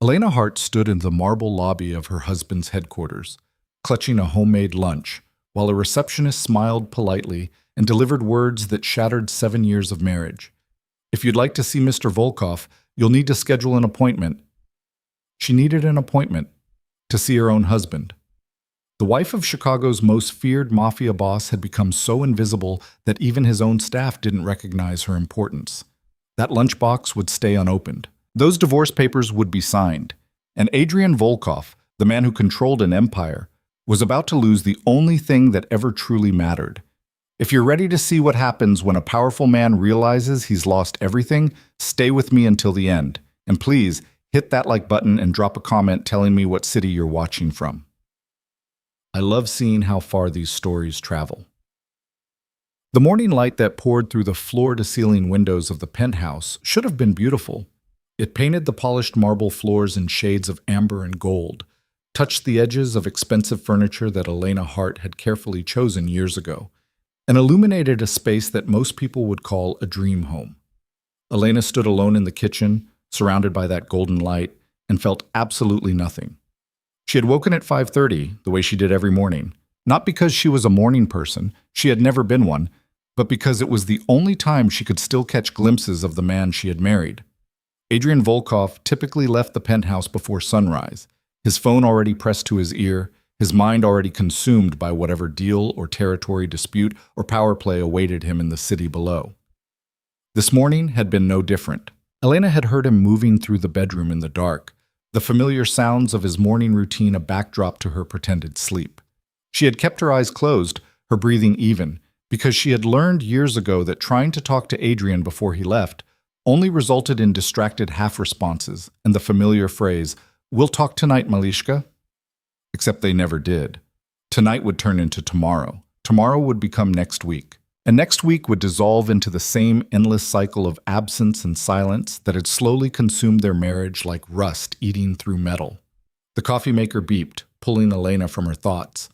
Elena Hart stood in the marble lobby of her husband's headquarters, clutching a homemade lunch, while a receptionist smiled politely and delivered words that shattered 7 years of marriage. "If you'd like to see Mr. Volkov, you'll need to schedule an appointment." She needed an appointment to see her own husband. The wife of Chicago's most feared mafia boss had become so invisible that even his own staff didn't recognize her importance. That lunchbox would stay unopened. Those divorce papers would be signed. And Adrian Volkov, the man who controlled an empire, was about to lose the only thing that ever truly mattered. If you're ready to see what happens when a powerful man realizes he's lost everything, stay with me until the end. And please, hit that like button and drop a comment telling me what city you're watching from. I love seeing how far these stories travel. The morning light that poured through the floor-to-ceiling windows of the penthouse should have been beautiful. It painted the polished marble floors in shades of amber and gold, touched the edges of expensive furniture that Elena Hart had carefully chosen years ago, and illuminated a space that most people would call a dream home. Elena stood alone in the kitchen, surrounded by that golden light, and felt absolutely nothing. She had woken at 5:30, the way she did every morning, not because she was a morning person, she had never been one, but because it was the only time she could still catch glimpses of the man she had married. Adrian Volkov typically left the penthouse before sunrise, his phone already pressed to his ear, his mind already consumed by whatever deal or territory dispute or power play awaited him in the city below. This morning had been no different. Elena had heard him moving through the bedroom in the dark, the familiar sounds of his morning routine a backdrop to her pretended sleep. She had kept her eyes closed, her breathing even, because she had learned years ago that trying to talk to Adrian before he left only resulted in distracted half-responses and the familiar phrase, "We'll talk tonight, Malishka." Except they never did. Tonight would turn into tomorrow. Tomorrow would become next week. And next week would dissolve into the same endless cycle of absence and silence that had slowly consumed their marriage like rust eating through metal. The coffee maker beeped, pulling Elena from her thoughts.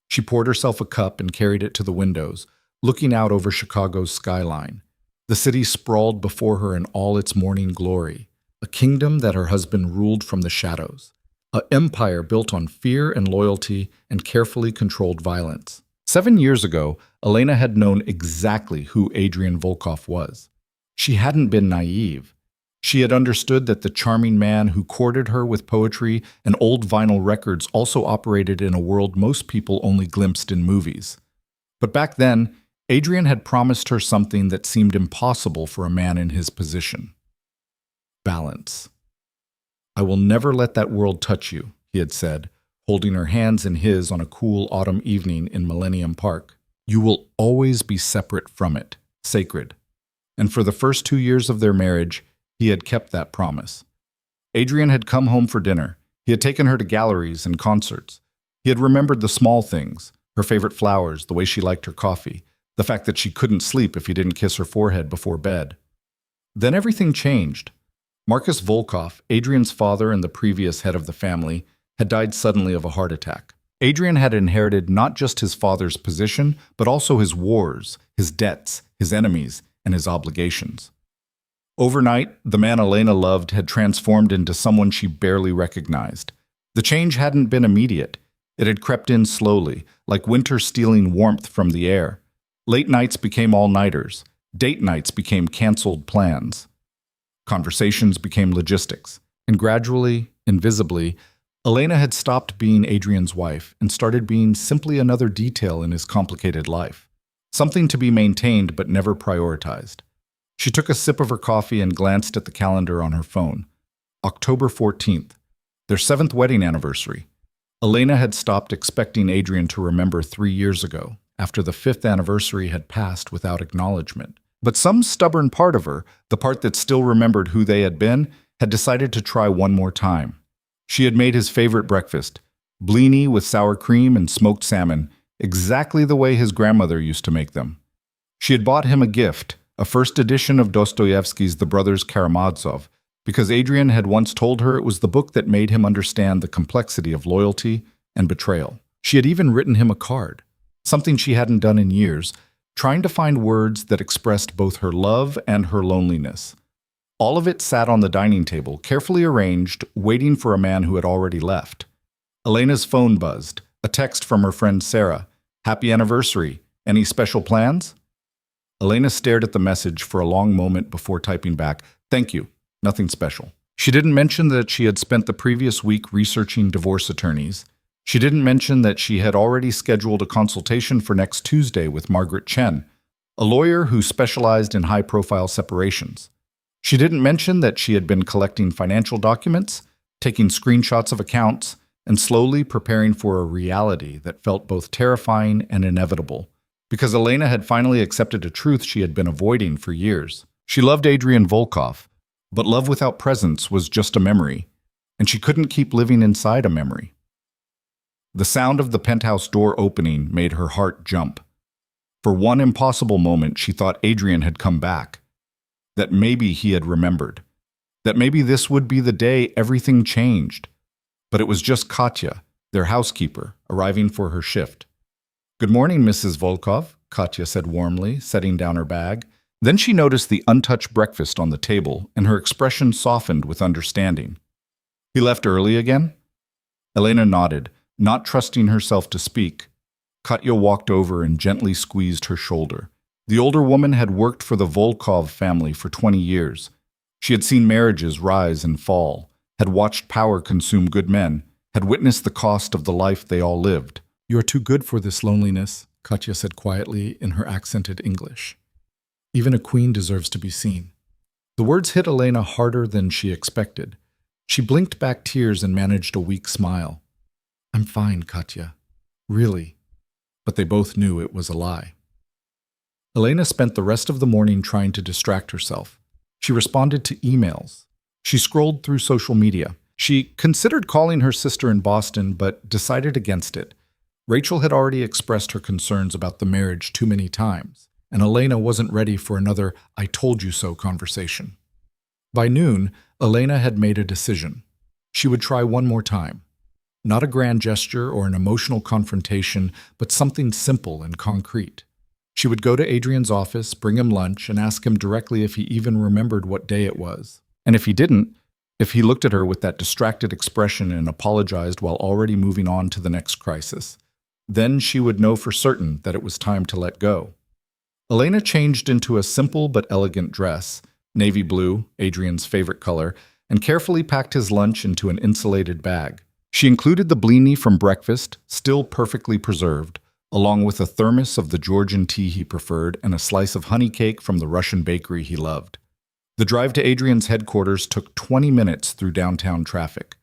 She poured herself a cup and carried it to the windows, looking out over Chicago's skyline. The city sprawled before her in all its morning glory, a kingdom that her husband ruled from the shadows, an empire built on fear and loyalty and carefully controlled violence. 7 years ago, Elena had known exactly who Adrian Volkov was. She hadn't been naive. She had understood that the charming man who courted her with poetry and old vinyl records also operated in a world most people only glimpsed in movies. But back then, Adrian had promised her something that seemed impossible for a man in his position. Balance. "I will never let that world touch you," he had said, holding her hands in his on a cool autumn evening in Millennium Park. "You will always be separate from it, sacred." And for the first 2 years of their marriage, he had kept that promise. Adrian had come home for dinner. He had taken her to galleries and concerts. He had remembered the small things, her favorite flowers, the way she liked her coffee, the fact that she couldn't sleep if he didn't kiss her forehead before bed. Then everything changed. Marcus Volkov, Adrian's father and the previous head of the family, had died suddenly of a heart attack. Adrian had inherited not just his father's position, but also his wars, his debts, his enemies, and his obligations. Overnight, the man Elena loved had transformed into someone she barely recognized. The change hadn't been immediate. It had crept in slowly, like winter stealing warmth from the air. Late nights became all-nighters. Date nights became canceled plans. Conversations became logistics. And gradually, invisibly, Elena had stopped being Adrian's wife and started being simply another detail in his complicated life. Something to be maintained but never prioritized. She took a sip of her coffee and glanced at the calendar on her phone. October 14th, their 7th wedding anniversary. Elena had stopped expecting Adrian to remember 3 years ago, after the 5th anniversary had passed without acknowledgement. But some stubborn part of her, the part that still remembered who they had been, had decided to try one more time. She had made his favorite breakfast, blini with sour cream and smoked salmon, exactly the way his grandmother used to make them. She had bought him a gift, a first edition of Dostoevsky's The Brothers Karamazov, because Adrian had once told her it was the book that made him understand the complexity of loyalty and betrayal. She had even written him a card, something she hadn't done in years, trying to find words that expressed both her love and her loneliness. All of it sat on the dining table, carefully arranged, waiting for a man who had already left. Elena's phone buzzed. A text from her friend Sarah. "Happy anniversary. Any special plans?" Elena stared at the message for a long moment before typing back, "Thank you. Nothing special." She didn't mention that she had spent the previous week researching divorce attorneys. She didn't mention that she had already scheduled a consultation for next Tuesday with Margaret Chen, a lawyer who specialized in high-profile separations. She didn't mention that she had been collecting financial documents, taking screenshots of accounts, and slowly preparing for a reality that felt both terrifying and inevitable, because Elena had finally accepted a truth she had been avoiding for years. She loved Adrian Volkov, but love without presence was just a memory, and she couldn't keep living inside a memory. The sound of the penthouse door opening made her heart jump. For one impossible moment, she thought Adrian had come back, that maybe he had remembered, that maybe this would be the day everything changed. But it was just Katya, their housekeeper, arriving for her shift. "Good morning, Mrs. Volkov," Katya said warmly, setting down her bag. Then she noticed the untouched breakfast on the table, and her expression softened with understanding. "He left early again?" Elena nodded, not trusting herself to speak. Katya walked over and gently squeezed her shoulder. The older woman had worked for the Volkov family for 20 years. She had seen marriages rise and fall, had watched power consume good men, had witnessed the cost of the life they all lived. "You are too good for this loneliness," Katya said quietly in her accented English. "Even a queen deserves to be seen." The words hit Elena harder than she expected. She blinked back tears and managed a weak smile. "I'm fine, Katya. Really." But they both knew it was a lie. Elena spent the rest of the morning trying to distract herself. She responded to emails. She scrolled through social media. She considered calling her sister in Boston, but decided against it. Rachel had already expressed her concerns about the marriage too many times, and Elena wasn't ready for another "I told you so" conversation. By noon, Elena had made a decision. She would try one more time. Not a grand gesture or an emotional confrontation, but something simple and concrete. She would go to Adrian's office, bring him lunch, and ask him directly if he even remembered what day it was. And if he didn't, if he looked at her with that distracted expression and apologized while already moving on to the next crisis, then she would know for certain that it was time to let go. Elena changed into a simple but elegant dress, navy blue, Adrian's favorite color, and carefully packed his lunch into an insulated bag. She included the blini from breakfast, still perfectly preserved, along with a thermos of the Georgian tea he preferred and a slice of honey cake from the Russian bakery he loved. The drive to Adrian's headquarters took 20 minutes through downtown traffic.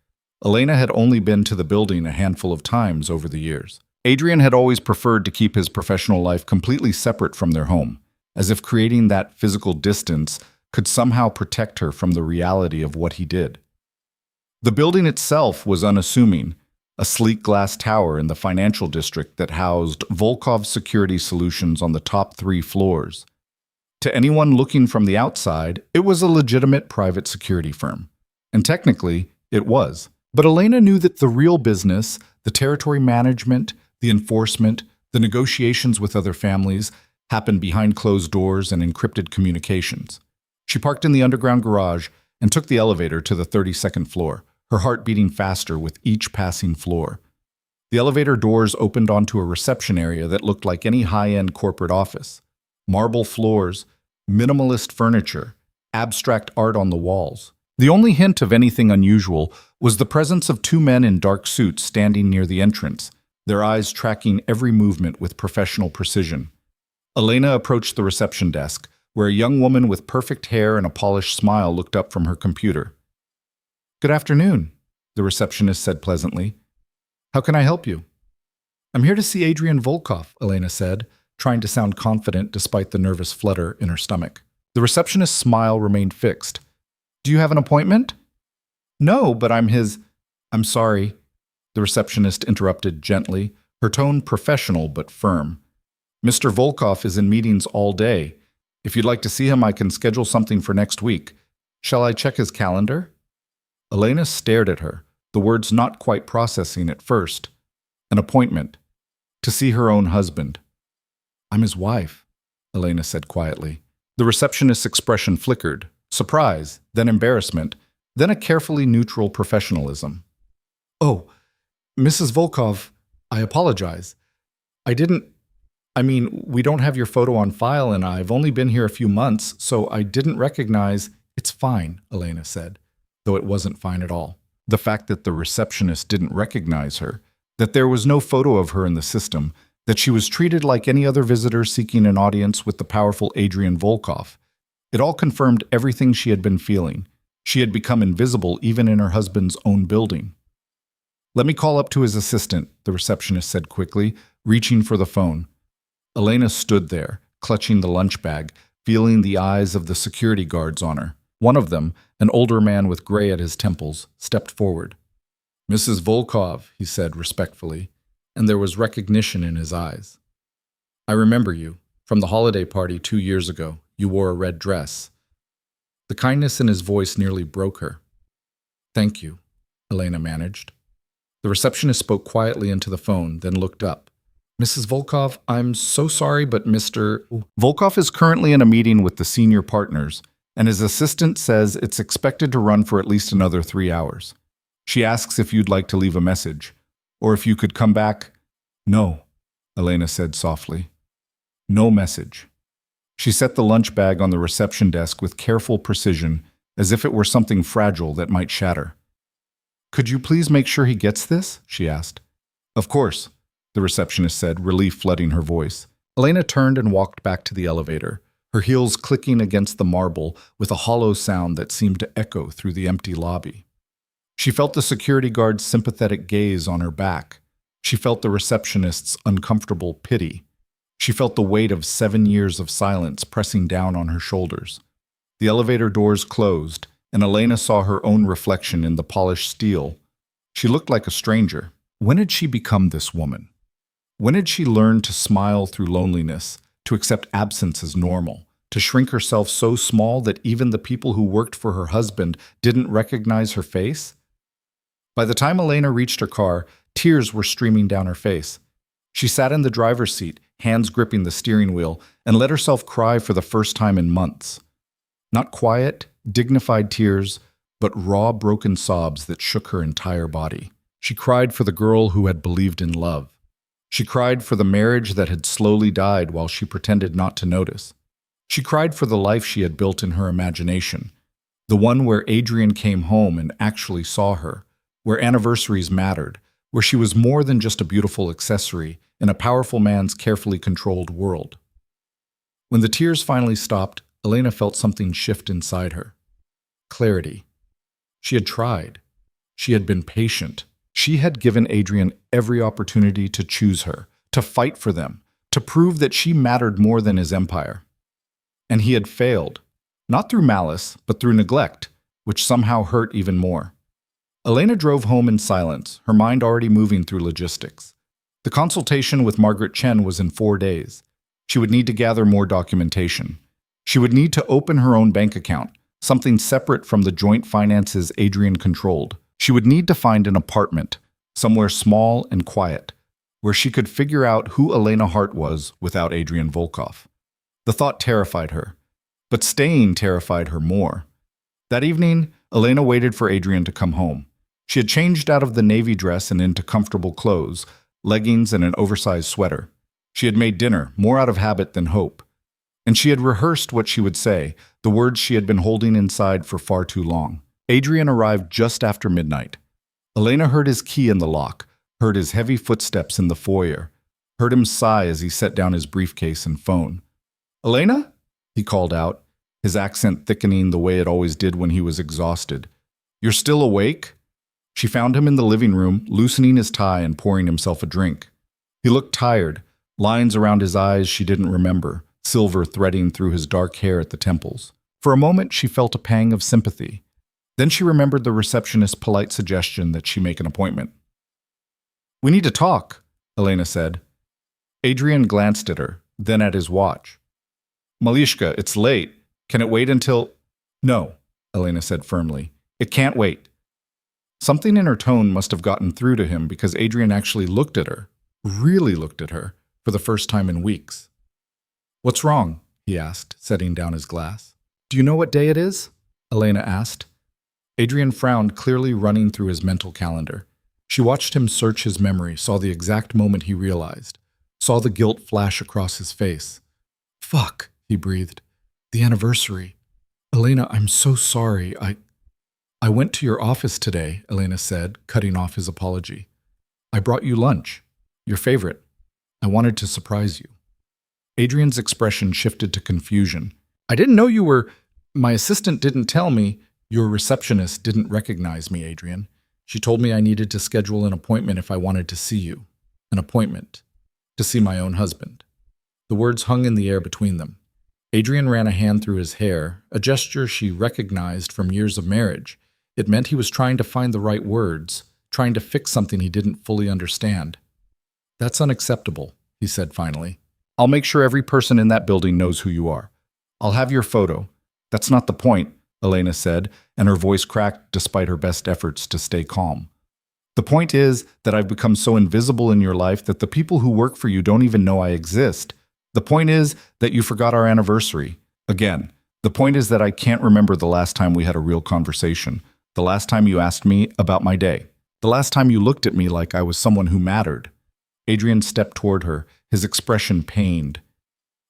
Elena had only been to the building a handful of times over the years. Adrian had always preferred to keep his professional life completely separate from their home, as if creating that physical distance could somehow protect her from the reality of what he did. The building itself was unassuming, a sleek glass tower in the financial district that housed Volkov Security Solutions on the top 3 floors. To anyone looking from the outside, it was a legitimate private security firm. And technically, it was. But Elena knew that the real business, the territory management, the enforcement, the negotiations with other families, happened behind closed doors and encrypted communications. She parked in the underground garage and took the elevator to the 32nd floor, her heart beating faster with each passing floor. The elevator doors opened onto a reception area that looked like any high-end corporate office. Marble floors, minimalist furniture, abstract art on the walls. The only hint of anything unusual was the presence of 2 men in dark suits standing near the entrance, their eyes tracking every movement with professional precision. Elena approached the reception desk, where a young woman with perfect hair and a polished smile looked up from her computer. "Good afternoon," the receptionist said pleasantly. "How can I help you?" "I'm here to see Adrian Volkov," Elena said, trying to sound confident despite the nervous flutter in her stomach. The receptionist's smile remained fixed. "Do you have an appointment?" "No, but I'm sorry," the receptionist interrupted gently, her tone professional but firm. "Mr. Volkov is in meetings all day. If you'd like to see him, I can schedule something for next week. Shall I check his calendar?" Elena stared at her, the words not quite processing at first. An appointment. To see her own husband. "I'm his wife," Elena said quietly. The receptionist's expression flickered, surprise, then embarrassment, then a carefully neutral professionalism. "Oh, Mrs. Volkov, I apologize. I didn't. We don't have your photo on file, and I've only been here a few months, so I didn't recognize." "It's fine," Elena said, though it wasn't fine at all. The fact that the receptionist didn't recognize her, that there was no photo of her in the system, that she was treated like any other visitor seeking an audience with the powerful Adrian Volkov, it all confirmed everything she had been feeling. She had become invisible even in her husband's own building. "Let me call up to his assistant," the receptionist said quickly, reaching for the phone. Elena stood there, clutching the lunch bag, feeling the eyes of the security guards on her. One of them, an older man with gray at his temples, stepped forward. "Mrs. Volkov," he said respectfully, and there was recognition in his eyes. "I remember you. From the holiday party 2 years ago. You wore a red dress." The kindness in his voice nearly broke her. "Thank you," Elena managed. The receptionist spoke quietly into the phone, then looked up. "Mrs. Volkov, I'm so sorry, but Mr. Volkov is currently in a meeting with the senior partners, and his assistant says it's expected to run for at least another 3 hours. She asks if you'd like to leave a message, or if you could come back." "No," Elena said softly. "No message." She set the lunch bag on the reception desk with careful precision, as if it were something fragile that might shatter. "Could you please make sure he gets this?" she asked. "Of course," the receptionist said, relief flooding her voice. Elena turned and walked back to the elevator, her heels clicking against the marble with a hollow sound that seemed to echo through the empty lobby. She felt the security guard's sympathetic gaze on her back. She felt the receptionist's uncomfortable pity. She felt the weight of 7 years of silence pressing down on her shoulders. The elevator doors closed, and Elena saw her own reflection in the polished steel. She looked like a stranger. When had she become this woman? When had she learned to smile through loneliness, to accept absence as normal, to shrink herself so small that even the people who worked for her husband didn't recognize her face? By the time Elena reached her car, tears were streaming down her face. She sat in the driver's seat, hands gripping the steering wheel, and let herself cry for the first time in months. Not quiet, dignified tears, but raw, broken sobs that shook her entire body. She cried for the girl who had believed in love. She cried for the marriage that had slowly died while she pretended not to notice. She cried for the life she had built in her imagination, the one where Adrian came home and actually saw her, where anniversaries mattered, where she was more than just a beautiful accessory in a powerful man's carefully controlled world. When the tears finally stopped, Elena felt something shift inside her. Clarity. She had tried. She had been patient. She had given Adrian every opportunity to choose her, to fight for them, to prove that she mattered more than his empire. And he had failed, not through malice, but through neglect, which somehow hurt even more. Elena drove home in silence, her mind already moving through logistics. The consultation with Margaret Chen was in 4 days. She would need to gather more documentation. She would need to open her own bank account, something separate from the joint finances Adrian controlled. She would need to find an apartment, somewhere small and quiet, where she could figure out who Elena Hart was without Adrian Volkov. The thought terrified her, but staying terrified her more. That evening, Elena waited for Adrian to come home. She had changed out of the navy dress and into comfortable clothes, leggings and an oversized sweater. She had made dinner, more out of habit than hope. And she had rehearsed what she would say, the words she had been holding inside for far too long. Adrian arrived just after midnight. Elena heard his key in the lock, heard his heavy footsteps in the foyer, heard him sigh as he set down his briefcase and phone. "Elena?" he called out, his accent thickening the way it always did when he was exhausted. "You're still awake?" She found him in the living room, loosening his tie and pouring himself a drink. He looked tired, lines around his eyes she didn't remember, silver threading through his dark hair at the temples. For a moment, she felt a pang of sympathy. Then she remembered the receptionist's polite suggestion that she make an appointment. "We need to talk," Elena said. Adrian glanced at her, then at his watch. "Malishka, it's late. Can it wait until—" "No," Elena said firmly. "It can't wait." Something in her tone must have gotten through to him because Adrian actually looked at her, really looked at her, for the first time in weeks. "What's wrong?" he asked, setting down his glass. "Do you know what day it is?" Elena asked. Adrian frowned, clearly running through his mental calendar. She watched him search his memory, saw the exact moment he realized, saw the guilt flash across his face. Fuck, he breathed. The anniversary. Elena, I'm so sorry. I went to your office today, Elena said, cutting off his apology. I brought you lunch. Your favorite. I wanted to surprise you. Adrian's expression shifted to confusion. I didn't know you were... My assistant didn't tell me. Your receptionist didn't recognize me, Adrian. She told me I needed to schedule an appointment if I wanted to see you. An appointment. To see my own husband. The words hung in the air between them. Adrian ran a hand through his hair, a gesture she recognized from years of marriage. It meant he was trying to find the right words, trying to fix something he didn't fully understand. That's unacceptable, he said finally. I'll make sure every person in that building knows who you are. I'll have your photo. That's not the point, Elena said, and her voice cracked despite her best efforts to stay calm. The point is that I've become so invisible in your life that the people who work for you don't even know I exist. The point is that you forgot our anniversary. Again, the point is that I can't remember the last time we had a real conversation, the last time you asked me about my day, the last time you looked at me like I was someone who mattered. Adrian stepped toward her, his expression pained.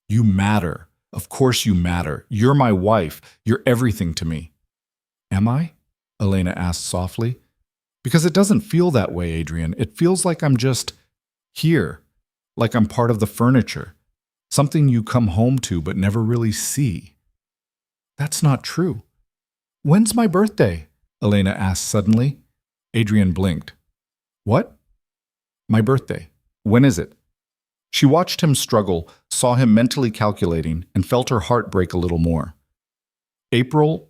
You matter. Of course you matter. You're my wife. You're everything to me. Am I? Elena asked softly. Because it doesn't feel that way, Adrian. It feels like I'm just here, like I'm part of the furniture, something you come home to but never really see. That's not true. When's my birthday? Elena asked suddenly. Adrian blinked. What? My birthday. When is it? She watched him struggle, saw him mentally calculating, and felt her heart break a little more. April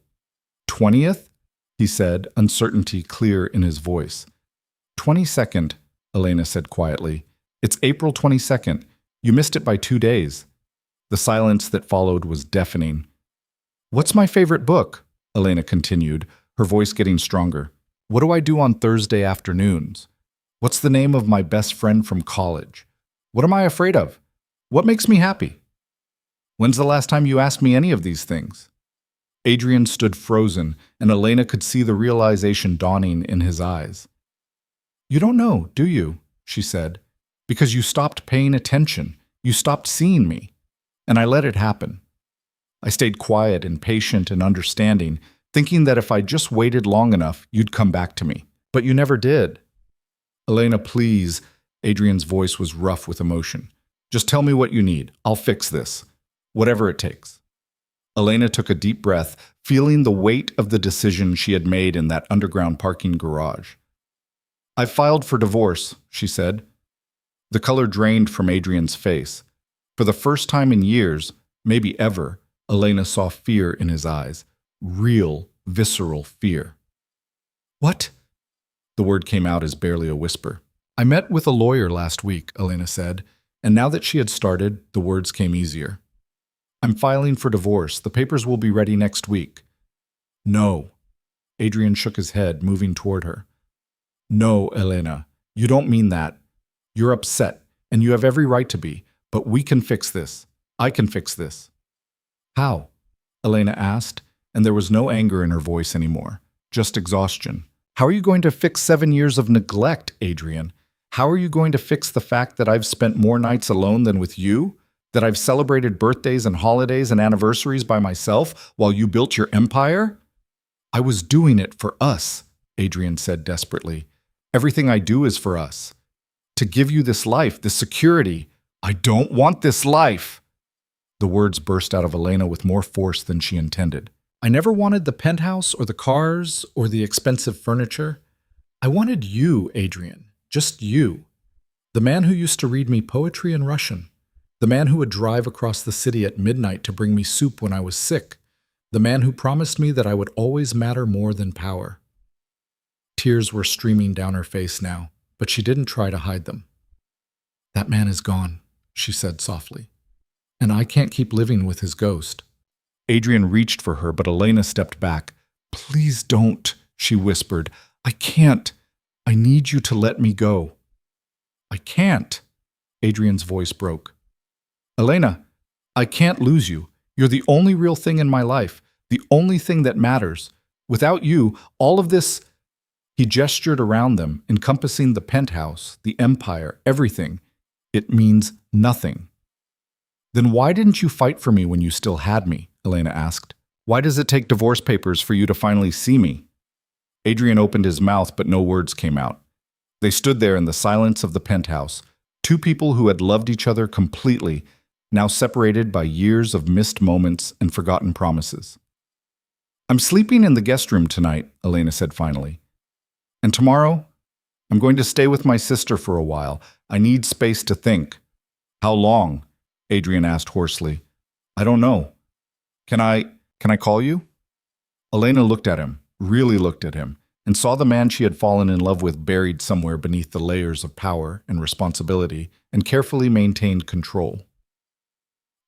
20th? He said, uncertainty clear in his voice. 22nd, Elena said quietly. It's April 22nd. You missed it by 2 days. The silence that followed was deafening. What's my favorite book? Elena continued, her voice getting stronger. What do I do on Thursday afternoons? What's the name of my best friend from college? What am I afraid of? What makes me happy? When's the last time you asked me any of these things? Adrian stood frozen, and Elena could see the realization dawning in his eyes. You don't know, do you? She said. Because you stopped paying attention. You stopped seeing me. And I let it happen. I stayed quiet and patient and understanding, thinking that if I just waited long enough, you'd come back to me. But you never did. Elena, please. Adrian's voice was rough with emotion. Just tell me what you need. I'll fix this. Whatever it takes. Elena took a deep breath, feeling the weight of the decision she had made in that underground parking garage. I've filed for divorce, she said. The color drained from Adrian's face. For the first time in years, maybe ever, Elena saw fear in his eyes. Real, visceral fear. What? The word came out as barely a whisper. I met with a lawyer last week, Elena said, and now that she had started, the words came easier. I'm filing for divorce. The papers will be ready next week. No. Adrian shook his head, moving toward her. No, Elena, you don't mean that. You're upset, and you have every right to be, but we can fix this. I can fix this. How? Elena asked, and there was no anger in her voice anymore, just exhaustion. How are you going to fix 7 years of neglect, Adrian? How are you going to fix the fact that I've spent more nights alone than with you? That I've celebrated birthdays and holidays and anniversaries by myself while you built your empire? I was doing it for us, Adrian said desperately. Everything I do is for us. To give you this life, this security. I don't want this life. The words burst out of Elena with more force than she intended. I never wanted the penthouse or the cars or the expensive furniture. I wanted you, Adrian. Just you. The man who used to read me poetry in Russian. The man who would drive across the city at midnight to bring me soup when I was sick. The man who promised me that I would always matter more than power. Tears were streaming down her face now, but she didn't try to hide them. That man is gone, she said softly, and I can't keep living with his ghost. Adrian reached for her, but Elena stepped back. Please don't, she whispered. I can't. I need you to let me go. I can't. Adrian's voice broke. Elena, I can't lose you. You're the only real thing in my life. The only thing that matters. Without you, all of this. He gestured around them, encompassing the penthouse, the empire, everything. It means nothing. Then why didn't you fight for me when you still had me? Elena asked. Why does it take divorce papers for you to finally see me? Adrian opened his mouth, but no words came out. They stood there in the silence of the penthouse, two people who had loved each other completely, now separated by years of missed moments and forgotten promises. I'm sleeping in the guest room tonight, Elena said finally. And tomorrow, I'm going to stay with my sister for a while. I need space to think. How long? Adrian asked hoarsely. I don't know. Can I call you? Elena looked at him, really looked at him, and saw the man she had fallen in love with buried somewhere beneath the layers of power and responsibility, and carefully maintained control.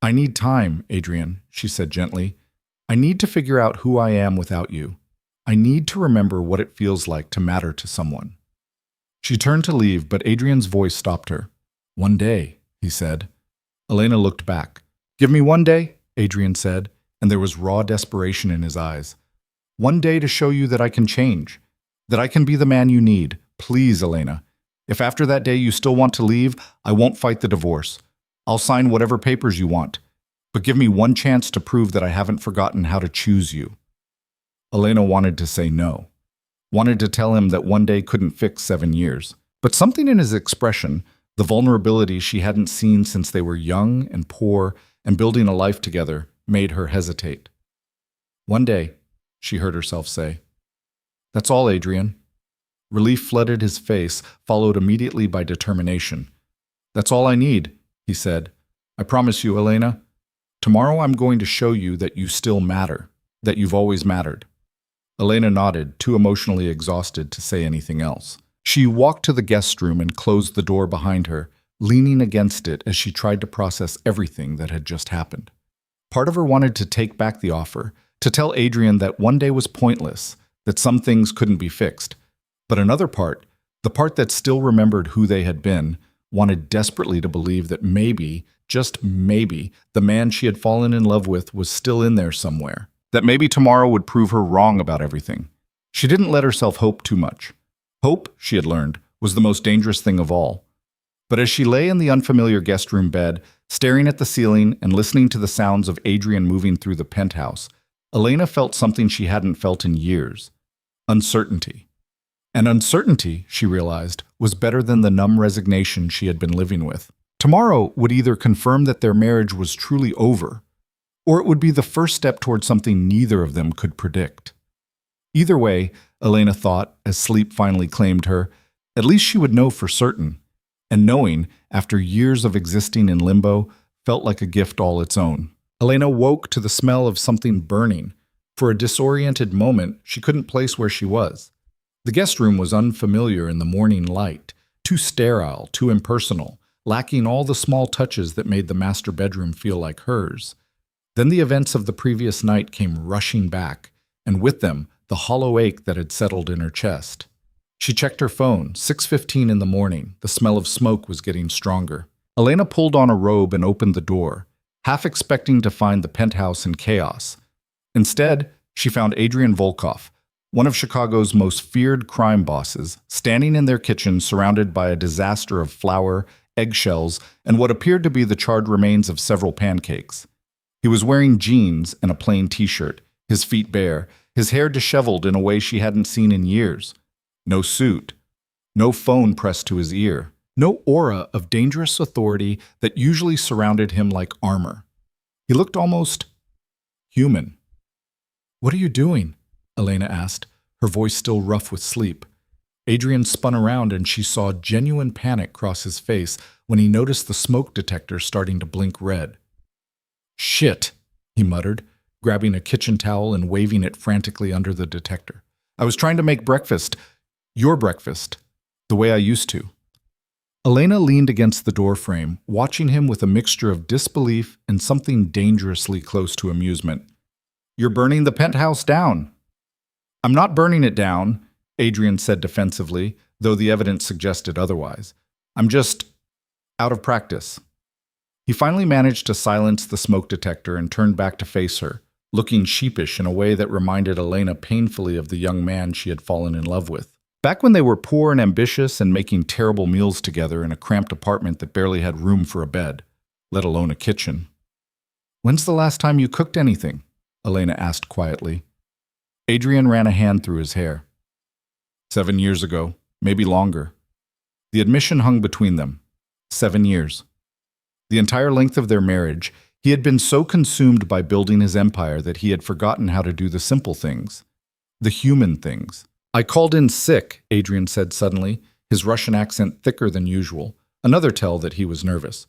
I need time, Adrian, she said gently. I need to figure out who I am without you. I need to remember what it feels like to matter to someone. She turned to leave, but Adrian's voice stopped her. One day, he said. Elena looked back. Give me 1 day, Adrian said, and there was raw desperation in his eyes. 1 day to show you that I can change, that I can be the man you need. Please, Elena. If after that day you still want to leave, I won't fight the divorce. I'll sign whatever papers you want. But give me one chance to prove that I haven't forgotten how to choose you. Elena wanted to say no. Wanted to tell him that 1 day couldn't fix 7 years. But something in his expression, the vulnerability she hadn't seen since they were young and poor and building a life together, made her hesitate. 1 day, she heard herself say. That's all, Adrian. Relief flooded his face, followed immediately by determination. That's all I need, he said. I promise you, Elena. Tomorrow I'm going to show you that you still matter, that you've always mattered. Elena nodded, too emotionally exhausted to say anything else. She walked to the guest room and closed the door behind her, leaning against it as she tried to process everything that had just happened. Part of her wanted to take back the offer, to tell Adrian that 1 day was pointless, that some things couldn't be fixed. But another part, the part that still remembered who they had been, wanted desperately to believe that maybe, just maybe, the man she had fallen in love with was still in there somewhere. That maybe tomorrow would prove her wrong about everything. She didn't let herself hope too much. Hope, she had learned, was the most dangerous thing of all. But as she lay in the unfamiliar guest room bed, staring at the ceiling and listening to the sounds of Adrian moving through the penthouse, Elena felt something she hadn't felt in years. Uncertainty. And uncertainty, she realized, was better than the numb resignation she had been living with. Tomorrow would either confirm that their marriage was truly over, or it would be the first step toward something neither of them could predict. Either way, Elena thought, as sleep finally claimed her, at least she would know for certain. And knowing, after years of existing in limbo, felt like a gift all its own. Elena woke to the smell of something burning. For a disoriented moment, she couldn't place where she was. The guest room was unfamiliar in the morning light, too sterile, too impersonal, lacking all the small touches that made the master bedroom feel like hers. Then the events of the previous night came rushing back, and with them, the hollow ache that had settled in her chest. She checked her phone, 6:15 in the morning. The smell of smoke was getting stronger. Elena pulled on a robe and opened the door, half expecting to find the penthouse in chaos. Instead, she found Adrian Volkov, one of Chicago's most feared crime bosses, standing in their kitchen surrounded by a disaster of flour, eggshells, and what appeared to be the charred remains of several pancakes. He was wearing jeans and a plain t-shirt, his feet bare, his hair disheveled in a way she hadn't seen in years. No suit, no phone pressed to his ear, no aura of dangerous authority that usually surrounded him like armor. He looked almost human. "What are you doing?" Elena asked, her voice still rough with sleep. Adrian spun around and she saw genuine panic cross his face when he noticed the smoke detector starting to blink red. "Shit," he muttered, grabbing a kitchen towel and waving it frantically under the detector. "I was trying to make breakfast. Your breakfast. The way I used to." Elena leaned against the doorframe, watching him with a mixture of disbelief and something dangerously close to amusement. "You're burning the penthouse down." "I'm not burning it down," Adrian said defensively, though the evidence suggested otherwise. "I'm just out of practice." He finally managed to silence the smoke detector and turned back to face her, looking sheepish in a way that reminded Elena painfully of the young man she had fallen in love with. Back when they were poor and ambitious and making terrible meals together in a cramped apartment that barely had room for a bed, let alone a kitchen. "When's the last time you cooked anything?" Elena asked quietly. Adrian ran a hand through his hair. 7 years ago, maybe longer. The admission hung between them. 7 years. The entire length of their marriage, he had been so consumed by building his empire that he had forgotten how to do the simple things, the human things. "I called in sick," Adrian said suddenly, his Russian accent thicker than usual, another tell that he was nervous.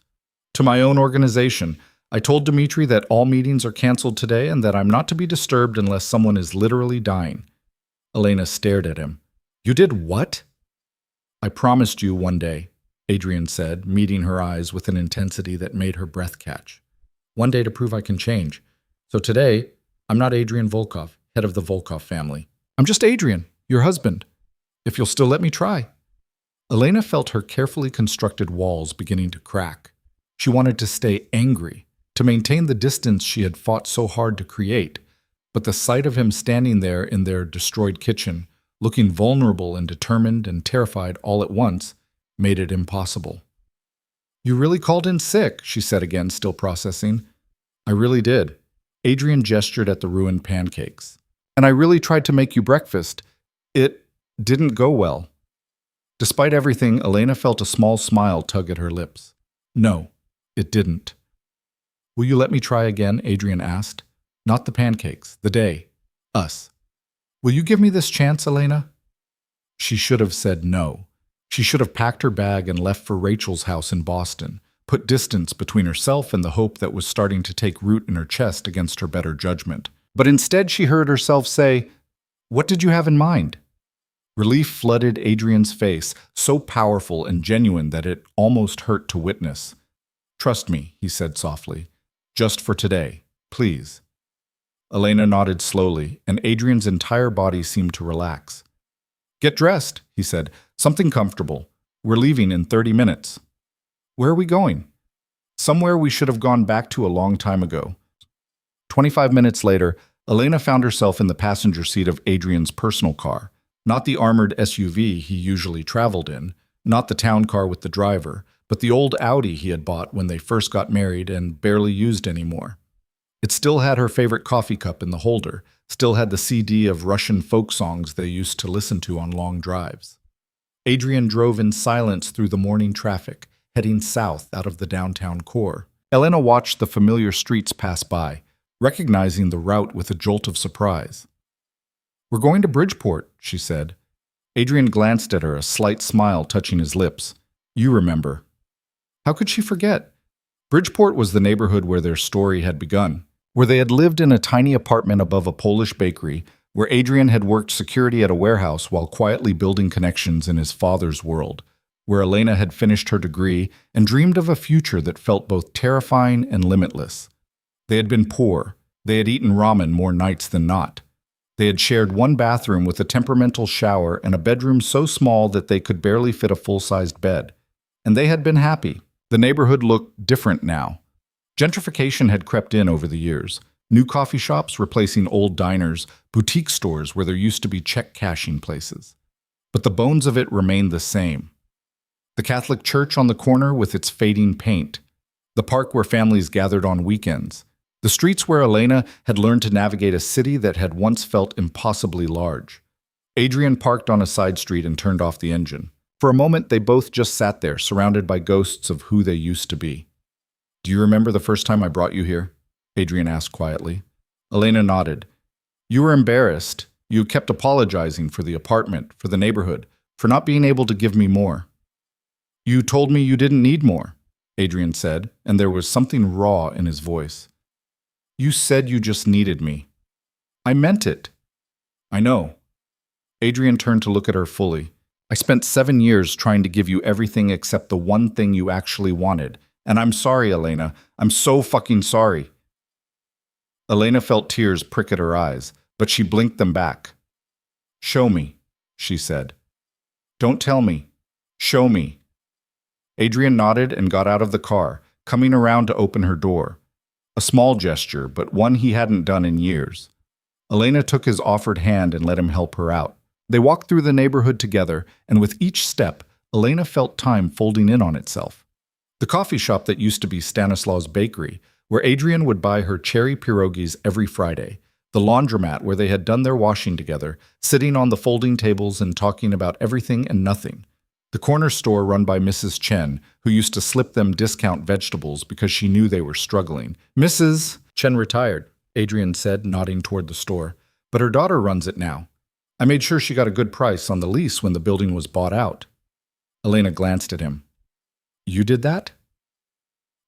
"To my own organization. I told Dmitri that all meetings are canceled today and that I'm not to be disturbed unless someone is literally dying." Elena stared at him. "You did what?" "I promised you one day," Adrian said, meeting her eyes with an intensity that made her breath catch. "One day to prove I can change. So today, I'm not Adrian Volkov, head of the Volkov family. I'm just Adrian, your husband. If you'll still let me try." Elena felt her carefully constructed walls beginning to crack. She wanted to stay angry, to maintain the distance she had fought so hard to create, but the sight of him standing there in their destroyed kitchen, looking vulnerable and determined and terrified all at once, made it impossible. "You really called in sick," she said again, still processing. "I really did." Adrian gestured at the ruined pancakes. "And I really tried to make you breakfast. It didn't go well." Despite everything, Elena felt a small smile tug at her lips. "No, it didn't." "Will you let me try again?" Adrian asked. "Not the pancakes, the day. Us. Will you give me this chance, Elena?" She should have said no. She should have packed her bag and left for Rachel's house in Boston, put distance between herself and the hope that was starting to take root in her chest against her better judgment. But instead she heard herself say, "What did you have in mind?" Relief flooded Adrian's face, so powerful and genuine that it almost hurt to witness. "Trust me," he said softly. "Just for today, please." Elena nodded slowly, and Adrian's entire body seemed to relax. "Get dressed," he said. "Something comfortable. We're leaving in 30 minutes. "Where are we going?" "Somewhere we should have gone back to a long time ago." 25 minutes later, Elena found herself in the passenger seat of Adrian's personal car. Not the armored SUV he usually traveled in, not the town car with the driver, but the old Audi he had bought when they first got married and barely used anymore. It still had her favorite coffee cup in the holder, still had the CD of Russian folk songs they used to listen to on long drives. Adrian drove in silence through the morning traffic, heading south out of the downtown core. Elena watched the familiar streets pass by, recognizing the route with a jolt of surprise. "We're going to Bridgeport," she said. Adrian glanced at her, a slight smile touching his lips. "You remember." How could she forget? Bridgeport was the neighborhood where their story had begun, where they had lived in a tiny apartment above a Polish bakery, where Adrian had worked security at a warehouse while quietly building connections in his father's world, where Elena had finished her degree and dreamed of a future that felt both terrifying and limitless. They had been poor. They had eaten ramen more nights than not. They had shared one bathroom with a temperamental shower and a bedroom so small that they could barely fit a full-sized bed. And they had been happy. The neighborhood looked different now. Gentrification had crept in over the years. New coffee shops replacing old diners, boutique stores where there used to be check-cashing places. But the bones of it remained the same. The Catholic church on the corner with its fading paint. The park where families gathered on weekends. The streets where Elena had learned to navigate a city that had once felt impossibly large. Adrian parked on a side street and turned off the engine. For a moment, they both just sat there, surrounded by ghosts of who they used to be. "Do you remember the first time I brought you here?" Adrian asked quietly. Elena nodded. "You were embarrassed. You kept apologizing for the apartment, for the neighborhood, for not being able to give me more." "You told me you didn't need more," Adrian said, and there was something raw in his voice. "You said you just needed me." "I meant it." "I know." Adrian turned to look at her fully. "I spent 7 years trying to give you everything except the one thing you actually wanted. And I'm sorry, Elena. I'm so fucking sorry." Elena felt tears prick at her eyes, but she blinked them back. "Show me," she said. "Don't tell me. Show me." Adrian nodded and got out of the car, coming around to open her door. A small gesture, but one he hadn't done in years. Elena took his offered hand and let him help her out. They walked through the neighborhood together, and with each step, Elena felt time folding in on itself. The coffee shop that used to be Stanislaus Bakery, where Adrian would buy her cherry pierogies every Friday. The laundromat where they had done their washing together, sitting on the folding tables and talking about everything and nothing. The corner store run by Mrs. Chen, who used to slip them discount vegetables because she knew they were struggling. Mrs. Chen retired, Adrian said, nodding toward the store. But her daughter runs it now. I made sure she got a good price on the lease when the building was bought out. Elena glanced at him. You did that?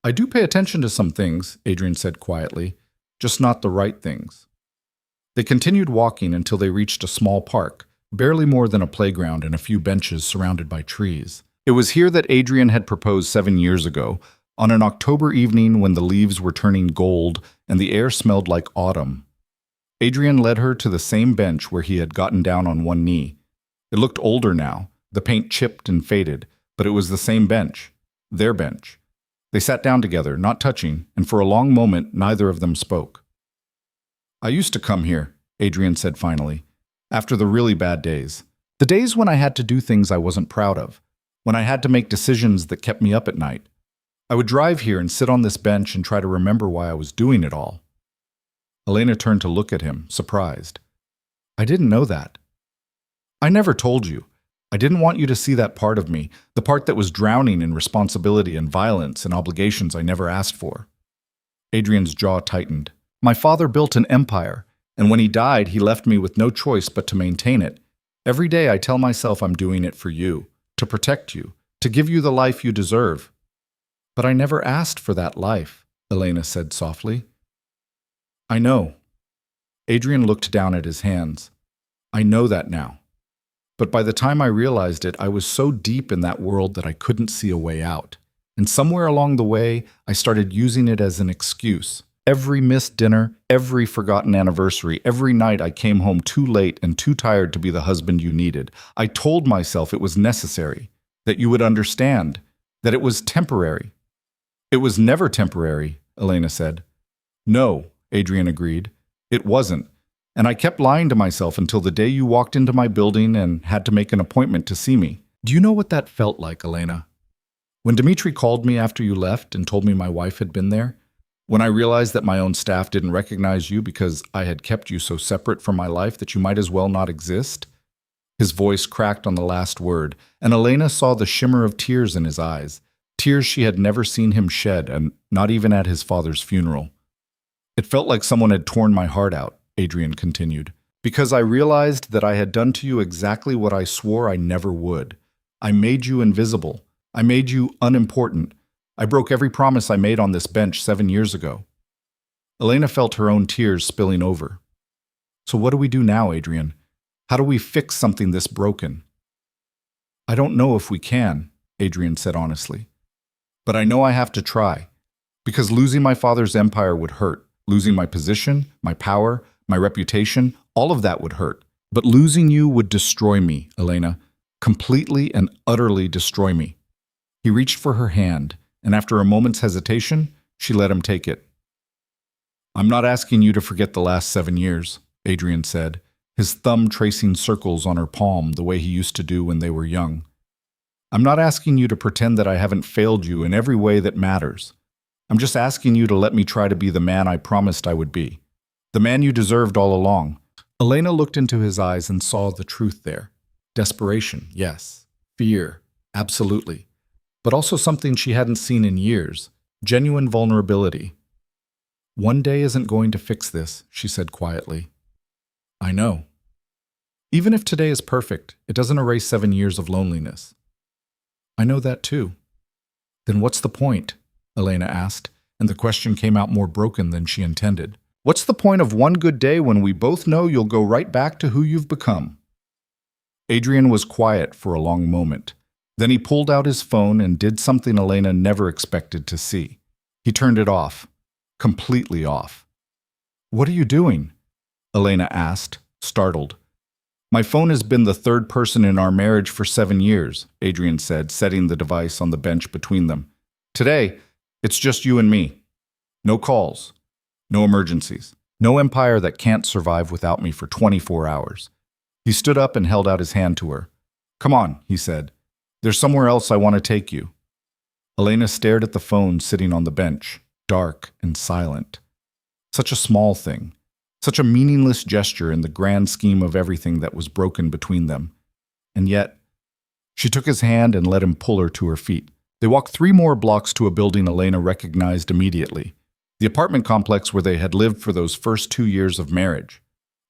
I do pay attention to some things, Adrian said quietly, just not the right things. They continued walking until they reached a small park, barely more than a playground and a few benches surrounded by trees. It was here that Adrian had proposed 7 years ago, on an October evening when the leaves were turning gold and the air smelled like autumn. Adrian led her to the same bench where he had gotten down on one knee. It looked older now, the paint chipped and faded, but it was the same bench, their bench. They sat down together, not touching, and for a long moment neither of them spoke. I used to come here, Adrian said finally, after the really bad days. The days when I had to do things I wasn't proud of, when I had to make decisions that kept me up at night. I would drive here and sit on this bench and try to remember why I was doing it all. Elena turned to look at him, surprised. I didn't know that. I never told you. I didn't want you to see that part of me, the part that was drowning in responsibility and violence and obligations I never asked for. Adrian's jaw tightened. My father built an empire, and when he died, he left me with no choice but to maintain it. Every day I tell myself I'm doing it for you, to protect you, to give you the life you deserve. But I never asked for that life, Elena said softly. I know. Adrian looked down at his hands. I know that now. But by the time I realized it, I was so deep in that world that I couldn't see a way out. And somewhere along the way, I started using it as an excuse. Every missed dinner, every forgotten anniversary, every night I came home too late and too tired to be the husband you needed. I told myself it was necessary, that you would understand, that it was temporary. It was never temporary, Elena said. No, Adrian agreed. It wasn't. And I kept lying to myself until the day you walked into my building and had to make an appointment to see me. Do you know what that felt like, Elena? When Dmitri called me after you left and told me my wife had been there, when I realized that my own staff didn't recognize you because I had kept you so separate from my life that you might as well not exist? His voice cracked on the last word, and Elena saw the shimmer of tears in his eyes, tears she had never seen him shed, and not even at his father's funeral. It felt like someone had torn my heart out, Adrian continued, because I realized that I had done to you exactly what I swore I never would. I made you invisible. I made you unimportant. I broke every promise I made on this bench 7 years ago. Elena felt her own tears spilling over. So what do we do now, Adrian? How do we fix something this broken? I don't know if we can, Adrian said honestly. But I know I have to try. Because losing my father's empire would hurt. Losing my position, my power, my reputation, all of that would hurt. But losing you would destroy me, Elena. Completely and utterly destroy me. He reached for her hand, and after a moment's hesitation, she let him take it. I'm not asking you to forget the last 7 years, Adrian said, his thumb tracing circles on her palm the way he used to do when they were young. I'm not asking you to pretend that I haven't failed you in every way that matters. I'm just asking you to let me try to be the man I promised I would be. The man you deserved all along. Elena looked into his eyes and saw the truth there. Desperation, yes. Fear, absolutely. But also something she hadn't seen in years, genuine vulnerability. One day isn't going to fix this, she said quietly. I know. Even if today is perfect, it doesn't erase 7 years of loneliness. I know that too. Then what's the point? Elena asked, and the question came out more broken than she intended. What's the point of one good day when we both know you'll go right back to who you've become? Adrian was quiet for a long moment. Then he pulled out his phone and did something Elena never expected to see. He turned it off. Completely off. What are you doing? Elena asked, startled. My phone has been the third person in our marriage for 7 years, Adrian said, setting the device on the bench between them. Today, it's just you and me. No calls. No emergencies. No empire that can't survive without me for 24 hours. He stood up and held out his hand to her. Come on, he said. There's somewhere else I want to take you. Elena stared at the phone sitting on the bench, dark and silent. Such a small thing. Such a meaningless gesture in the grand scheme of everything that was broken between them. And yet, she took his hand and let him pull her to her feet. They walked 3 more blocks to a building Elena recognized immediately. The apartment complex where they had lived for those first 2 years of marriage.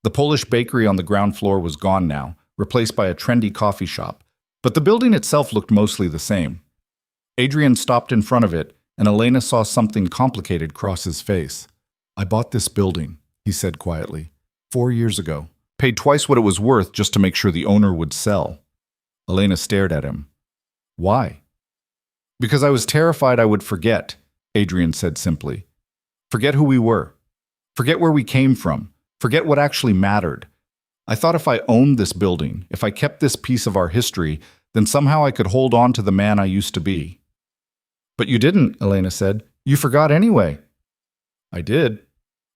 The Polish bakery on the ground floor was gone now, replaced by a trendy coffee shop, but the building itself looked mostly the same. Adrian stopped in front of it, and Elena saw something complicated cross his face. I bought this building, he said quietly, 4 years ago. Paid twice what it was worth just to make sure the owner would sell. Elena stared at him. Why? Because I was terrified I would forget, Adrian said simply. Forget who we were. Forget where we came from. Forget what actually mattered. I thought if I owned this building, if I kept this piece of our history, then somehow I could hold on to the man I used to be. But you didn't, Elena said. You forgot anyway. I did.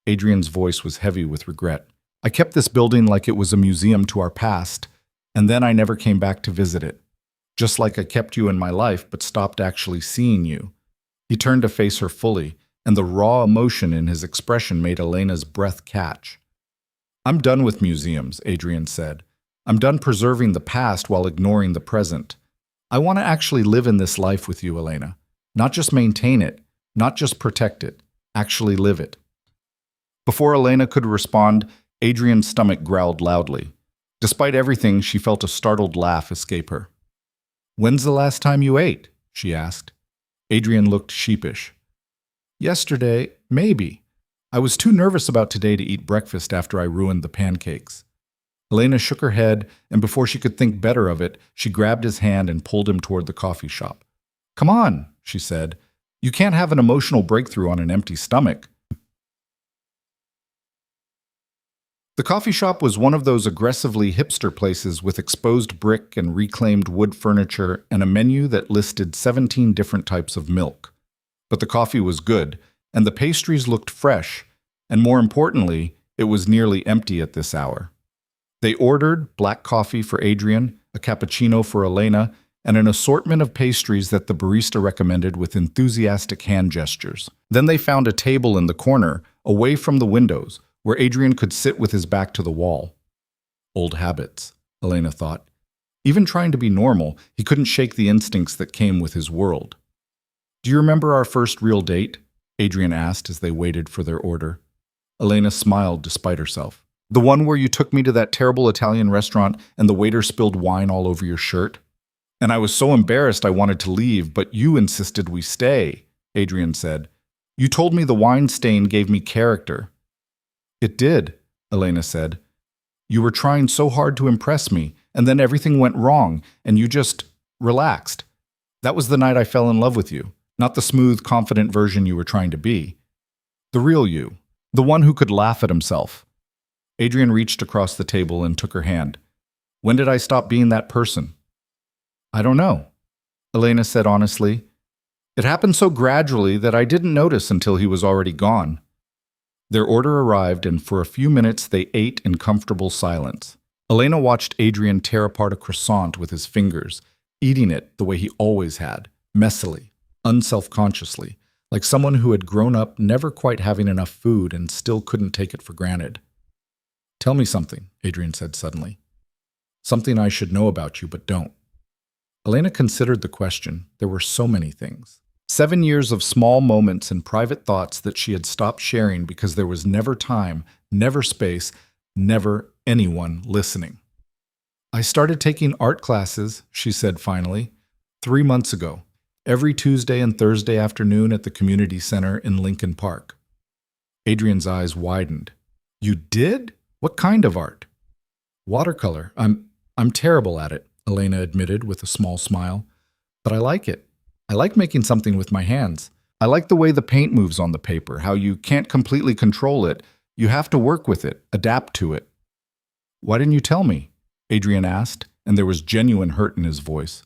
Adrian's voice was heavy with regret. I kept this building like it was a museum to our past, and then I never came back to visit it. Just like I kept you in my life but stopped actually seeing you. He turned to face her fully, and the raw emotion in his expression made Elena's breath catch. I'm done with museums, Adrian said. I'm done preserving the past while ignoring the present. I want to actually live in this life with you, Elena. Not just maintain it, not just protect it, actually live it. Before Elena could respond, Adrian's stomach growled loudly. Despite everything, she felt a startled laugh escape her. When's the last time you ate? She asked. Adrian looked sheepish. Yesterday, maybe. I was too nervous about today to eat breakfast after I ruined the pancakes. Elena shook her head, and before she could think better of it, she grabbed his hand and pulled him toward the coffee shop. Come on, she said. You can't have an emotional breakthrough on an empty stomach. The coffee shop was one of those aggressively hipster places with exposed brick and reclaimed wood furniture and a menu that listed 17 different types of milk. But the coffee was good, and the pastries looked fresh, and more importantly, it was nearly empty at this hour. They ordered black coffee for Adrian, a cappuccino for Elena, and an assortment of pastries that the barista recommended with enthusiastic hand gestures. Then they found a table in the corner, away from the windows, where Adrian could sit with his back to the wall. Old habits, Elena thought. Even trying to be normal, he couldn't shake the instincts that came with his world. Do you remember our first real date? Adrian asked as they waited for their order. Elena smiled despite herself. The one where you took me to that terrible Italian restaurant and the waiter spilled wine all over your shirt? And I was so embarrassed I wanted to leave, but you insisted we stay, Adrian said. You told me the wine stain gave me character. It did, Elena said. You were trying so hard to impress me, and then everything went wrong, and you just relaxed. That was the night I fell in love with you, not the smooth, confident version you were trying to be. The real you, the one who could laugh at himself. Adrian reached across the table and took her hand. When did I stop being that person? I don't know, Elena said honestly. It happened so gradually that I didn't notice until he was already gone. Their order arrived, and for a few minutes they ate in comfortable silence. Elena watched Adrian tear apart a croissant with his fingers, eating it the way he always had, messily, unselfconsciously, like someone who had grown up never quite having enough food and still couldn't take it for granted. Tell me something, Adrian said suddenly. Something I should know about you but don't. Elena considered the question. There were so many things. 7 years of small moments and private thoughts that she had stopped sharing because there was never time, never space, never anyone listening. I started taking art classes, she said finally, 3 months ago, every Tuesday and Thursday afternoon at the community center in Lincoln Park. Adrian's eyes widened. You did? What kind of art? Watercolor. I'm terrible at it, Elena admitted with a small smile. But I like it. I like making something with my hands. I like the way the paint moves on the paper, how you can't completely control it. You have to work with it, adapt to it. Why didn't you tell me? Adrian asked, and there was genuine hurt in his voice.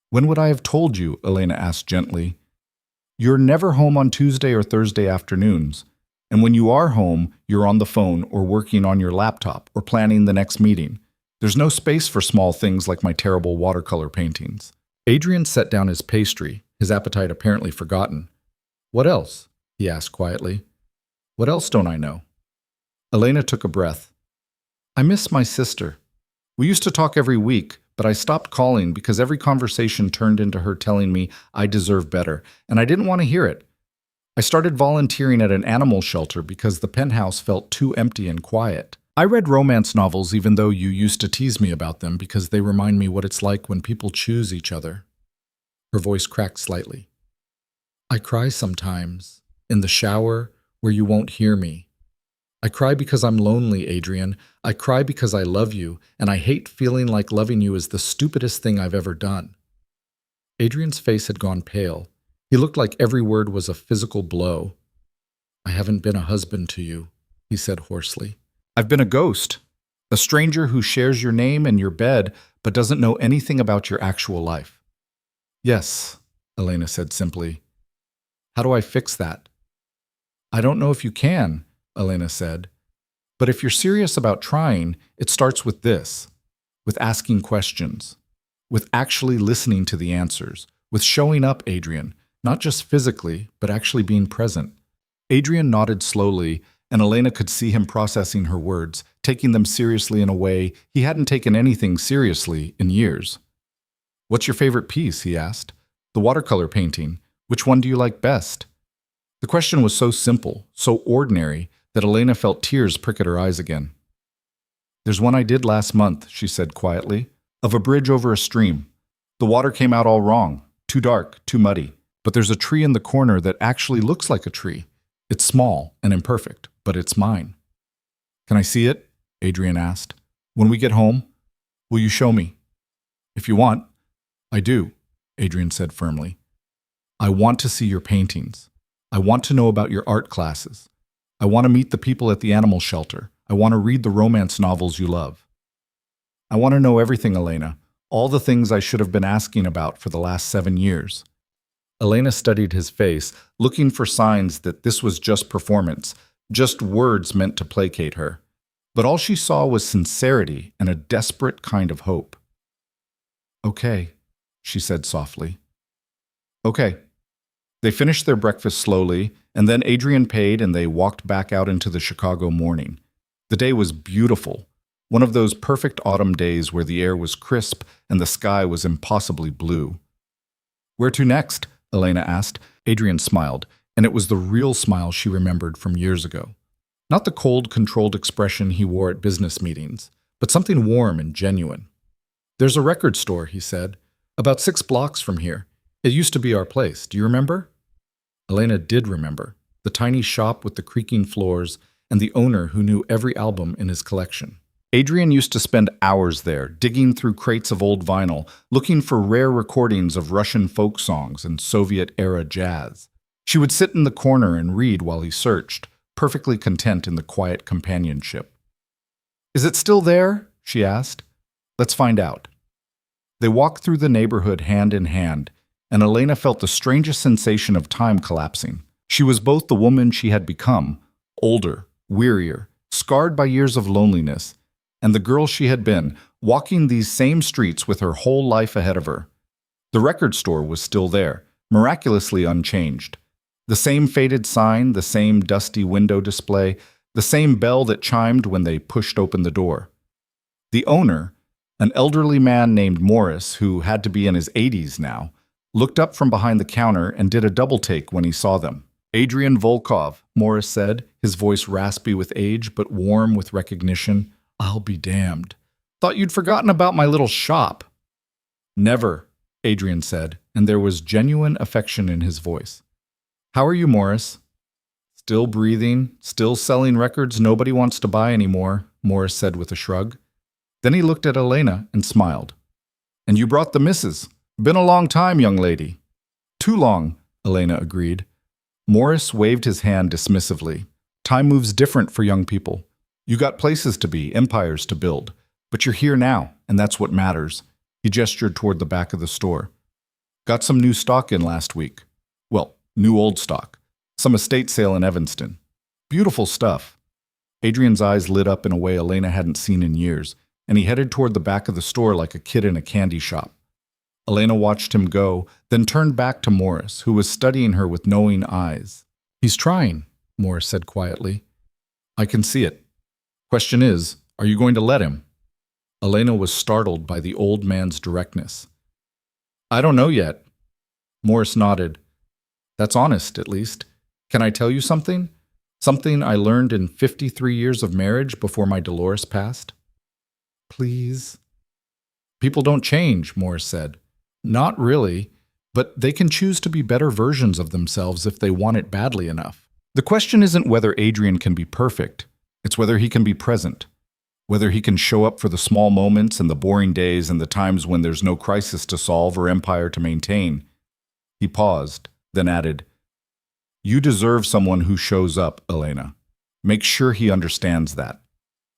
When would I have told you? Elena asked gently. You're never home on Tuesday or Thursday afternoons. And when you are home, you're on the phone or working on your laptop or planning the next meeting. There's no space for small things like my terrible watercolor paintings. Adrian set down his pastry, his appetite apparently forgotten. What else? He asked quietly. What else don't I know? Elena took a breath. I miss my sister. We used to talk every week, but I stopped calling because every conversation turned into her telling me I deserve better, and I didn't want to hear it. I started volunteering at an animal shelter because the penthouse felt too empty and quiet. I read romance novels even though you used to tease me about them because they remind me what it's like when people choose each other. Her voice cracked slightly. I cry sometimes, in the shower, where you won't hear me. I cry because I'm lonely, Adrian. I cry because I love you, and I hate feeling like loving you is the stupidest thing I've ever done. Adrian's face had gone pale. He looked like every word was a physical blow. I haven't been a husband to you, he said hoarsely. I've been a ghost, a stranger who shares your name and your bed, but doesn't know anything about your actual life. Yes, Elena said simply. How do I fix that? I don't know if you can, Elena said. But if you're serious about trying, it starts with this, with asking questions, with actually listening to the answers, with showing up, Adrian, not just physically, but actually being present. Adrian nodded slowly, and Elena could see him processing her words, taking them seriously in a way he hadn't taken anything seriously in years. What's your favorite piece? He asked. The watercolor painting. Which one do you like best? The question was so simple, so ordinary, that Elena felt tears prick at her eyes again. There's one I did last month, she said quietly, of a bridge over a stream. The water came out all wrong, too dark, too muddy. But there's a tree in the corner that actually looks like a tree. It's small and imperfect, but it's mine. Can I see it? Adrian asked. When we get home, will you show me? If you want. I do, Adrian said firmly. I want to see your paintings. I want to know about your art classes. I want to meet the people at the animal shelter. I want to read the romance novels you love. I want to know everything, Elena, all the things I should have been asking about for the last 7 years. Elena studied his face, looking for signs that this was just performance, just words meant to placate her. But all she saw was sincerity and a desperate kind of hope. Okay, she said softly. Okay. They finished their breakfast slowly, and then Adrian paid and they walked back out into the Chicago morning. The day was beautiful, one of those perfect autumn days where the air was crisp and the sky was impossibly blue. Where to next? Elena asked. Adrian smiled, and it was the real smile she remembered from years ago. Not the cold, controlled expression he wore at business meetings, but something warm and genuine. There's a record store, he said, about 6 blocks from here. It used to be our place. Do you remember? Elena did remember, the tiny shop with the creaking floors and the owner who knew every album in his collection. Adrian used to spend hours there, digging through crates of old vinyl, looking for rare recordings of Russian folk songs and Soviet-era jazz. She would sit in the corner and read while he searched, perfectly content in the quiet companionship. Is it still there? She asked. Let's find out. They walked through the neighborhood hand in hand, and Elena felt the strangest sensation of time collapsing. She was both the woman she had become, older, wearier, scarred by years of loneliness, and the girl she had been, walking these same streets with her whole life ahead of her. The record store was still there, miraculously unchanged. The same faded sign, the same dusty window display, the same bell that chimed when they pushed open the door. The owner, an elderly man named Morris, who had to be in his 80s now, looked up from behind the counter and did a double-take when he saw them. Adrian Volkov, Morris said, his voice raspy with age but warm with recognition. I'll be damned. Thought you'd forgotten about my little shop. Never, Adrian said, and there was genuine affection in his voice. How are you, Morris? Still breathing, still selling records nobody wants to buy anymore, Morris said with a shrug. Then he looked at Elena and smiled. And you brought the missus. Been a long time, young lady. Too long, Elena agreed. Morris waved his hand dismissively. Time moves different for young people. You got places to be, empires to build. But you're here now, and that's what matters. He gestured toward the back of the store. Got some new stock in last week. Well, New old stock. Some estate sale in Evanston. Beautiful stuff. Adrian's eyes lit up in a way Elena hadn't seen in years, and he headed toward the back of the store like a kid in a candy shop. Elena watched him go, then turned back to Morris, who was studying her with knowing eyes. "He's trying," Morris said quietly. "I can see it. Question is, are you going to let him?" Elena was startled by the old man's directness. "I don't know yet." Morris nodded. "That's honest, at least. Can I tell you something? Something I learned in 53 years of marriage before my Dolores passed?" "Please?" "People don't change," Morris said. "Not really, but they can choose to be better versions of themselves if they want it badly enough. The question isn't whether Adrian can be perfect. It's whether he can be present. Whether he can show up for the small moments and the boring days and the times when there's no crisis to solve or empire to maintain." He paused, then added, "You deserve someone who shows up, Elena. Make sure he understands that."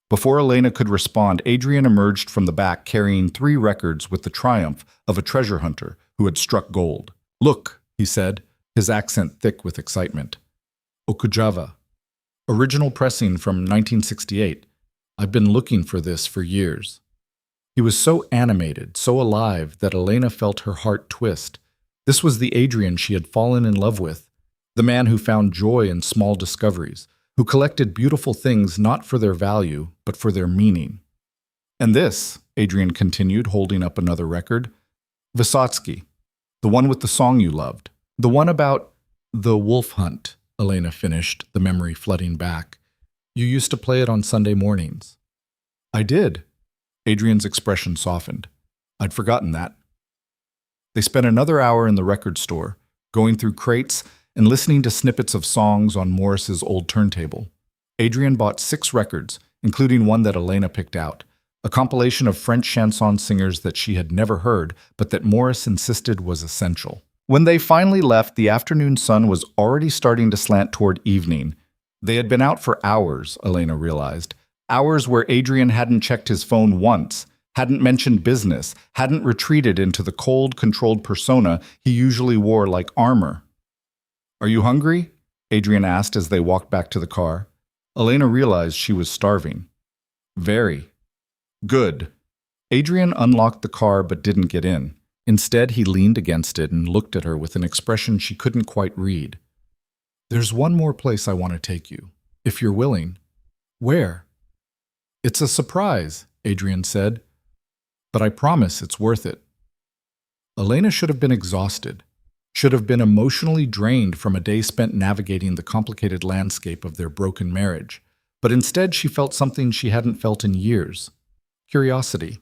Before Elena could respond, Adrian emerged from the back carrying 3 records with the triumph of a treasure hunter who had struck gold. "Look," he said, his accent thick with excitement. "Okujava. Original pressing from 1968. I've been looking for this for years." He was so animated, so alive, that Elena felt her heart twist. This was the Adrian she had fallen in love with, the man who found joy in small discoveries, who collected beautiful things not for their value, but for their meaning. "And this," Adrian continued, holding up another record, "Vysotsky, the one with the song you loved. The one about the wolf hunt," Elena finished, the memory flooding back. "You used to play it on Sunday mornings." "I did." Adrian's expression softened. "I'd forgotten that." They spent another hour in the record store, going through crates and listening to snippets of songs on Morris's old turntable. Adrian bought 6 records, including one that Elena picked out, a compilation of French chanson singers that she had never heard, but that Morris insisted was essential. When they finally left, the afternoon sun was already starting to slant toward evening. They had been out for hours, Elena realized. Hours where Adrian hadn't checked his phone once, hadn't mentioned business, hadn't retreated into the cold, controlled persona he usually wore like armor. "Are you hungry?" Adrian asked as they walked back to the car. Elena realized she was starving. "Very." "Good." Adrian unlocked the car but didn't get in. Instead, he leaned against it and looked at her with an expression she couldn't quite read. "There's one more place I want to take you, if you're willing." "Where?" "It's a surprise," Adrian said, "but I promise it's worth it." Elena should have been exhausted, should have been emotionally drained from a day spent navigating the complicated landscape of their broken marriage, but instead she felt something she hadn't felt in years: curiosity.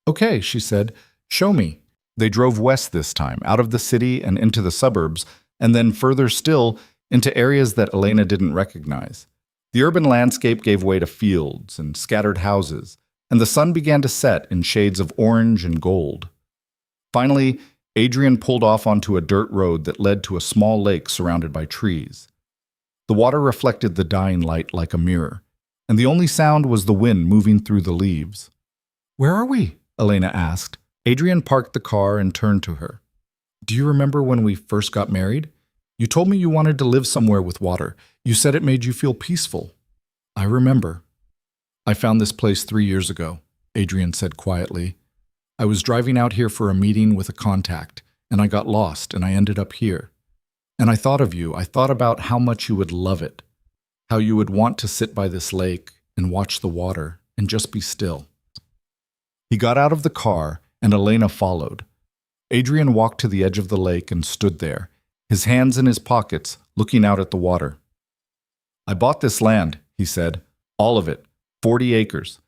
"Okay," she said, "show me." They drove west this time, out of the city and into the suburbs, and then further still into areas that Elena didn't recognize. The urban landscape gave way to fields and scattered houses, and the sun began to set in shades of orange and gold. Finally, Adrian pulled off onto a dirt road that led to a small lake surrounded by trees. The water reflected the dying light like a mirror, and the only sound was the wind moving through the leaves. "Where are we?" Elena asked. Adrian parked the car and turned to her. "Do you remember when we first got married? You told me you wanted to live somewhere with water. You said it made you feel peaceful." "I remember." "I found this place 3 years ago," Adrian said quietly. "I was driving out here for a meeting with a contact, and I got lost, and I ended up here. And I thought of you. I thought about how much you would love it, how you would want to sit by this lake and watch the water and just be still." He got out of the car, and Elena followed. Adrian walked to the edge of the lake and stood there, his hands in his pockets, looking out at the water. "I bought this land," he said, "all of it, 40 acres.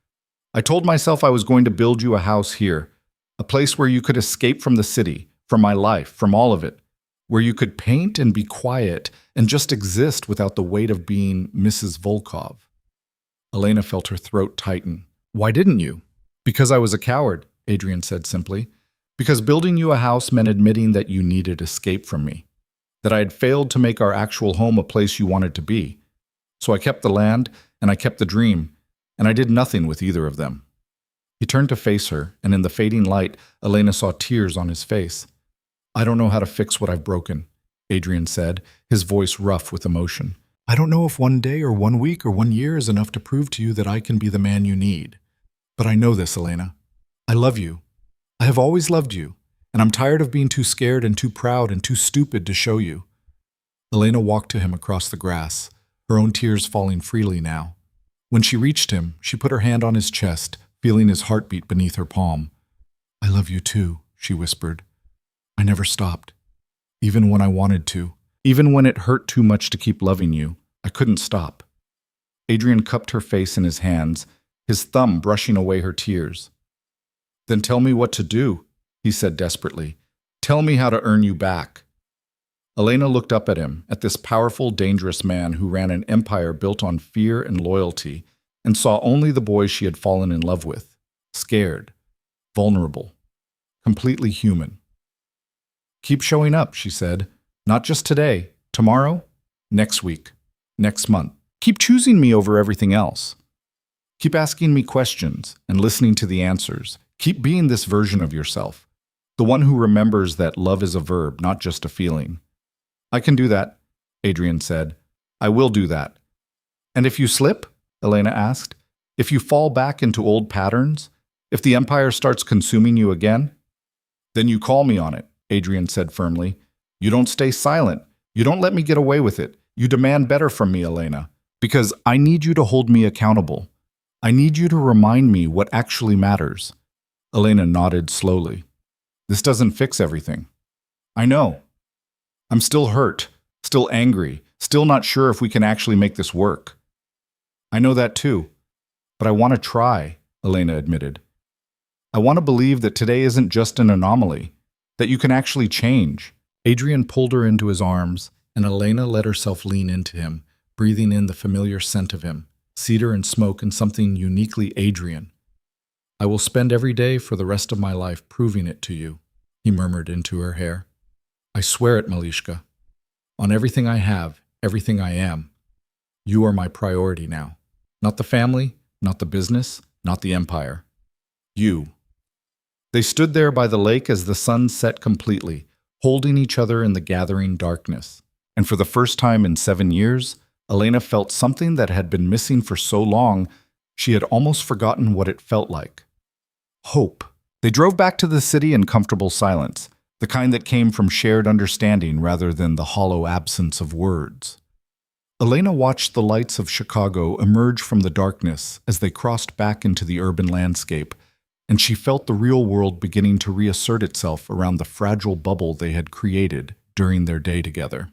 I told myself I was going to build you a house here, a place where you could escape from the city, from my life, from all of it, where you could paint and be quiet and just exist without the weight of being Mrs. Volkov." Elena felt her throat tighten. "Why didn't you?" "Because I was a coward," Adrian said simply. "Because building you a house meant admitting that you needed escape from me, that I had failed to make our actual home a place you wanted to be. So I kept the land, and I kept the dream, and I did nothing with either of them." He turned to face her, and in the fading light, Elena saw tears on his face. "I don't know how to fix what I've broken. Adrian said, his voice rough with emotion. I don't know if 1 day or 1 week or 1 year is enough to prove to you that I can be the man you need. But I know this, Elena. I love you. I have always loved you, and I'm tired of being too scared and too proud and too stupid to show you. Elena walked to him across the grass, her own tears falling freely now. When she reached him, she put her hand on his chest, feeling his heartbeat beneath her palm. I love you too, she whispered. I never stopped. Even when I wanted to. Even when it hurt too much to keep loving you, I couldn't stop. Adrian cupped her face in his hands, his thumb brushing away her tears. Then tell me what to do, he said desperately. Tell me how to earn you back. Elena looked up at him, at this powerful, dangerous man who ran an empire built on fear and loyalty, and saw only the boy she had fallen in love with, scared, vulnerable, completely human. Keep showing up, she said. Not just today, tomorrow, next week, next month. Keep choosing me over everything else. Keep asking me questions and listening to the answers. Keep being this version of yourself, the one who remembers that love is a verb, not just a feeling. I can do that, Adrian said. I will do that. And if you slip, Elena asked, if you fall back into old patterns, if the empire starts consuming you again, then you call me on it, Adrian said firmly. You don't stay silent. You don't let me get away with it. You demand better from me, Elena, because I need you to hold me accountable. I need you to remind me what actually matters. Elena nodded slowly. This doesn't fix everything. I know. I'm still hurt, still angry, still not sure if we can actually make this work. I know that too, but I want to try, Elena admitted. I want to believe that today isn't just an anomaly, that you can actually change. Adrian pulled her into his arms, and Elena let herself lean into him, breathing in the familiar scent of him, cedar and smoke and something uniquely Adrian. I will spend every day for the rest of my life proving it to you, he murmured into her hair. I swear it, Malishka. On everything I have, everything I am. You are my priority now. Not the family, not the business, not the empire. You. They stood there by the lake as the sun set completely, holding each other in the gathering darkness. And for the first time in 7 years, Elena felt something that had been missing for so long, she had almost forgotten what it felt like. Hope. They drove back to the city in comfortable silence, the kind that came from shared understanding rather than the hollow absence of words. Elena watched the lights of Chicago emerge from the darkness as they crossed back into the urban landscape, and she felt the real world beginning to reassert itself around the fragile bubble they had created during their day together.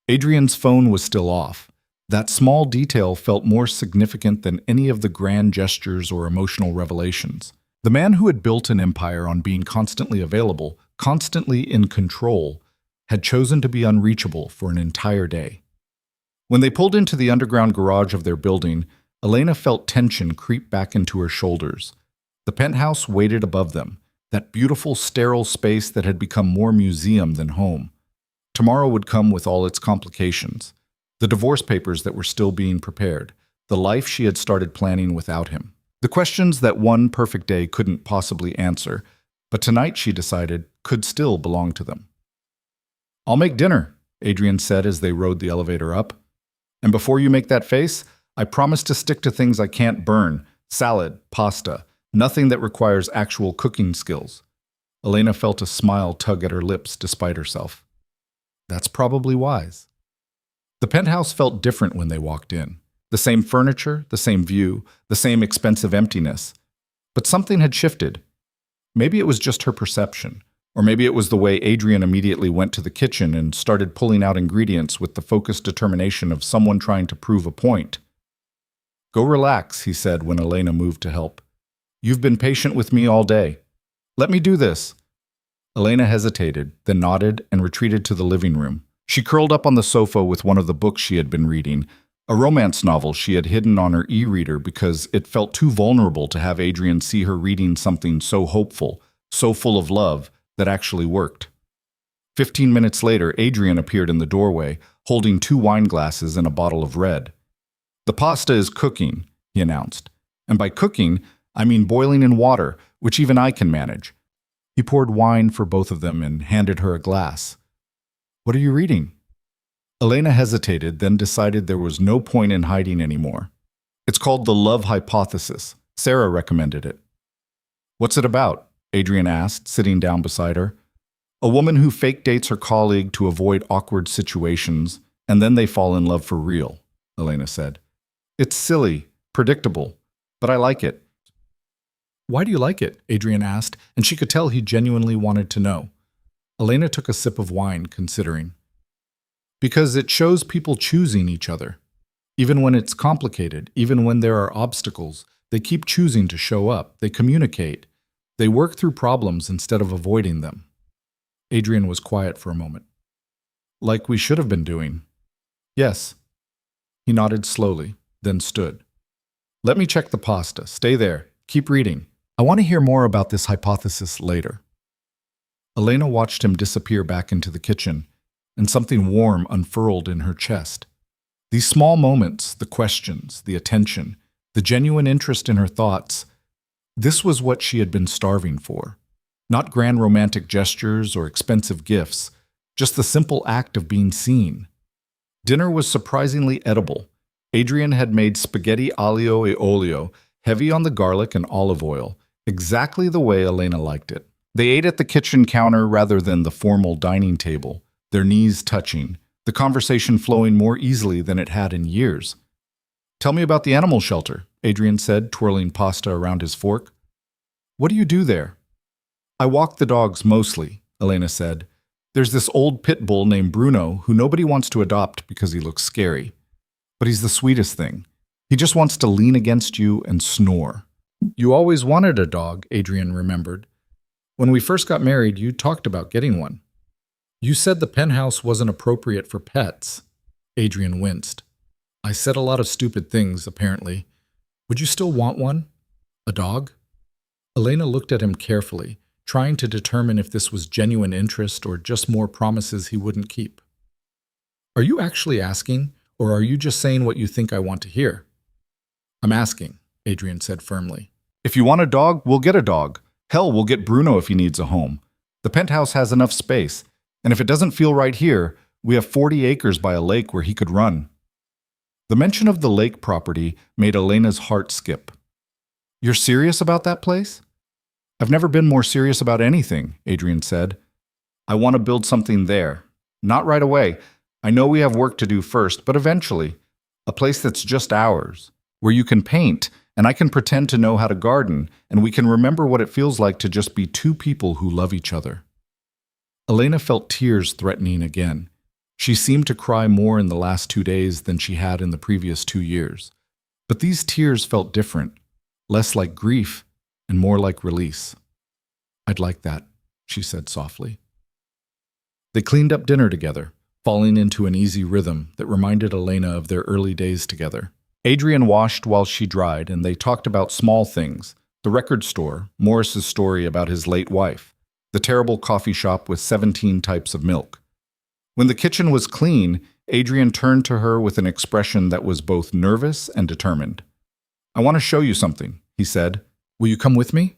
Adrian's phone was still off. That small detail felt more significant than any of the grand gestures or emotional revelations. The man who had built an empire on being constantly available, constantly in control, had chosen to be unreachable for an entire day. When they pulled into the underground garage of their building, Elena felt tension creep back into her shoulders. The penthouse waited above them, that beautiful sterile space that had become more museum than home. Tomorrow would come with all its complications, the divorce papers that were still being prepared, the life she had started planning without him. The questions that one perfect day couldn't possibly answer, but tonight, she decided, could still belong to them. I'll make dinner, Adrian said as they rode the elevator up. And before you make that face, I promise to stick to things I can't burn, salad, pasta, nothing that requires actual cooking skills. Elena felt a smile tug at her lips despite herself. That's probably wise. The penthouse felt different when they walked in. The same furniture, the same view, the same expensive emptiness. But something had shifted. Maybe it was just her perception, or maybe it was the way Adrian immediately went to the kitchen and started pulling out ingredients with the focused determination of someone trying to prove a point. Go relax, he said when Elena moved to help. You've been patient with me all day. Let me do this. Elena hesitated, then nodded and retreated to the living room. She curled up on the sofa with one of the books she had been reading, a romance novel she had hidden on her e-reader because it felt too vulnerable to have Adrian see her reading something so hopeful, so full of love, that actually worked. 15 minutes later, Adrian appeared in the doorway, holding 2 wine glasses and a bottle of red. The pasta is cooking, he announced. And by cooking, I mean boiling in water, which even I can manage. He poured wine for both of them and handed her a glass. What are you reading? Elena hesitated, then decided there was no point in hiding anymore. It's called The Love Hypothesis. Sarah recommended it. What's it about? Adrian asked, sitting down beside her. A woman who fake dates her colleague to avoid awkward situations, and then they fall in love for real, Elena said. It's silly, predictable, but I like it. Why do you like it? Adrian asked, and she could tell he genuinely wanted to know. Elena took a sip of wine, considering. Because it shows people choosing each other. Even when it's complicated, even when there are obstacles, they keep choosing to show up. They communicate. They work through problems instead of avoiding them. Adrian was quiet for a moment. Like we should have been doing. Yes. He nodded slowly, then stood. Let me check the pasta. Stay there. Keep reading. I want to hear more about this hypothesis later. Elena watched him disappear back into the kitchen, and something warm unfurled in her chest. These small moments, the questions, the attention, the genuine interest in her thoughts, this was what she had been starving for. Not grand romantic gestures or expensive gifts, just the simple act of being seen. Dinner was surprisingly edible. Adrian had made spaghetti aglio e olio, heavy on the garlic and olive oil, exactly the way Elena liked it. They ate at the kitchen counter rather than the formal dining table, their knees touching, the conversation flowing more easily than it had in years. Tell me about the animal shelter, Adrian said, twirling pasta around his fork. What do you do there? I walk the dogs mostly, Elena said. There's this old pit bull named Bruno who nobody wants to adopt because he looks scary. But he's the sweetest thing. He just wants to lean against you and snore. You always wanted a dog, Adrian remembered. When we first got married, you talked about getting one. You said the penthouse wasn't appropriate for pets. Adrian winced. I said a lot of stupid things, apparently. Would you still want one? A dog? Elena looked at him carefully, trying to determine if this was genuine interest or just more promises he wouldn't keep. Are you actually asking, or are you just saying what you think I want to hear? I'm asking, Adrian said firmly. If you want a dog, we'll get a dog. Hell, we'll get Bruno if he needs a home. The penthouse has enough space, and if it doesn't feel right here, we have 40 acres by a lake where he could run. The mention of the lake property made Elena's heart skip. You're serious about that place? I've never been more serious about anything, Adrian said. I want to build something there. Not right away. I know we have work to do first, but eventually. A place that's just ours, where you can paint, and I can pretend to know how to garden, and we can remember what it feels like to just be two people who love each other. Elena felt tears threatening again. She seemed to cry more in the last 2 days than she had in the previous 2 years. But these tears felt different, less like grief and more like release. I'd like that, she said softly. They cleaned up dinner together, falling into an easy rhythm that reminded Elena of their early days together. Adrian washed while she dried, and they talked about small things, the record store, Morris's story about his late wife, the terrible coffee shop with 17 types of milk. When the kitchen was clean, Adrian turned to her with an expression that was both nervous and determined. I want to show you something, he said. Will you come with me?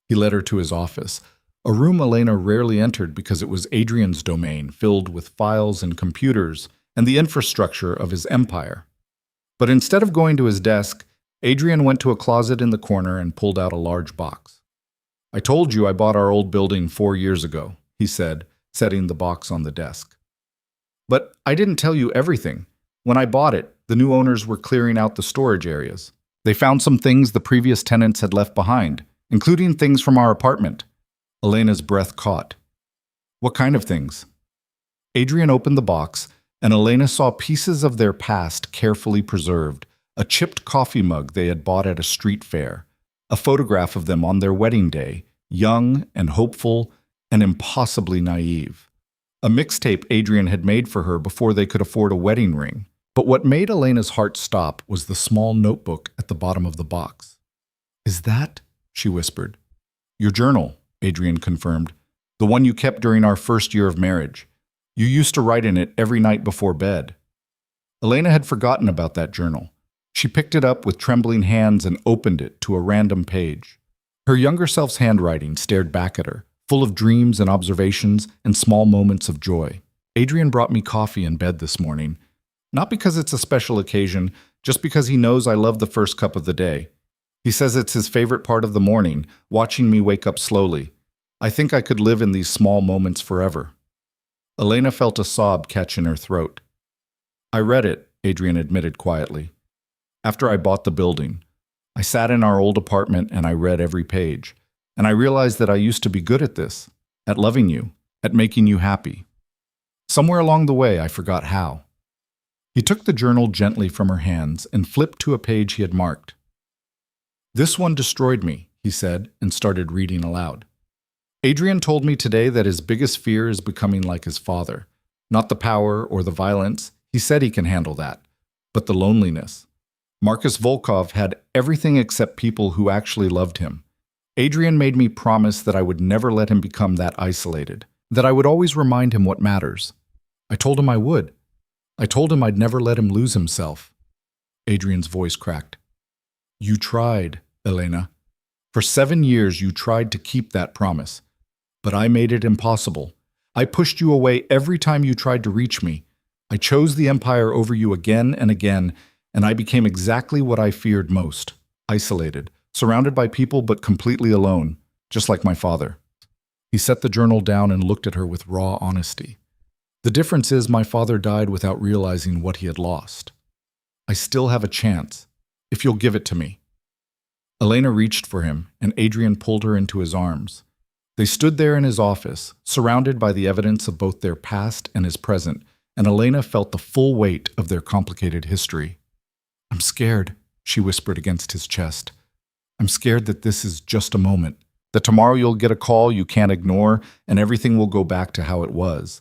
He led her to his office, a room Elena rarely entered because it was Adrian's domain, filled with files and computers and the infrastructure of his empire. But instead of going to his desk, Adrian went to a closet in the corner and pulled out a large box. I told you I bought our old building 4 years ago, he said, setting the box on the desk. But I didn't tell you everything. When I bought it, the new owners were clearing out the storage areas. They found some things the previous tenants had left behind, including things from our apartment. Elena's breath caught. What kind of things? Adrian opened the box, and Elena saw pieces of their past carefully preserved, a chipped coffee mug they had bought at a street fair, a photograph of them on their wedding day, young and hopeful and impossibly naive. A mixtape Adrian had made for her before they could afford a wedding ring. But what made Elena's heart stop was the small notebook at the bottom of the box. Is that? She whispered. Your journal, Adrian confirmed. The one you kept during our first year of marriage. You used to write in it every night before bed. Elena had forgotten about that journal. She picked it up with trembling hands and opened it to a random page. Her younger self's handwriting stared back at her, full of dreams and observations and small moments of joy. Adrian brought me coffee in bed this morning. Not because it's a special occasion, just because he knows I love the first cup of the day. He says it's his favorite part of the morning, watching me wake up slowly. I think I could live in these small moments forever. Elena felt a sob catch in her throat. I read it, Adrian admitted quietly. After I bought the building, I sat in our old apartment and I read every page. And I realized that I used to be good at this, at loving you, at making you happy. Somewhere along the way, I forgot how. He took the journal gently from her hands and flipped to a page he had marked. This one destroyed me, he said, and started reading aloud. Adrian told me today that his biggest fear is becoming like his father. Not the power or the violence, he said he can handle that, but the loneliness. Marcus Volkov had everything except people who actually loved him. Adrian made me promise that I would never let him become that isolated, that I would always remind him what matters. I told him I would. I told him I'd never let him lose himself. Adrian's voice cracked. You tried, Elena. For 7 years you tried to keep that promise. But I made it impossible. I pushed you away every time you tried to reach me. I chose the Empire over you again and again, and I became exactly what I feared most, isolated, surrounded by people but completely alone, just like my father. He set the journal down and looked at her with raw honesty. The difference is my father died without realizing what he had lost. I still have a chance, if you'll give it to me. Elena reached for him, and Adrian pulled her into his arms. They stood there in his office, surrounded by the evidence of both their past and his present, and Elena felt the full weight of their complicated history. I'm scared, she whispered against his chest. I'm scared that this is just a moment, that tomorrow you'll get a call you can't ignore, and everything will go back to how it was.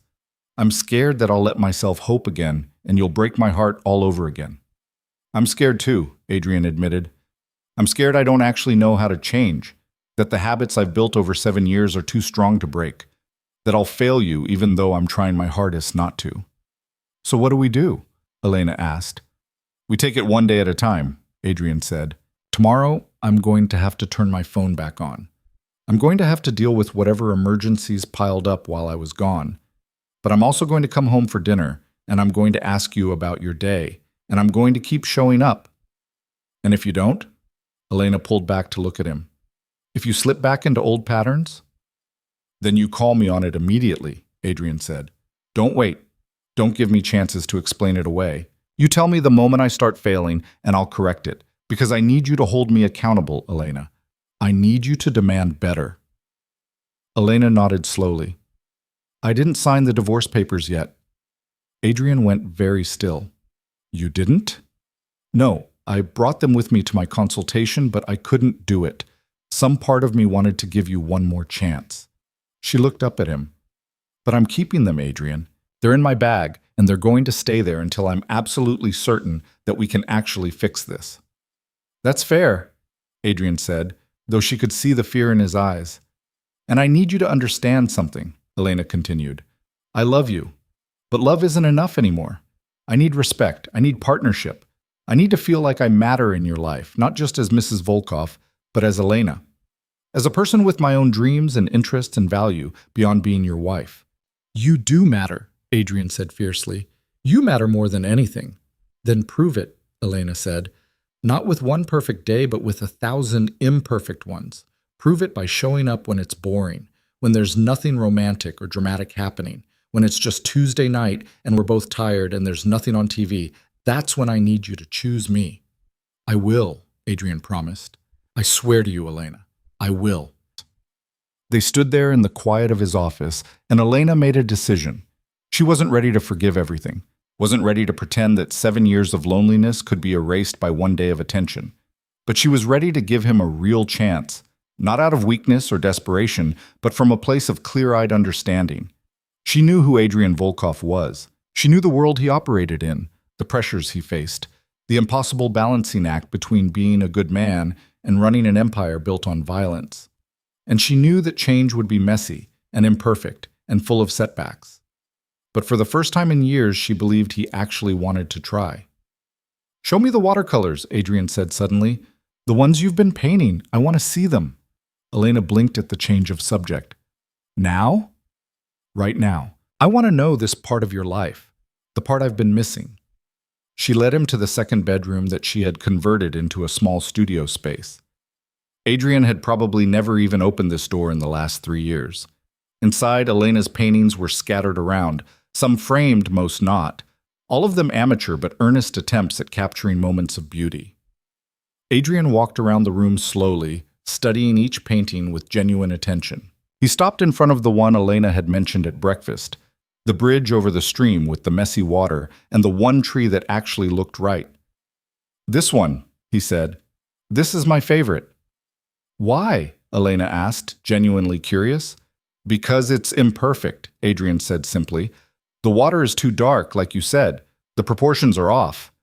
I'm scared that I'll let myself hope again, and you'll break my heart all over again. I'm scared too, Adrian admitted. I'm scared I don't actually know how to change, that the habits I've built over 7 years are too strong to break, that I'll fail you even though I'm trying my hardest not to. So what do we do? Elena asked. We take it one day at a time, Adrian said. Tomorrow, I'm going to have to turn my phone back on. I'm going to have to deal with whatever emergencies piled up while I was gone. But I'm also going to come home for dinner, and I'm going to ask you about your day, and I'm going to keep showing up. And if you don't? Elena pulled back to look at him. If you slip back into old patterns? Then you call me on it immediately, Adrian said. Don't wait. Don't give me chances to explain it away. You tell me the moment I start failing, and I'll correct it, because I need you to hold me accountable, Elena. I need you to demand better. Elena nodded slowly. I didn't sign the divorce papers yet. Adrian went very still. You didn't? No, I brought them with me to my consultation, but I couldn't do it. Some part of me wanted to give you one more chance. She looked up at him. But I'm keeping them, Adrian. They're in my bag, and they're going to stay there until I'm absolutely certain that we can actually fix this. That's fair, Adrian said, though she could see the fear in his eyes. And I need you to understand something, Elena continued. I love you, but love isn't enough anymore. I need respect. I need partnership. I need to feel like I matter in your life, not just as Mrs. Volkov, but as Elena. As a person with my own dreams and interests and value beyond being your wife. You do matter, Adrian said fiercely. You matter more than anything. Then prove it, Elena said. Not with one perfect day, but with 1,000 imperfect ones. Prove it by showing up when it's boring, when there's nothing romantic or dramatic happening, when it's just Tuesday night and we're both tired and there's nothing on TV. That's when I need you to choose me. I will, Adrian promised. I swear to you, Elena, I will. They stood there in the quiet of his office, and Elena made a decision. She wasn't ready to forgive everything, wasn't ready to pretend that 7 years of loneliness could be erased by one day of attention. But she was ready to give him a real chance, not out of weakness or desperation, but from a place of clear-eyed understanding. She knew who Adrian Volkov was. She knew the world he operated in, the pressures he faced, the impossible balancing act between being a good man and running an empire built on violence. And she knew that change would be messy and imperfect and full of setbacks. But for the first time in years, she believed he actually wanted to try. Show me the watercolors, Adrian said suddenly. The ones you've been painting. I want to see them. Elena blinked at the change of subject. Now? Right now. I want to know this part of your life, the part I've been missing. She led him to the second bedroom that she had converted into a small studio space. Adrian had probably never even opened this door in the last 3 years. Inside, Elena's paintings were scattered around, some framed, most not, all of them amateur but earnest attempts at capturing moments of beauty. Adrian walked around the room slowly, studying each painting with genuine attention. He stopped in front of the one Elena had mentioned at breakfast, the bridge over the stream with the messy water and the one tree that actually looked right. "This one," he said. "This is my favorite." "Why?" Elena asked, genuinely curious. "Because it's imperfect," Adrian said simply. "The water is too dark, like you said. The proportions are off.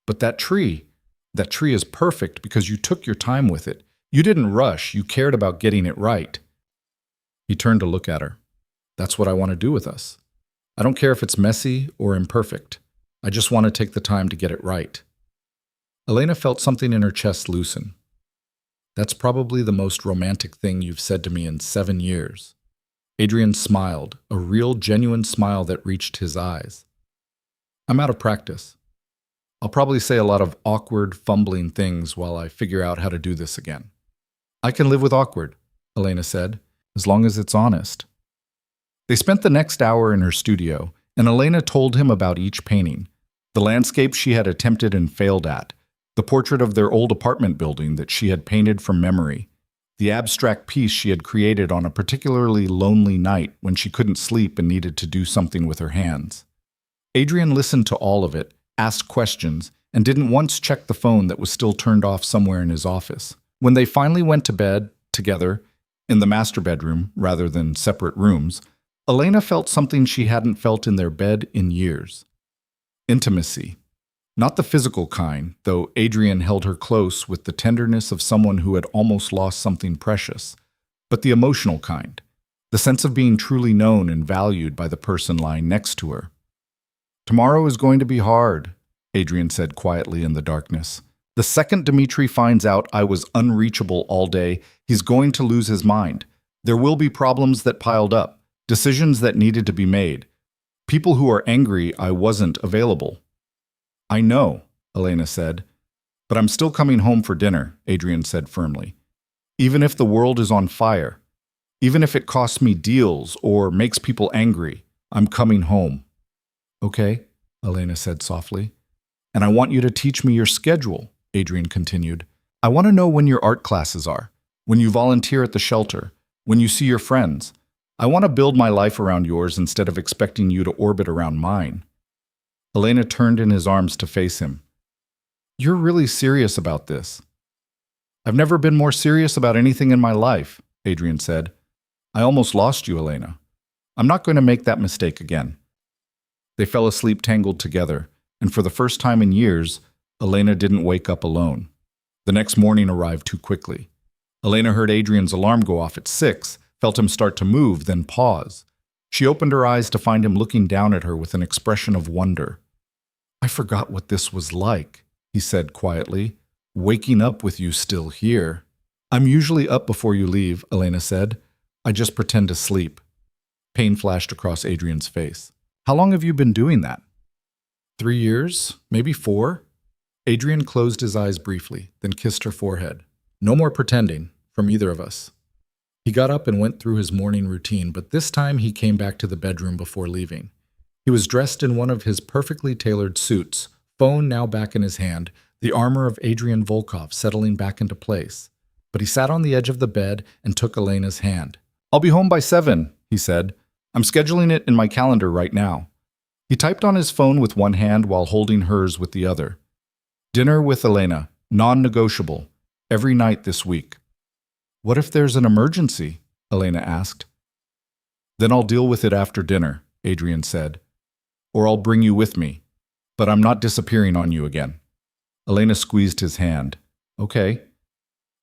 But that tree is perfect because you took your time with it. You didn't rush, you cared about getting it right." He turned to look at her. "That's what I want to do with us. I don't care if it's messy or imperfect. I just want to take the time to get it right." Elena felt something in her chest loosen. "That's probably the most romantic thing you've said to me in 7 years. Adrian smiled, a real, genuine smile that reached his eyes. "I'm out of practice. I'll probably say a lot of awkward, fumbling things while I figure out how to do this again." "I can live with awkward," Elena said, "as long as it's honest." They spent the next hour in her studio, and Elena told him about each painting, the landscape she had attempted and failed at, the portrait of their old apartment building that she had painted from memory, the abstract piece she had created on a particularly lonely night when she couldn't sleep and needed to do something with her hands. Adrian listened to all of it, asked questions, and didn't once check the phone that was still turned off somewhere in his office. When they finally went to bed, together, in the master bedroom rather than separate rooms, Elena felt something she hadn't felt in their bed in years. Intimacy. Not the physical kind, though Adrian held her close with the tenderness of someone who had almost lost something precious, but the emotional kind, the sense of being truly known and valued by the person lying next to her. "Tomorrow is going to be hard," Adrian said quietly in the darkness. "The second Dmitri finds out I was unreachable all day, he's going to lose his mind. There will be problems that piled up, decisions that needed to be made, people who are angry I wasn't available." "I know," Elena said. "But I'm still coming home for dinner," Adrian said firmly. "Even if the world is on fire, even if it costs me deals or makes people angry, I'm coming home." "Okay," Elena said softly. "And I want you to teach me your schedule," Adrian continued. "I want to know when your art classes are, when you volunteer at the shelter, when you see your friends. I want to build my life around yours instead of expecting you to orbit around mine." Elena turned in his arms to face him. "You're really serious about this." "I've never been more serious about anything in my life," Adrian said. "I almost lost you, Elena. I'm not going to make that mistake again." They fell asleep tangled together, and for the first time in years, Elena didn't wake up alone. The next morning arrived too quickly. Elena heard Adrian's alarm go off at 6, felt him start to move, then pause. She opened her eyes to find him looking down at her with an expression of wonder. "I forgot what this was like," he said quietly, "waking up with you still here." "I'm usually up before you leave," Elena said. "I just pretend to sleep." Pain flashed across Adrian's face. "How long have you been doing that?" 3 years, maybe 4. Adrian closed his eyes briefly, then kissed her forehead. "No more pretending, from either of us." He got up and went through his morning routine, but this time he came back to the bedroom before leaving. He was dressed in one of his perfectly tailored suits, phone now back in his hand, the armor of Adrian Volkov settling back into place. But he sat on the edge of the bed and took Elena's hand. "I'll be home by 7, he said. "I'm scheduling it in my calendar right now." He typed on his phone with one hand while holding hers with the other. "Dinner with Elena, non-negotiable, every night this week." "What if there's an emergency?" Elena asked. "Then I'll deal with it after dinner," Adrian said. "Or I'll bring you with me. But I'm not disappearing on you again." Elena squeezed his hand. "Okay."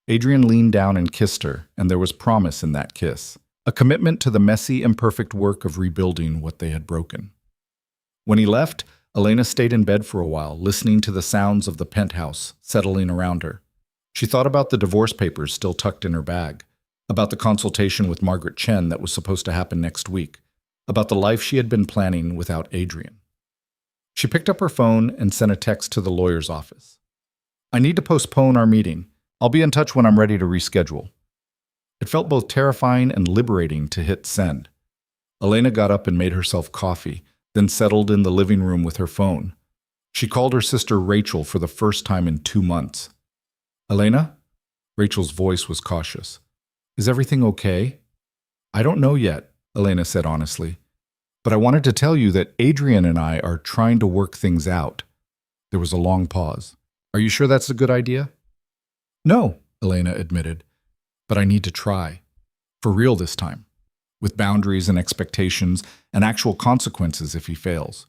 Adrian leaned down and kissed her, and there was promise in that kiss. A commitment to the messy, imperfect work of rebuilding what they had broken. When he left, Elena stayed in bed for a while, listening to the sounds of the penthouse settling around her. She thought about the divorce papers still tucked in her bag, about the consultation with Margaret Chen that was supposed to happen next week, about the life she had been planning without Adrian. She picked up her phone and sent a text to the lawyer's office. "I need to postpone our meeting. I'll be in touch when I'm ready to reschedule." It felt both terrifying and liberating to hit send. Elena got up and made herself coffee, then settled in the living room with her phone. She called her sister Rachel for the first time in 2 months. "Elena?" Rachel's voice was cautious. "Is everything okay?" "I don't know yet," Elena said honestly. "But I wanted to tell you that Adrian and I are trying to work things out." There was a long pause. "Are you sure that's a good idea?" "No," Elena admitted. "But I need to try. For real this time. With boundaries and expectations and actual consequences if he fails.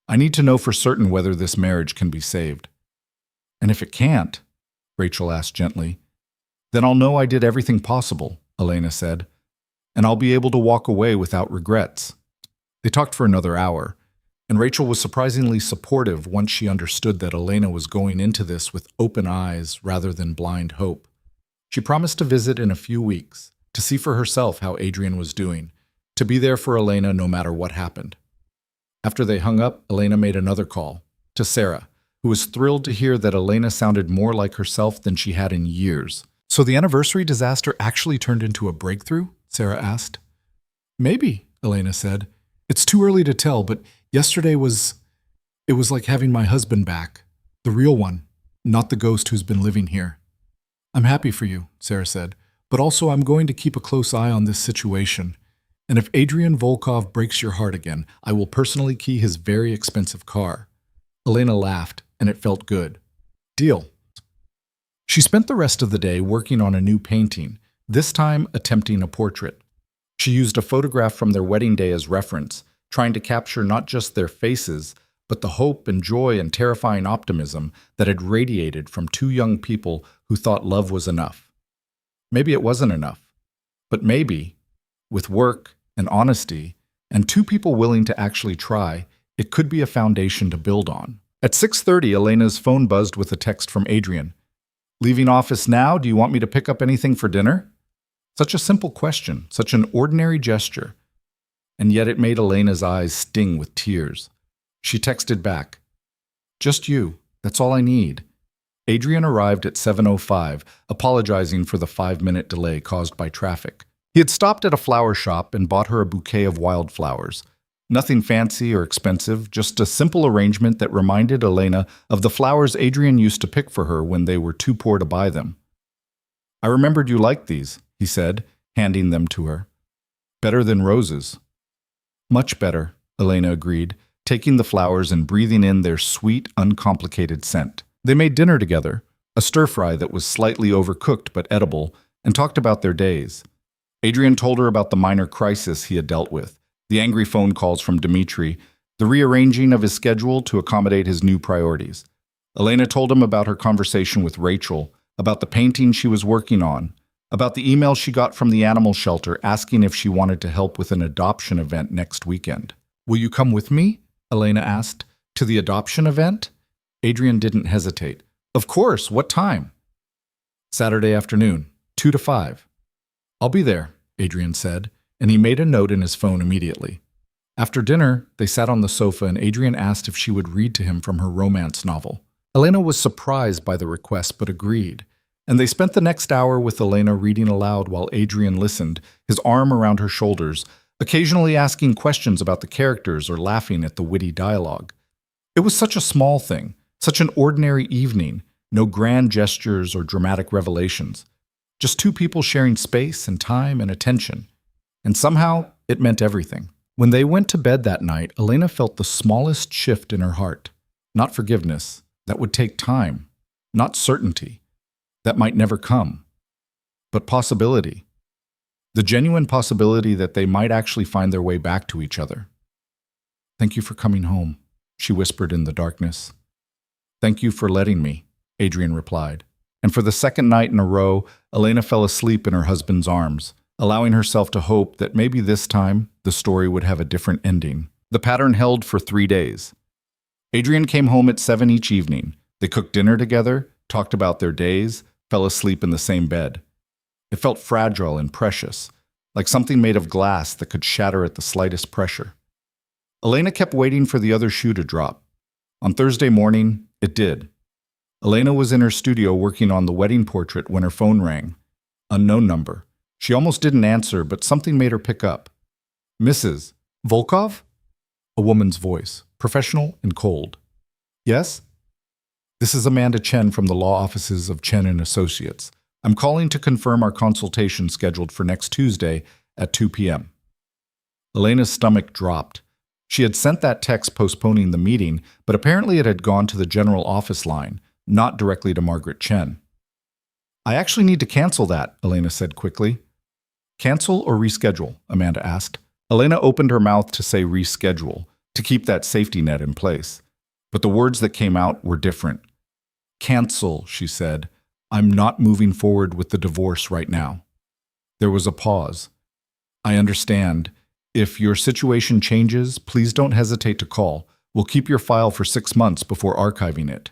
I need to know for certain whether this marriage can be saved." "And if it can't," Rachel asked gently, "then I'll know I did everything possible," Elena said, "and I'll be able to walk away without regrets." They talked for another hour, and Rachel was surprisingly supportive once she understood that Elena was going into this with open eyes rather than blind hope. She promised to visit in a few weeks, to see for herself how Adrian was doing, to be there for Elena no matter what happened. After they hung up, Elena made another call, to Sarah, who was thrilled to hear that Elena sounded more like herself than she had in years. "So the anniversary disaster actually turned into a breakthrough?" Sarah asked. "Maybe," Elena said. "It's too early to tell, but yesterday it was like having my husband back. The real one, not the ghost who's been living here." "I'm happy for you," Sarah said, "but also I'm going to keep a close eye on this situation. And if Adrian Volkov breaks your heart again, I will personally key his very expensive car." Elena laughed, and it felt good. "Deal." She spent the rest of the day working on a new painting, this time attempting a portrait. She used a photograph from their wedding day as reference, trying to capture not just their faces, but the hope and joy and terrifying optimism that had radiated from two young people who thought love was enough. Maybe it wasn't enough, but maybe, with work and honesty, and two people willing to actually try, it could be a foundation to build on. At 6:30, Elena's phone buzzed with a text from Adrian. "Leaving office now? Do you want me to pick up anything for dinner?" Such a simple question, such an ordinary gesture. And yet it made Elena's eyes sting with tears. She texted back, "Just you. That's all I need." Adrian arrived at 7:05, apologizing for the 5-minute delay caused by traffic. He had stopped at a flower shop and bought her a bouquet of wildflowers. Nothing fancy or expensive, just a simple arrangement that reminded Elena of the flowers Adrian used to pick for her when they were too poor to buy them. "I remembered you liked these," he said, handing them to her. "Better than roses." "Much better," Elena agreed, taking the flowers and breathing in their sweet, uncomplicated scent. They made dinner together, a stir-fry that was slightly overcooked but edible, and talked about their days. Adrian told her about the minor crisis he had dealt with, the angry phone calls from Dmitri, the rearranging of his schedule to accommodate his new priorities. Elena told him about her conversation with Rachel, about the painting she was working on, about the email she got from the animal shelter asking if she wanted to help with an adoption event next weekend. "Will you come with me?" Elena asked. "To the adoption event?" Adrian didn't hesitate. "Of course, what time?" "Saturday afternoon, 2 to 5. "I'll be there," Adrian said, and he made a note in his phone immediately. After dinner, they sat on the sofa and Adrian asked if she would read to him from her romance novel. Elena was surprised by the request but agreed, and they spent the next hour with Elena reading aloud while Adrian listened, his arm around her shoulders, occasionally asking questions about the characters or laughing at the witty dialogue. It was such a small thing, such an ordinary evening, no grand gestures or dramatic revelations. Just two people sharing space and time and attention. And somehow, it meant everything. When they went to bed that night, Elena felt the smallest shift in her heart. Not forgiveness. That would take time. Not certainty. That might never come. But possibility. The genuine possibility that they might actually find their way back to each other. "Thank you for coming home," she whispered in the darkness. "Thank you for letting me," Adrian replied. And for the second night in a row, Elena fell asleep in her husband's arms, allowing herself to hope that maybe this time the story would have a different ending. The pattern held for 3 days. Adrian came home at 7 each evening. They cooked dinner together, talked about their days, fell asleep in the same bed. It felt fragile and precious, like something made of glass that could shatter at the slightest pressure. Elena kept waiting for the other shoe to drop. On Thursday morning, it did. Elena was in her studio working on the wedding portrait when her phone rang. Unknown number. She almost didn't answer, but something made her pick up. Mrs. Volkov? A woman's voice, professional and cold. Yes? This is Amanda Chen from the law offices of Chen and Associates. I'm calling to confirm our consultation scheduled for next Tuesday at 2 p.m. Elena's stomach dropped. She had sent that text postponing the meeting, but apparently it had gone to the general office line, not directly to Margaret Chen. I actually need to cancel that, Elena said quickly. Cancel or reschedule? Amanda asked. Elena opened her mouth to say reschedule, to keep that safety net in place. But the words that came out were different. Cancel, she said. I'm not moving forward with the divorce right now. There was a pause. I understand. If your situation changes, please don't hesitate to call. We'll keep your file for 6 months before archiving it.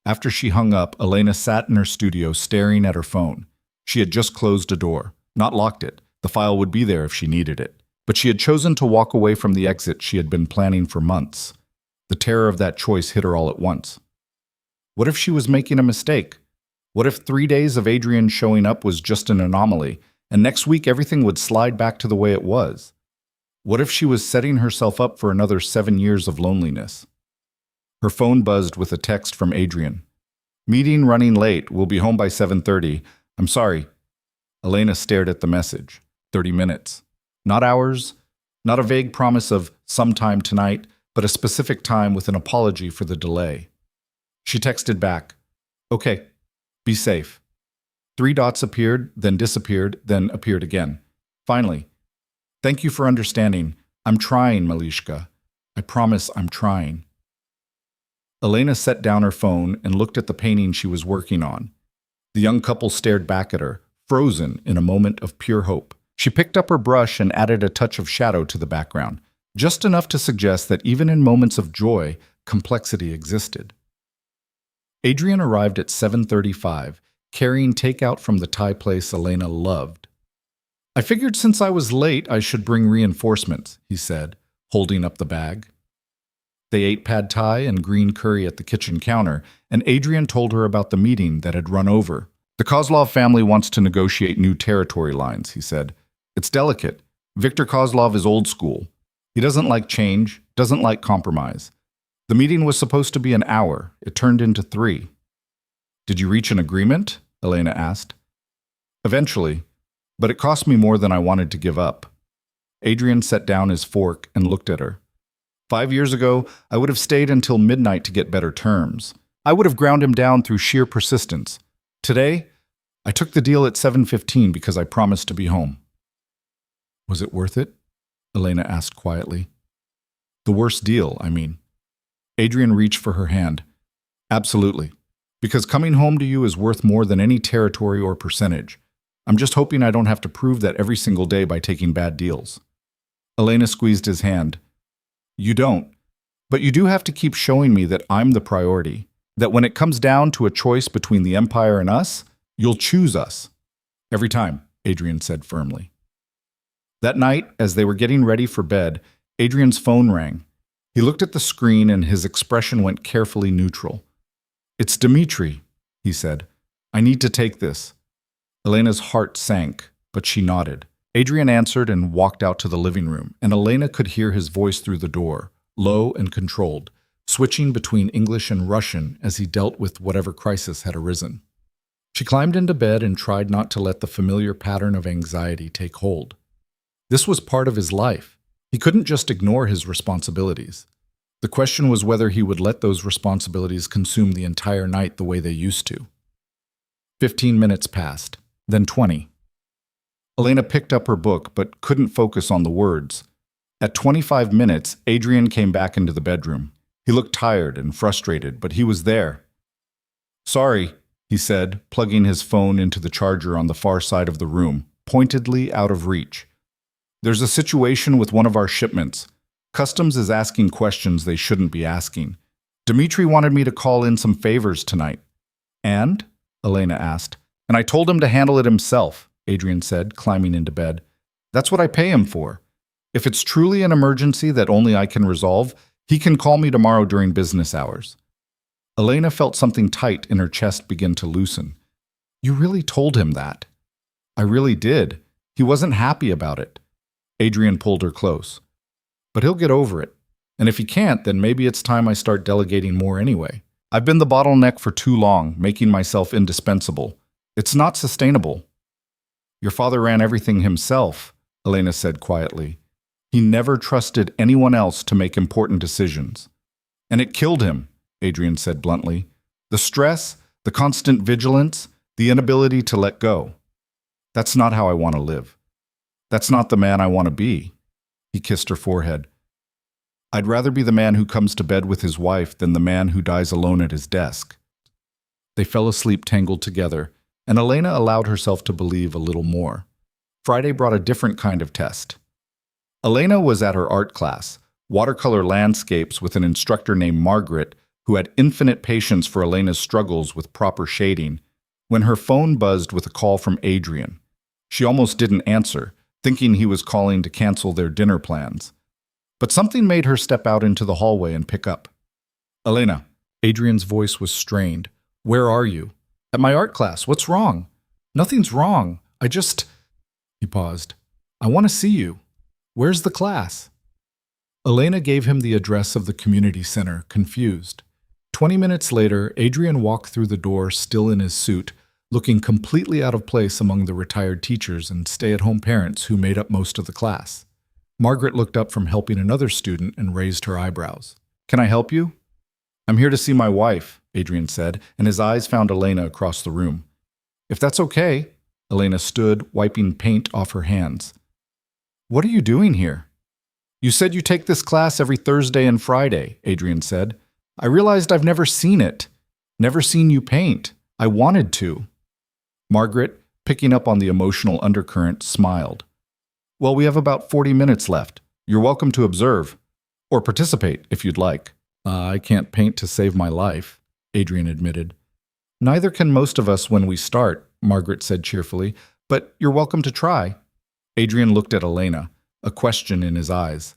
After she hung up, Elena sat in her studio staring at her phone. She had just closed a door, not locked it. The file would be there if she needed it. But she had chosen to walk away from the exit she had been planning for months. The terror of that choice hit her all at once. What if she was making a mistake? What if 3 days of Adrian showing up was just an anomaly, and next week everything would slide back to the way it was? What if she was setting herself up for another 7 years of loneliness? Her phone buzzed with a text from Adrian. Meeting running late. We'll be home by 7:30. I'm sorry. Elena stared at the message. 30 minutes. Not hours, not a vague promise of sometime tonight, but a specific time with an apology for the delay. She texted back, okay, be safe. 3 dots appeared, then disappeared, then appeared again. Finally, thank you for understanding. I'm trying, Malishka. I promise I'm trying. Elena set down her phone and looked at the painting she was working on. The young couple stared back at her, frozen in a moment of pure hope. She picked up her brush and added a touch of shadow to the background, just enough to suggest that even in moments of joy, complexity existed. Adrian arrived at 7:35, carrying takeout from the Thai place Elena loved. I figured since I was late, I should bring reinforcements, he said, holding up the bag. They ate pad thai and green curry at the kitchen counter, and Adrian told her about the meeting that had run over. The Kozlov family wants to negotiate new territory lines, he said. It's delicate. Viktor Kozlov is old school. He doesn't like change, doesn't like compromise. The meeting was supposed to be an hour. It turned into 3. Did you reach an agreement? Elena asked. Eventually, but it cost me more than I wanted to give up. Adrian set down his fork and looked at her. 5 years ago, I would have stayed until midnight to get better terms. I would have ground him down through sheer persistence. Today, I took the deal at 7:15 because I promised to be home. Was it worth it? Elena asked quietly. The worst deal, I mean. Adrian reached for her hand. Absolutely. Because coming home to you is worth more than any territory or percentage. I'm just hoping I don't have to prove that every single day by taking bad deals. Elena squeezed his hand. You don't. But you do have to keep showing me that I'm the priority. That when it comes down to a choice between the Empire and us, you'll choose us. Every time, Adrian said firmly. That night, as they were getting ready for bed, Adrian's phone rang. He looked at the screen and his expression went carefully neutral. It's Dmitri, he said. I need to take this. Elena's heart sank, but she nodded. Adrian answered and walked out to the living room, and Elena could hear his voice through the door, low and controlled, switching between English and Russian as he dealt with whatever crisis had arisen. She climbed into bed and tried not to let the familiar pattern of anxiety take hold. This was part of his life. He couldn't just ignore his responsibilities. The question was whether he would let those responsibilities consume the entire night the way they used to. 15 minutes passed, then 20. Elena picked up her book but couldn't focus on the words. At 25 minutes, Adrian came back into the bedroom. He looked tired and frustrated, but he was there. Sorry, he said, plugging his phone into the charger on the far side of the room, pointedly out of reach. There's a situation with one of our shipments. Customs is asking questions they shouldn't be asking. Dmitri wanted me to call in some favors tonight. And? Elena asked. And I told him to handle it himself, Adrian said, climbing into bed. That's what I pay him for. If it's truly an emergency that only I can resolve, he can call me tomorrow during business hours. Elena felt something tight in her chest begin to loosen. You really told him that? I really did. He wasn't happy about it. Adrian pulled her close. But he'll get over it. And if he can't, then maybe it's time I start delegating more anyway. I've been the bottleneck for too long, making myself indispensable. It's not sustainable. Your father ran everything himself, Elena said quietly. He never trusted anyone else to make important decisions. And it killed him, Adrian said bluntly. The stress, the constant vigilance, the inability to let go. That's not how I want to live. That's not the man I want to be. He kissed her forehead. I'd rather be the man who comes to bed with his wife than the man who dies alone at his desk. They fell asleep tangled together, and Elena allowed herself to believe a little more. Friday brought a different kind of test. Elena was at her art class, watercolor landscapes with an instructor named Margaret, who had infinite patience for Elena's struggles with proper shading, when her phone buzzed with a call from Adrian. She almost didn't answer, thinking he was calling to cancel their dinner plans. But something made her step out into the hallway and pick up. Elena. Adrian's voice was strained. Where are you? At my art class. What's wrong? Nothing's wrong. He paused. I want to see you. Where's the class? Elena gave him the address of the community center, confused. 20 minutes later, Adrian walked through the door still in his suit, looking completely out of place among the retired teachers and stay-at-home parents who made up most of the class. Margaret looked up from helping another student and raised her eyebrows. Can I help you? I'm here to see my wife, Adrian said, and his eyes found Elena across the room. If that's okay. Elena stood, wiping paint off her hands. What are you doing here? You said you take this class every Thursday and Friday, Adrian said. I realized I've never seen it. Never seen you paint. I wanted to. Margaret, picking up on the emotional undercurrent, smiled. Well, we have about 40 minutes left. You're welcome to observe. Or participate, if you'd like. I can't paint to save my life, Adrian admitted. Neither can most of us when we start, Margaret said cheerfully, but you're welcome to try. Adrian looked at Elena, a question in his eyes.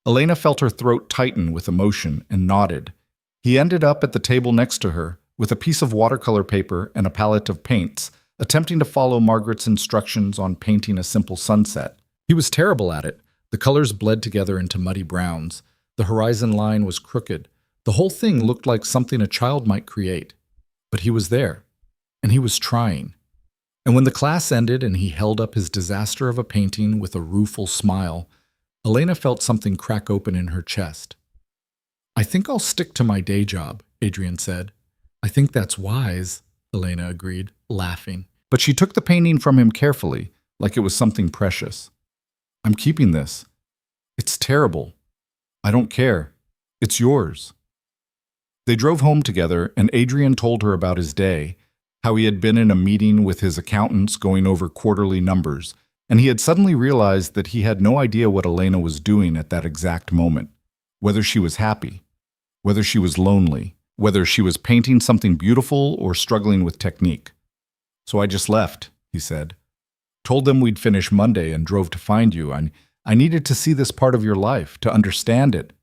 Elena felt her throat tighten with emotion and nodded. He ended up at the table next to her, with a piece of watercolor paper and a palette of paints, attempting to follow Margaret's instructions on painting a simple sunset. He was terrible at it. The colors bled together into muddy browns. The horizon line was crooked. The whole thing looked like something a child might create. But he was there, and he was trying. And when the class ended and he held up his disaster of a painting with a rueful smile, Elena felt something crack open in her chest. I think I'll stick to my day job, Adrian said. I think that's wise, Elena agreed, laughing. But she took the painting from him carefully, like it was something precious. I'm keeping this. It's terrible. I don't care. It's yours. They drove home together, and Adrian told her about his day, how he had been in a meeting with his accountants going over quarterly numbers, and he had suddenly realized that he had no idea what Elena was doing at that exact moment, whether she was happy, whether she was lonely, whether she was painting something beautiful or struggling with technique. So I just left, he said. Told them we'd finish Monday and drove to find you. I needed to see this part of your life, to understand it.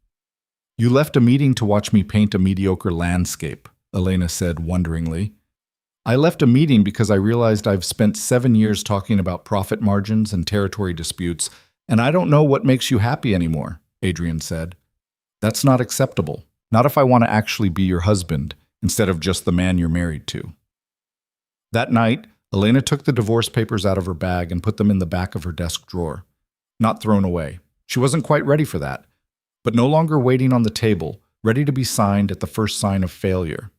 You left a meeting to watch me paint a mediocre landscape, Elena said wonderingly. I left a meeting because I realized I've spent 7 years talking about profit margins and territory disputes, and I don't know what makes you happy anymore, Adrian said. That's not acceptable. Not if I want to actually be your husband, instead of just the man you're married to. That night, Elena took the divorce papers out of her bag and put them in the back of her desk drawer. Not thrown away. She wasn't quite ready for that, but no longer waiting on the table, ready to be signed at the first sign of failure.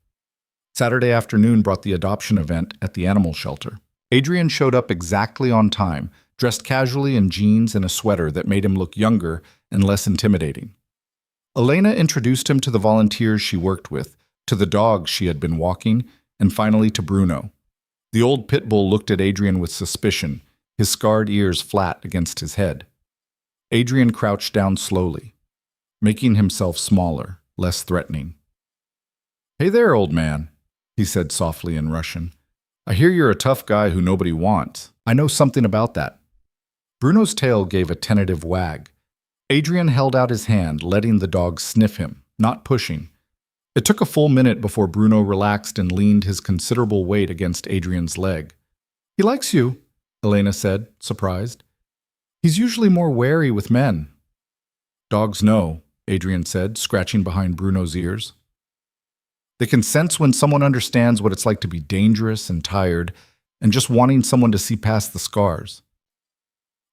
Saturday afternoon brought the adoption event at the animal shelter. Adrian showed up exactly on time, dressed casually in jeans and a sweater that made him look younger and less intimidating. Elena introduced him to the volunteers she worked with, to the dogs she had been walking, and finally to Bruno. The old pit bull looked at Adrian with suspicion, his scarred ears flat against his head. Adrian crouched down slowly, making himself smaller, less threatening. Hey there, old man, he said softly in Russian. I hear you're a tough guy who nobody wants. I know something about that. Bruno's tail gave a tentative wag. Adrian held out his hand, letting the dog sniff him, not pushing. It took a full minute before Bruno relaxed and leaned his considerable weight against Adrian's leg. "He likes you," Elena said, surprised. "He's usually more wary with men." "Dogs know," Adrian said, scratching behind Bruno's ears. "They can sense when someone understands what it's like to be dangerous and tired and just wanting someone to see past the scars."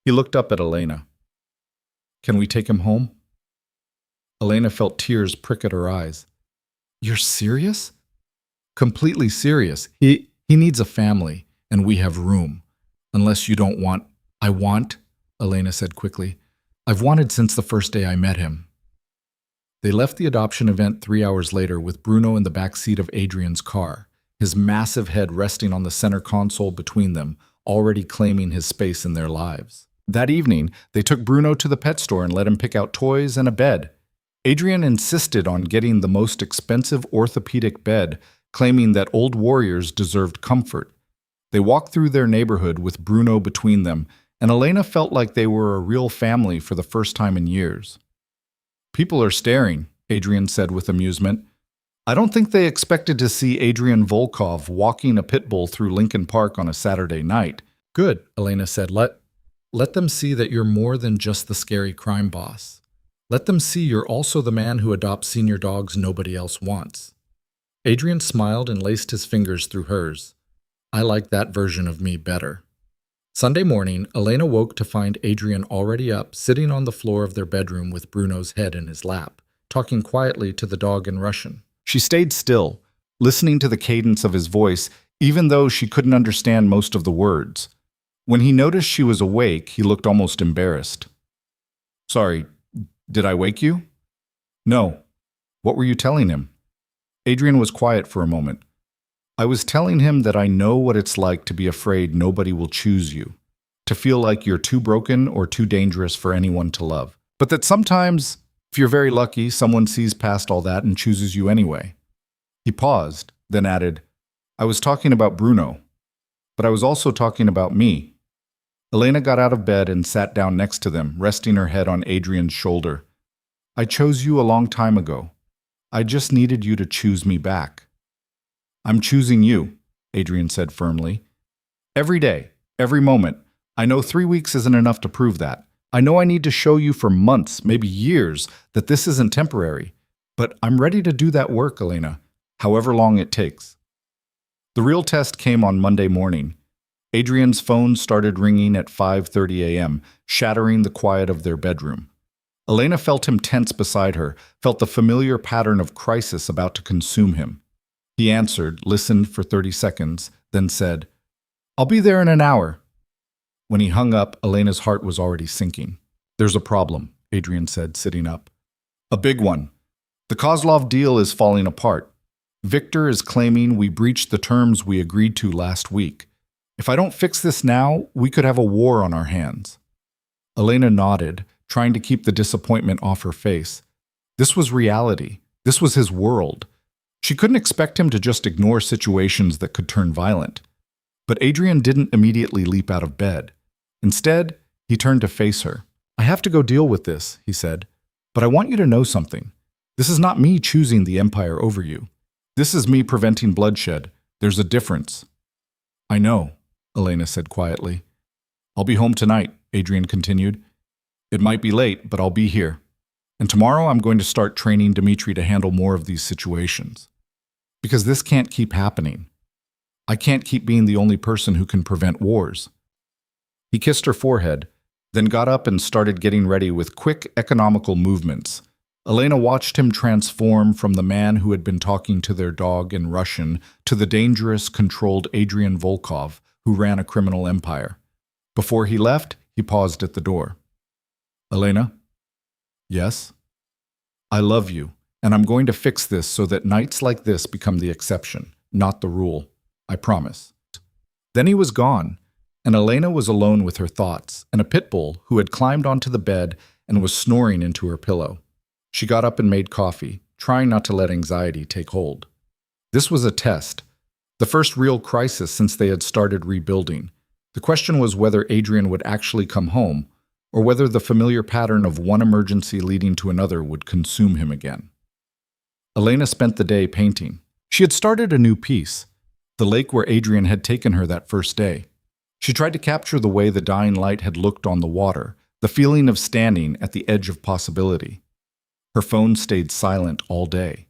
He looked up at Elena. "Can we take him home?" Elena felt tears prick at her eyes. "You're serious?" "Completely serious. He needs a family, and we have room. Unless you don't want—" "I want," Elena said quickly. "I've wanted since the first day I met him." They left the adoption event 3 hours later with Bruno in the back seat of Adrian's car, his massive head resting on the center console between them, already claiming his space in their lives. That evening, they took Bruno to the pet store and let him pick out toys and a bed. Adrian insisted on getting the most expensive orthopedic bed, claiming that old warriors deserved comfort. They walked through their neighborhood with Bruno between them, and Elena felt like they were a real family for the first time in years. "People are staring," Adrian said with amusement. "I don't think they expected to see Adrian Volkov walking a pit bull through Lincoln Park on a Saturday night." "Good," Elena said. Let them see that you're more than just the scary crime boss. Let them see you're also the man who adopts senior dogs nobody else wants." Adrian smiled and laced his fingers through hers. "I like that version of me better." Sunday morning, Elena woke to find Adrian already up, sitting on the floor of their bedroom with Bruno's head in his lap, talking quietly to the dog in Russian. She stayed still, listening to the cadence of his voice, even though she couldn't understand most of the words. When he noticed she was awake, he looked almost embarrassed. "Sorry, did I wake you?" "No. What were you telling him?" Adrian was quiet for a moment. "I was telling him that I know what it's like to be afraid nobody will choose you, to feel like you're too broken or too dangerous for anyone to love. But that sometimes, if you're very lucky, someone sees past all that and chooses you anyway." He paused, then added, "I was talking about Bruno, but I was also talking about me." Elena got out of bed and sat down next to them, resting her head on Adrian's shoulder. "I chose you a long time ago. I just needed you to choose me back." "I'm choosing you," Adrian said firmly. "Every day, every moment. I know 3 weeks isn't enough to prove that. I know I need to show you for months, maybe years, that this isn't temporary. But I'm ready to do that work, Elena, however long it takes." The real test came on Monday morning. Adrian's phone started ringing at 5:30 a.m., shattering the quiet of their bedroom. Elena felt him tense beside her, felt the familiar pattern of crisis about to consume him. He answered, listened for 30 seconds, then said, "I'll be there in an hour." When he hung up, Elena's heart was already sinking. "There's a problem," Adrian said, sitting up. "A big one. The Kozlov deal is falling apart. Victor is claiming we breached the terms we agreed to last week. If I don't fix this now, we could have a war on our hands." Elena nodded, trying to keep the disappointment off her face. This was reality. This was his world. She couldn't expect him to just ignore situations that could turn violent. But Adrian didn't immediately leap out of bed. Instead, he turned to face her. "I have to go deal with this," he said. "But I want you to know something. This is not me choosing the Empire over you. This is me preventing bloodshed. There's a difference." "I know," Elena said quietly. "I'll be home tonight," Adrian continued. "It might be late, but I'll be here. And tomorrow I'm going to start training Dmitri to handle more of these situations. Because this can't keep happening. I can't keep being the only person who can prevent wars." He kissed her forehead, then got up and started getting ready with quick, economical movements. Elena watched him transform from the man who had been talking to their dog in Russian to the dangerous, controlled Adrian Volkov, who ran a criminal empire. Before he left, he paused at the door. "Elena?" "Yes?" "I love you, and I'm going to fix this so that nights like this become the exception, not the rule. I promise." Then he was gone, and Elena was alone with her thoughts and a pit bull who had climbed onto the bed and was snoring into her pillow. She got up and made coffee, trying not to let anxiety take hold. This was a test, the first real crisis since they had started rebuilding. The question was whether Adrian would actually come home, or whether the familiar pattern of one emergency leading to another would consume him again. Elena spent the day painting. She had started a new piece, the lake where Adrian had taken her that first day. She tried to capture the way the dying light had looked on the water, the feeling of standing at the edge of possibility. Her phone stayed silent all day.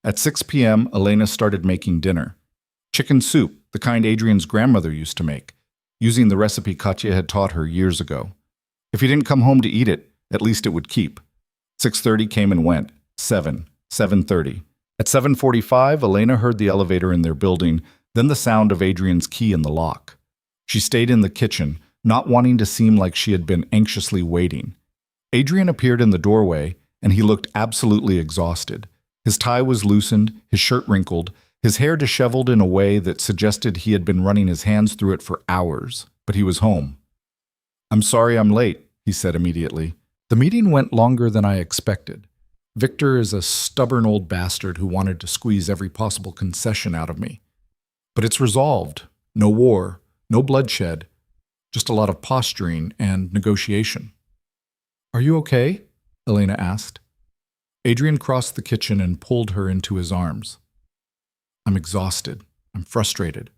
At 6 p.m., Elena started making dinner. Chicken soup, the kind Adrian's grandmother used to make, using the recipe Katya had taught her years ago. If he didn't come home to eat it, at least it would keep. 6:30 came and went. 7:30. At 7:45, Elena heard the elevator in their building, then the sound of Adrian's key in the lock. She stayed in the kitchen, not wanting to seem like she had been anxiously waiting. Adrian appeared in the doorway, and he looked absolutely exhausted. His tie was loosened, his shirt wrinkled, his hair disheveled in a way that suggested he had been running his hands through it for hours, but he was home. "I'm sorry I'm late," he said immediately. "The meeting went longer than I expected. Victor is a stubborn old bastard who wanted to squeeze every possible concession out of me. But it's resolved. No war, no bloodshed, just a lot of posturing and negotiation." "Are you okay?" Elena asked. Adrian crossed the kitchen and pulled her into his arms. "I'm exhausted. I'm frustrated.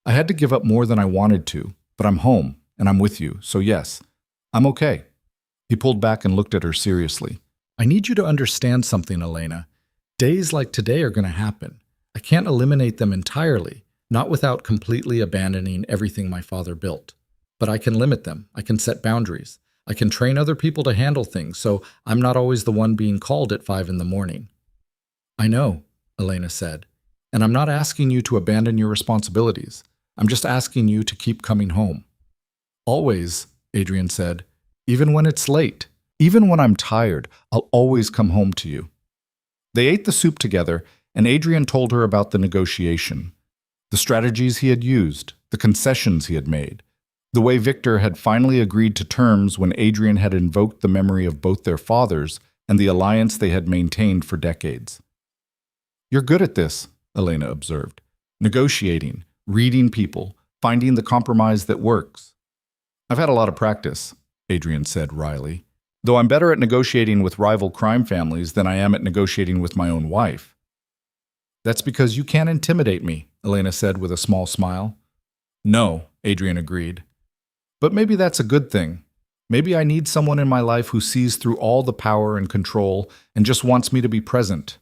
I had to give up more than I wanted to, but I'm home, and I'm with you, so yes, I'm okay." He pulled back and looked at her seriously. "I need you to understand something, Elena. Days like today are going to happen. I can't eliminate them entirely, not without completely abandoning everything my father built. But I can limit them. I can set boundaries. I can train other people to handle things, so I'm not always the one being called at 5 in the morning." "I know," Elena said, "and I'm not asking you to abandon your responsibilities. I'm just asking you to keep coming home." "Always," Adrian said, "even when it's late. Even when I'm tired, I'll always come home to you." They ate the soup together, and Adrian told her about the negotiation, the strategies he had used, the concessions he had made, the way Victor had finally agreed to terms when Adrian had invoked the memory of both their fathers and the alliance they had maintained for decades. "You're good at this," Elena observed. "Negotiating, reading people, finding the compromise that works." "I've had a lot of practice," Adrian said wryly, "though I'm better at negotiating with rival crime families than I am at negotiating with my own wife." "That's because you can't intimidate me," Elena said with a small smile. "No," Adrian agreed. "But maybe that's a good thing. Maybe I need someone in my life who sees through all the power and control and just wants me to be present."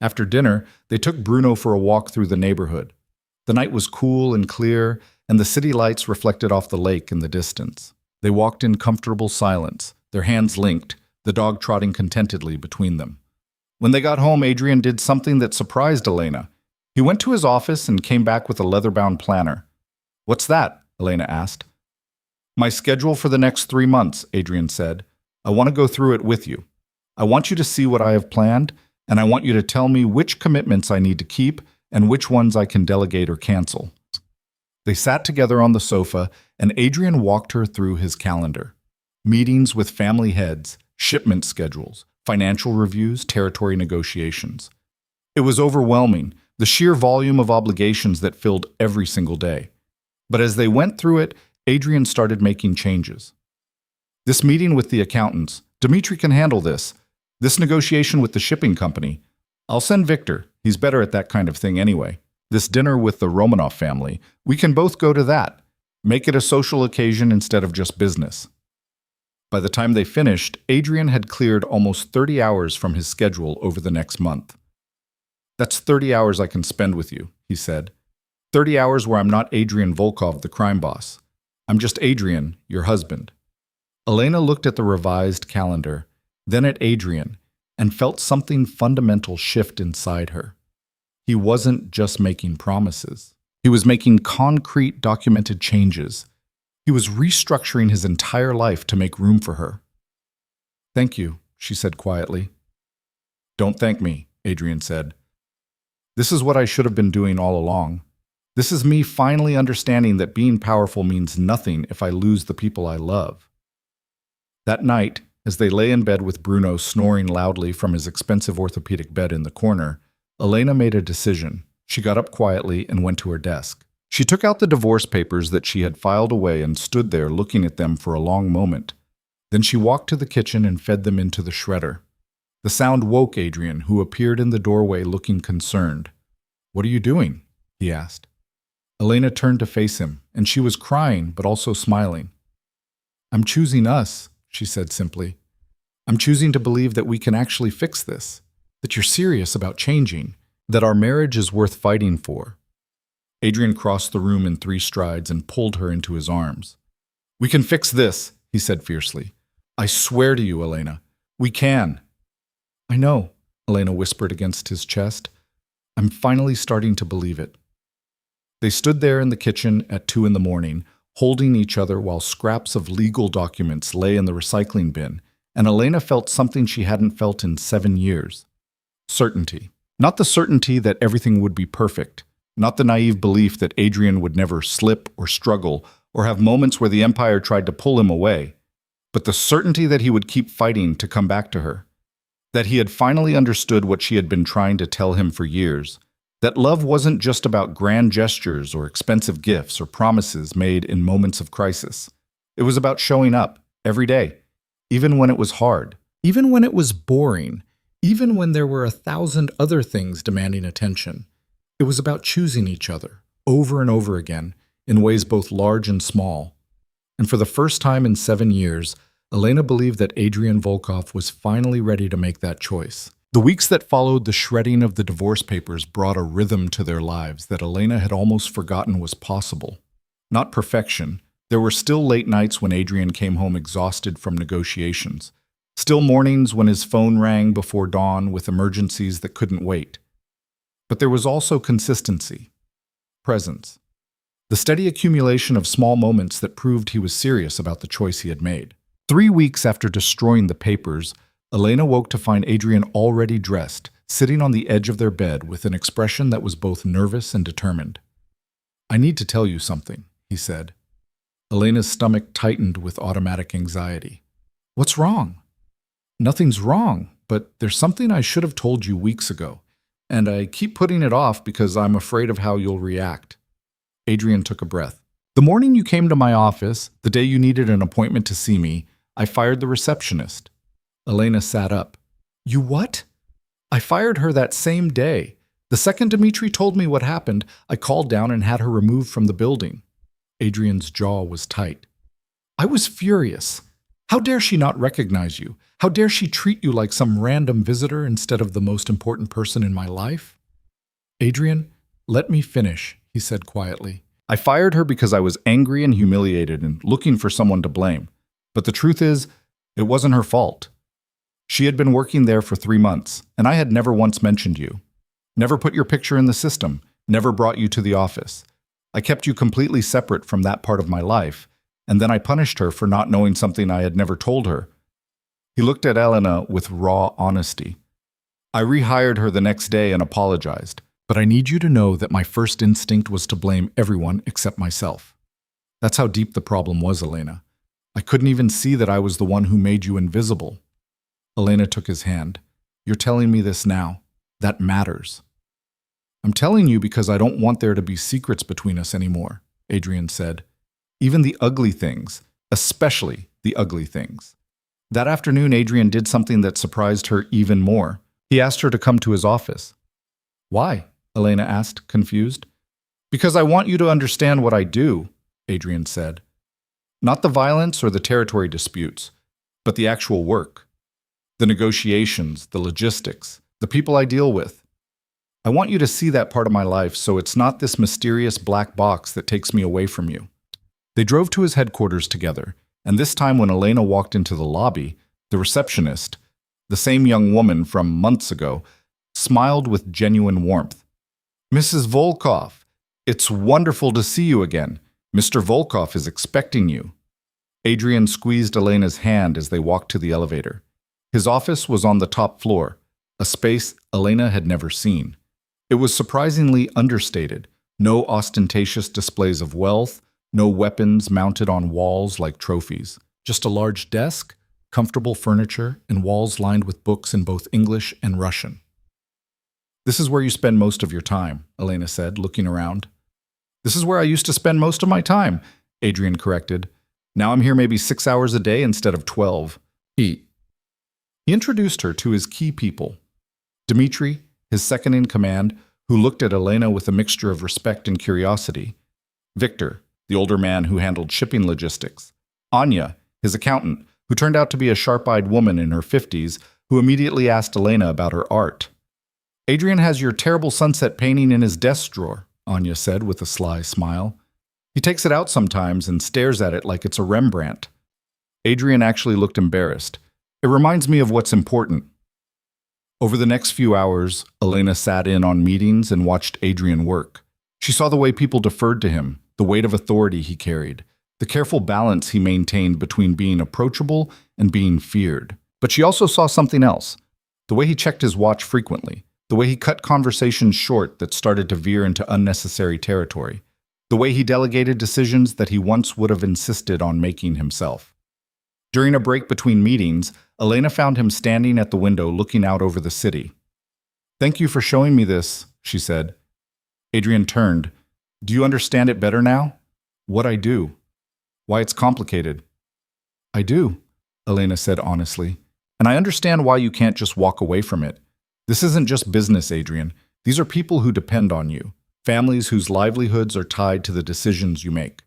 After dinner, they took Bruno for a walk through the neighborhood. The night was cool and clear, and the city lights reflected off the lake in the distance. They walked in comfortable silence, their hands linked, the dog trotting contentedly between them. When they got home, Adrian did something that surprised Elena. He went to his office and came back with a leather-bound planner. "What's that?" Elena asked. "My schedule for the next 3 months," Adrian said. "I want to go through it with you. I want you to see what I have planned, and I want you to tell me which commitments I need to keep and which ones I can delegate or cancel." They sat together on the sofa, and Adrian walked her through his calendar. Meetings with family heads, shipment schedules, financial reviews, territory negotiations. It was overwhelming, the sheer volume of obligations that filled every single day. But as they went through it, Adrian started making changes. "This meeting with the accountants, Dmitri can handle this. This negotiation with the shipping company, I'll send Victor, he's better at that kind of thing anyway. This dinner with the Romanov family, we can both go to that. Make it a social occasion instead of just business." By the time they finished, Adrian had cleared almost 30 hours from his schedule over the next month. "That's 30 hours I can spend with you," he said. 30 hours where I'm not Adrian Volkov, the crime boss. I'm just Adrian, your husband." Elena looked at the revised calendar, then at Adrian, and felt something fundamental shift inside her. He wasn't just making promises. He was making concrete, documented changes. He was restructuring his entire life to make room for her. "Thank you," she said quietly. "Don't thank me," Adrian said. "This is what I should have been doing all along. This is me finally understanding that being powerful means nothing if I lose the people I love." That night, as they lay in bed with Bruno snoring loudly from his expensive orthopedic bed in the corner, Elena made a decision. She got up quietly and went to her desk. She took out the divorce papers that she had filed away and stood there looking at them for a long moment. Then she walked to the kitchen and fed them into the shredder. The sound woke Adrian, who appeared in the doorway looking concerned. "What are you doing?" he asked. Elena turned to face him, and she was crying but also smiling. "I'm choosing us," she said simply. "I'm choosing to believe that we can actually fix this, that you're serious about changing, that our marriage is worth fighting for." Adrian crossed the room in 3 strides and pulled her into his arms. "We can fix this," he said fiercely. "I swear to you, Elena, we can." "I know," Elena whispered against his chest. "I'm finally starting to believe it." They stood there in the kitchen at 2 in the morning, holding each other while scraps of legal documents lay in the recycling bin, and Elena felt something she hadn't felt in 7 years. Certainty. Not the certainty that everything would be perfect, not the naive belief that Adrian would never slip or struggle or have moments where the Empire tried to pull him away, but the certainty that he would keep fighting to come back to her, that he had finally understood what she had been trying to tell him for years, that love wasn't just about grand gestures or expensive gifts or promises made in moments of crisis. It was about showing up every day, even when it was hard, even when it was boring, even when there were 1,000 other things demanding attention. It was about choosing each other, over and over again, in ways both large and small. And for the first time in 7 years, Elena believed that Adrian Volkov was finally ready to make that choice. The weeks that followed the shredding of the divorce papers brought a rhythm to their lives that Elena had almost forgotten was possible. Not perfection. There were still late nights when Adrian came home exhausted from negotiations. Still mornings when his phone rang before dawn with emergencies that couldn't wait. But there was also consistency. Presence. The steady accumulation of small moments that proved he was serious about the choice he had made. 3 weeks after destroying the papers, Elena woke to find Adrian already dressed, sitting on the edge of their bed with an expression that was both nervous and determined. "I need to tell you something," he said. Elena's stomach tightened with automatic anxiety. "What's wrong?" "Nothing's wrong, but there's something I should have told you weeks ago, and I keep putting it off because I'm afraid of how you'll react." Adrian took a breath. "The morning you came to my office, the day you needed an appointment to see me, I fired the receptionist." Elena sat up. "You what?" "I fired her that same day. The second Dmitri told me what happened, I called down and had her removed from the building." Adrian's jaw was tight. "I was furious. How dare she not recognize you? How dare she treat you like some random visitor instead of the most important person in my life?" "Adrian, let me finish," he said quietly. "I fired her because I was angry and humiliated and looking for someone to blame. But the truth is, it wasn't her fault. She had been working there for 3 months, and I had never once mentioned you. Never put your picture in the system, never brought you to the office. I kept you completely separate from that part of my life, and then I punished her for not knowing something I had never told her." He looked at Elena with raw honesty. "I rehired her the next day and apologized, but I need you to know that my first instinct was to blame everyone except myself. That's how deep the problem was, Elena. I couldn't even see that I was the one who made you invisible." Elena took his hand. "You're telling me this now. That matters." "I'm telling you because I don't want there to be secrets between us anymore," Adrian said. "Even the ugly things, especially the ugly things." That afternoon, Adrian did something that surprised her even more. He asked her to come to his office. "Why?" Elena asked, confused. "Because I want you to understand what I do," Adrian said. "Not the violence or the territory disputes, but the actual work. The negotiations, the logistics, the people I deal with. I want you to see that part of my life so it's not this mysterious black box that takes me away from you." They drove to his headquarters together, and this time when Elena walked into the lobby, the receptionist, the same young woman from months ago, smiled with genuine warmth. "Mrs. Volkov, it's wonderful to see you again. Mr. Volkov is expecting you." Adrian squeezed Elena's hand as they walked to the elevator. His office was on the top floor, a space Elena had never seen. It was surprisingly understated. No ostentatious displays of wealth, no weapons mounted on walls like trophies. Just a large desk, comfortable furniture, and walls lined with books in both English and Russian. "This is where you spend most of your time," Elena said, looking around. This is where I used to spend most of my time, Adrian corrected. Now I'm here maybe 6 hours a day instead of 12. He introduced her to his key people. Dmitri, his second in command, who looked at Elena with a mixture of respect and curiosity. Victor, the older man who handled shipping logistics. Anya, his accountant, who turned out to be a sharp-eyed woman in her 50s, who immediately asked Elena about her art. Adrian has your terrible sunset painting in his desk drawer, Anya said with a sly smile. He takes it out sometimes and stares at it like it's a Rembrandt. Adrian actually looked embarrassed. It reminds me of what's important. Over the next few hours, Elena sat in on meetings and watched Adrian work. She saw the way people deferred to him, the weight of authority he carried, the careful balance he maintained between being approachable and being feared. But she also saw something else, the way he checked his watch frequently, the way he cut conversations short that started to veer into unnecessary territory, the way he delegated decisions that he once would have insisted on making himself. During a break between meetings, Elena found him standing at the window looking out over the city. "Thank you for showing me this," she said. Adrian turned. "Do you understand it better now? What I do? Why it's complicated?" "I do," Elena said honestly. "And I understand why you can't just walk away from it. This isn't just business, Adrian. These are people who depend on you, families whose livelihoods are tied to the decisions you make.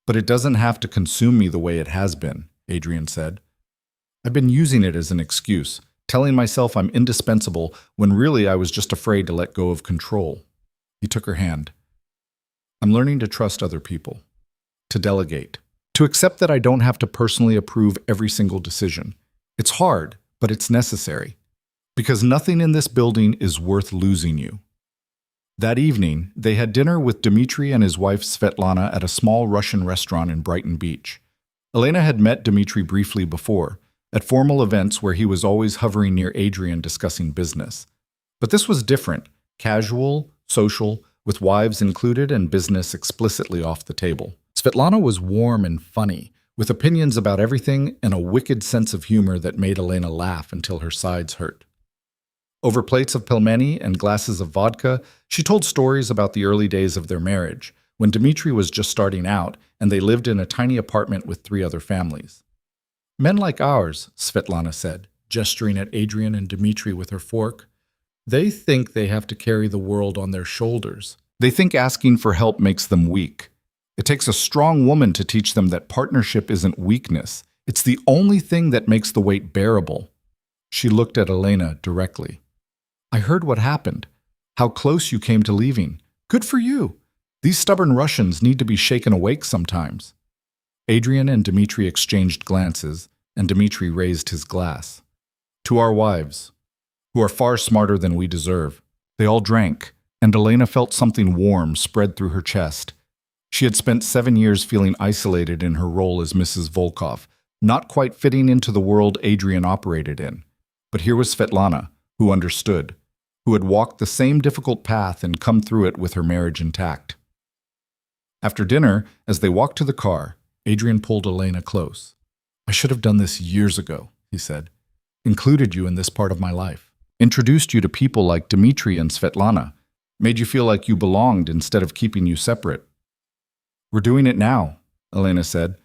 But it doesn't have to consume me the way it has been," Adrian said. "I've been using it as an excuse, telling myself I'm indispensable when really I was just afraid to let go of control." He took her hand. "I'm learning to trust other people, to delegate, to accept that I don't have to personally approve every single decision. It's hard, but it's necessary, because nothing in this building is worth losing you." That evening, they had dinner with Dmitri and his wife Svetlana at a small Russian restaurant in Brighton Beach. Elena had met Dmitri briefly before, at formal events where he was always hovering near Adrian discussing business. But this was different, casual, social, with wives included and business explicitly off the table. Svetlana was warm and funny, with opinions about everything and a wicked sense of humor that made Elena laugh until her sides hurt. Over plates of pelmeni and glasses of vodka, she told stories about the early days of their marriage, when Dmitri was just starting out and they lived in a tiny apartment with 3 other families. "Men like ours," Svetlana said, gesturing at Adrian and Dmitri with her fork, "they think they have to carry the world on their shoulders. They think asking for help makes them weak. It takes a strong woman to teach them that partnership isn't weakness. It's the only thing that makes the weight bearable." She looked at Elena directly. "I heard what happened, how close you came to leaving. Good for you. These stubborn Russians need to be shaken awake sometimes." Adrian and Dmitri exchanged glances, and Dmitri raised his glass. "To our wives, who are far smarter than we deserve." They all drank, and Elena felt something warm spread through her chest. She had spent 7 years feeling isolated in her role as Mrs. Volkov, not quite fitting into the world Adrian operated in. But here was Svetlana, who understood, who had walked the same difficult path and come through it with her marriage intact. After dinner, as they walked to the car, Adrian pulled Elena close. "I should have done this years ago," he said. "Included you in this part of my life. Introduced you to people like Dmitri and Svetlana. Made you feel like you belonged instead of keeping you separate." "We're doing it now," Elena said.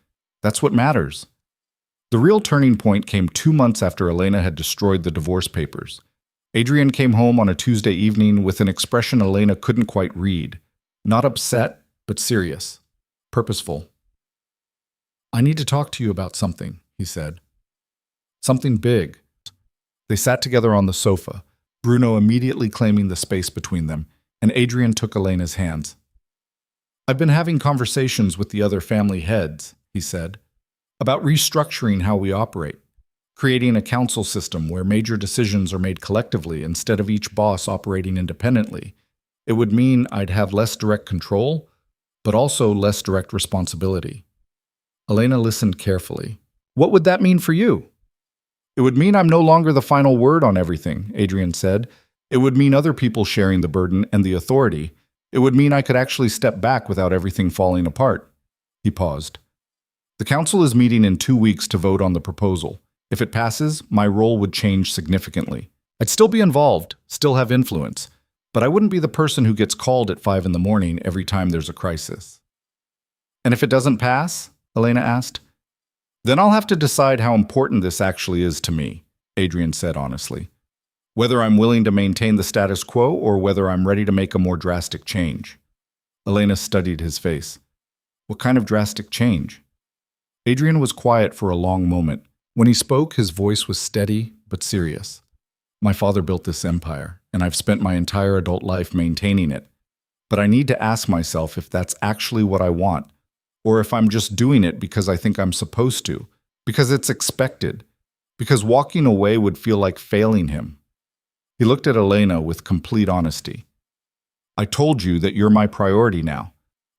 "That's what matters." The real turning point came 2 months after Elena had destroyed the divorce papers. Adrian came home on a Tuesday evening with an expression Elena couldn't quite read. Not upset, but serious. Purposeful. "I need to talk to you about something," he said. "Something big." They sat together on the sofa, Bruno immediately claiming the space between them, and Adrian took Elena's hands. "I've been having conversations with the other family heads," he said, "about restructuring how we operate, creating a council system where major decisions are made collectively instead of each boss operating independently. It would mean I'd have less direct control, but also less direct responsibility." Elena listened carefully. "What would that mean for you?" "It would mean I'm no longer the final word on everything," Adrian said. "It would mean other people sharing the burden and the authority. It would mean I could actually step back without everything falling apart." He paused. "The council is meeting in 2 weeks to vote on the proposal. If it passes, my role would change significantly. I'd still be involved, still have influence, but I wouldn't be the person who gets called at 5 in the morning every time there's a crisis. And if it doesn't pass? Elena asked. Then I'll have to decide how important this actually is to me, Adrian said honestly. Whether I'm willing to maintain the status quo or whether I'm ready to make a more drastic change. Elena studied his face. What kind of drastic change? Adrian was quiet for a long moment. When he spoke, his voice was steady but serious. My father built this empire, and I've spent my entire adult life maintaining it. But I need to ask myself if that's actually what I want, or if I'm just doing it because I think I'm supposed to, because it's expected, because walking away would feel like failing him. He looked at Elena with complete honesty. I told you that you're my priority now,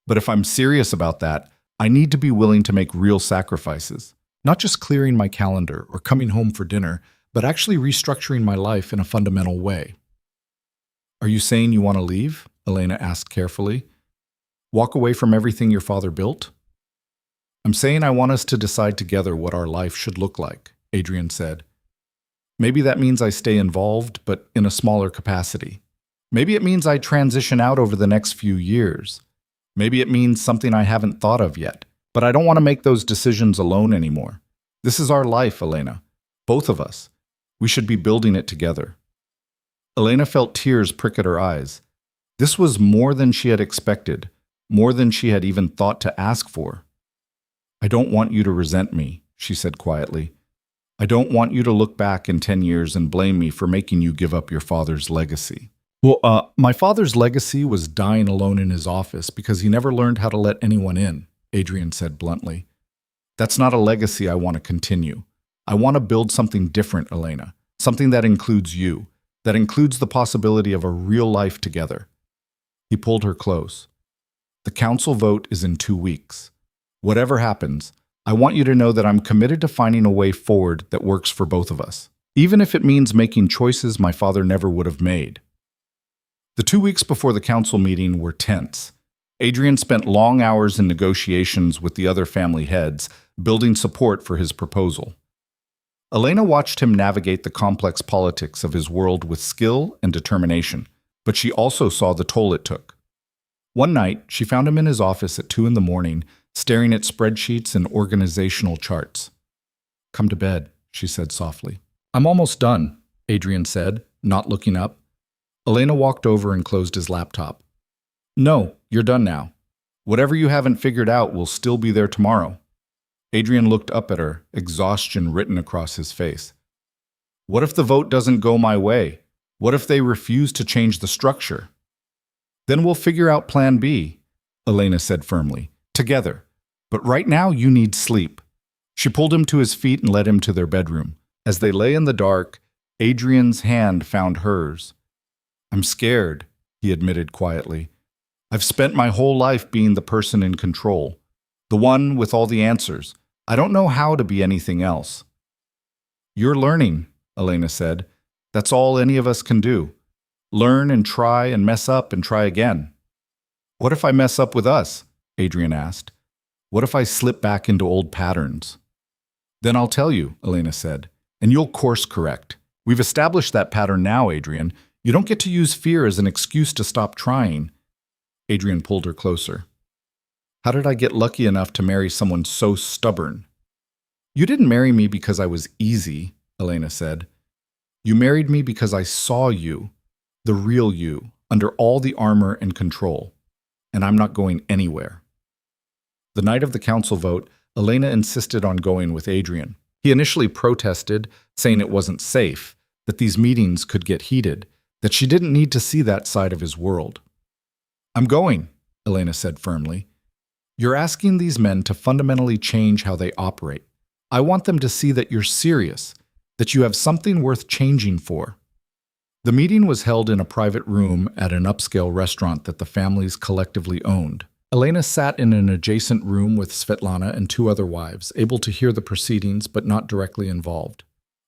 but if I'm serious about that, I need to be willing to make real sacrifices. Not just clearing my calendar or coming home for dinner, but actually restructuring my life in a fundamental way. Are you saying you want to leave? Elena asked carefully. Walk away from everything your father built? I'm saying I want us to decide together what our life should look like, Adrian said. Maybe that means I stay involved, but in a smaller capacity. Maybe it means I transition out over the next few years. Maybe it means something I haven't thought of yet, but I don't want to make those decisions alone anymore. This is our life, Elena. Both of us. We should be building it together. Elena felt tears prick at her eyes. This was more than she had expected, more than she had even thought to ask for. I don't want you to resent me, she said quietly. I don't want you to look back in 10 years and blame me for making you give up your father's legacy. Well, my father's legacy was dying alone in his office because he never learned how to let anyone in, Adrian said bluntly. That's not a legacy I want to continue. I want to build something different, Elena, something that includes you, that includes the possibility of a real life together. He pulled her close. The council vote is in 2 weeks. Whatever happens, I want you to know that I'm committed to finding a way forward that works for both of us, even if it means making choices my father never would have made. The 2 weeks before the council meeting were tense. Adrian spent long hours in negotiations with the other family heads, building support for his proposal. Elena watched him navigate the complex politics of his world with skill and determination, but she also saw the toll it took. One night, she found him in his office at 2 in the morning, staring at spreadsheets and organizational charts. Come to bed, she said softly. I'm almost done, Adrian said, not looking up. Elena walked over and closed his laptop. No, you're done now. Whatever you haven't figured out will still be there tomorrow. Adrian looked up at her, exhaustion written across his face. What if the vote doesn't go my way? What if they refuse to change the structure? Then we'll figure out plan B, Elena said firmly. Together. But right now you need sleep. She pulled him to his feet and led him to their bedroom. As they lay in the dark, Adrian's hand found hers. I'm scared, he admitted quietly. I've spent my whole life being the person in control, the one with all the answers. I don't know how to be anything else. You're learning, Elena said. That's all any of us can do. Learn and try and mess up and try again. What if I mess up with us? Adrian asked. What if I slip back into old patterns? Then I'll tell you, Elena said, and you'll course correct. We've established that pattern now, Adrian. You don't get to use fear as an excuse to stop trying. Adrian pulled her closer. How did I get lucky enough to marry someone so stubborn? You didn't marry me because I was easy, Elena said. You married me because I saw you, the real you, under all the armor and control. And I'm not going anywhere. The night of the council vote, Elena insisted on going with Adrian. He initially protested, saying it wasn't safe, that these meetings could get heated, that she didn't need to see that side of his world. I'm going, Elena said firmly. You're asking these men to fundamentally change how they operate. I want them to see that you're serious, that you have something worth changing for. The meeting was held in a private room at an upscale restaurant that the families collectively owned. Elena sat in an adjacent room with Svetlana and 2 other wives, able to hear the proceedings but not directly involved.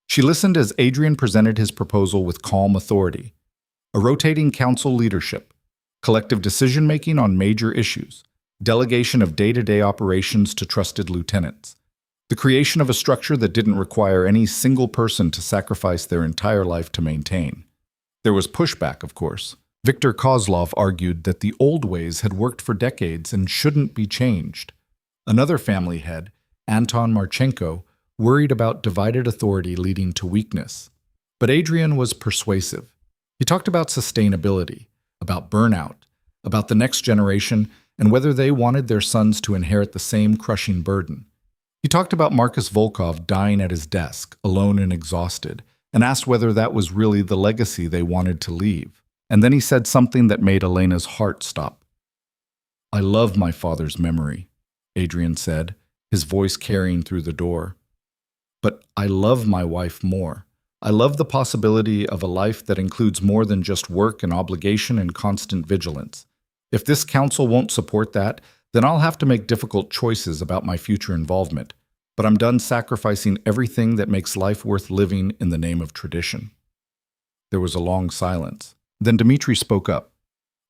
She listened as Adrian presented his proposal with calm authority. A rotating council leadership, collective decision-making on major issues, delegation of day-to-day operations to trusted lieutenants, the creation of a structure that didn't require any single person to sacrifice their entire life to maintain. There was pushback, of course. Viktor Kozlov argued that the old ways had worked for decades and shouldn't be changed. Another family head, Anton Marchenko, worried about divided authority leading to weakness. But Adrian was persuasive. He talked about sustainability, about burnout, about the next generation, and whether they wanted their sons to inherit the same crushing burden. He talked about Marcus Volkov dying at his desk, alone and exhausted, and asked whether that was really the legacy they wanted to leave. And then he said something that made Elena's heart stop. "I love my father's memory," Adrian said, his voice carrying through the door. "But I love my wife more. I love the possibility of a life that includes more than just work and obligation and constant vigilance. If this council won't support that, then I'll have to make difficult choices about my future involvement. But I'm done sacrificing everything that makes life worth living in the name of tradition." There was a long silence. Then Dmitri spoke up.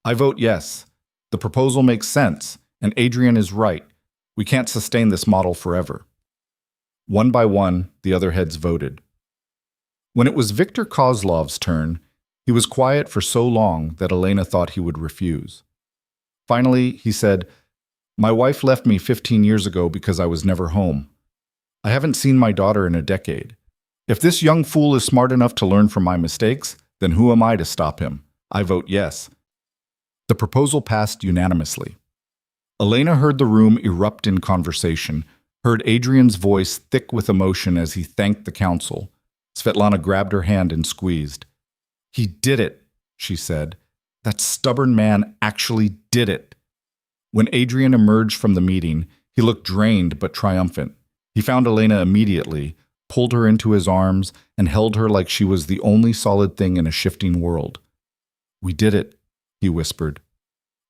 "I vote yes. The proposal makes sense, and Adrian is right. We can't sustain this model forever." One by one, the other heads voted. When it was Viktor Kozlov's turn, he was quiet for so long that Elena thought he would refuse. Finally, he said, "My wife left me 15 years ago because I was never home. I haven't seen my daughter in a decade. If this young fool is smart enough to learn from my mistakes, then who am I to stop him? I vote yes." The proposal passed unanimously. Elena heard the room erupt in conversation, heard Adrian's voice thick with emotion as he thanked the council. Svetlana grabbed her hand and squeezed. "He did it," she said. "That stubborn man actually did it." When Adrian emerged from the meeting, he looked drained but triumphant. He found Elena immediately, pulled her into his arms, and held her like she was the only solid thing in a shifting world. "We did it," he whispered.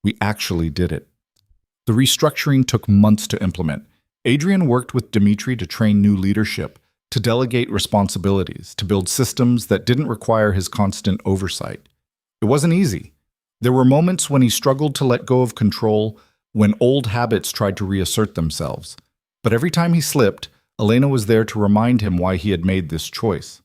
"We actually did it." The restructuring took months to implement. Adrian worked with Dmitri to train new leadership, to delegate responsibilities, to build systems that didn't require his constant oversight. It wasn't easy. There were moments when he struggled to let go of control, when old habits tried to reassert themselves. But every time he slipped, Elena was there to remind him why he had made this choice.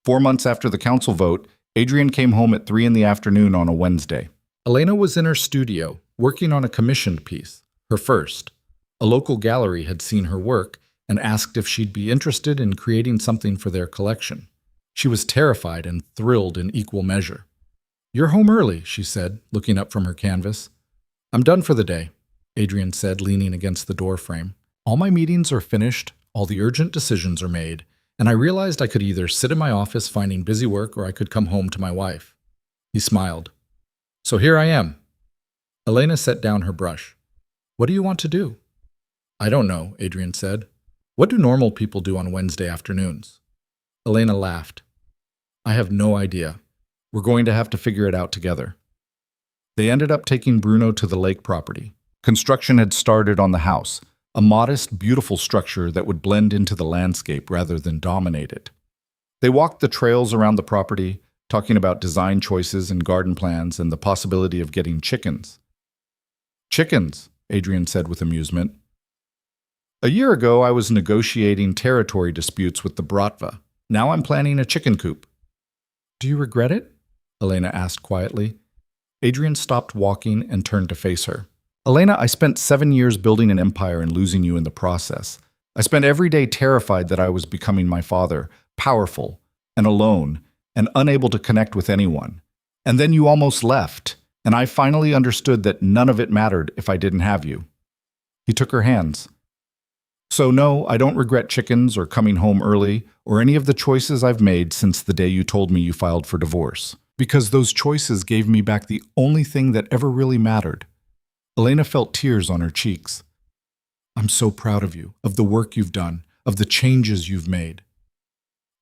4 months after the council vote, Adrian came home at 3 in the afternoon on a Wednesday. Elena was in her studio, working on a commissioned piece, her first. A local gallery had seen her work and asked if she'd be interested in creating something for their collection. She was terrified and thrilled in equal measure. "You're home early," she said, looking up from her canvas. "I'm done for the day," Adrian said, leaning against the door frame. "All my meetings are finished, all the urgent decisions are made, and I realized I could either sit in my office finding busy work or I could come home to my wife." He smiled. "So here I am." Elena set down her brush. "What do you want to do?" "I don't know," Adrian said. "What do normal people do on Wednesday afternoons?" Elena laughed. "I have no idea. We're going to have to figure it out together." They ended up taking Bruno to the lake property. Construction had started on the house, a modest, beautiful structure that would blend into the landscape rather than dominate it. They walked the trails around the property, talking about design choices and garden plans and the possibility of getting chickens. "Chickens," Adrian said with amusement. "A year ago, I was negotiating territory disputes with the Bratva. Now I'm planning a chicken coop." "Do you regret it?" Elena asked quietly. Adrian stopped walking and turned to face her. "Elena, I spent 7 years building an empire and losing you in the process. I spent every day terrified that I was becoming my father, powerful and alone and unable to connect with anyone. And then you almost left, and I finally understood that none of it mattered if I didn't have you." He took her hands. "So no, I don't regret chickens or coming home early or any of the choices I've made since the day you told me you filed for divorce. Because those choices gave me back the only thing that ever really mattered." Elena felt tears on her cheeks. "I'm so proud of you, of the work you've done, of the changes you've made."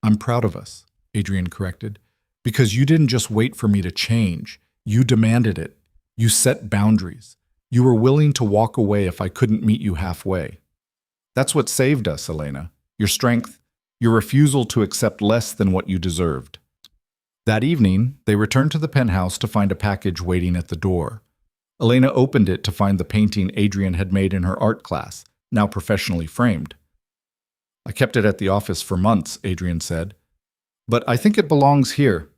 "I'm proud of us," Adrian corrected, "because you didn't just wait for me to change. You demanded it. You set boundaries. You were willing to walk away if I couldn't meet you halfway. That's what saved us, Elena. Your strength, your refusal to accept less than what you deserved." That evening, they returned to the penthouse to find a package waiting at the door. Elena opened it to find the painting Adrian had made in her art class, now professionally framed. "I kept it at the office for months," Adrian said. "But I think it belongs here."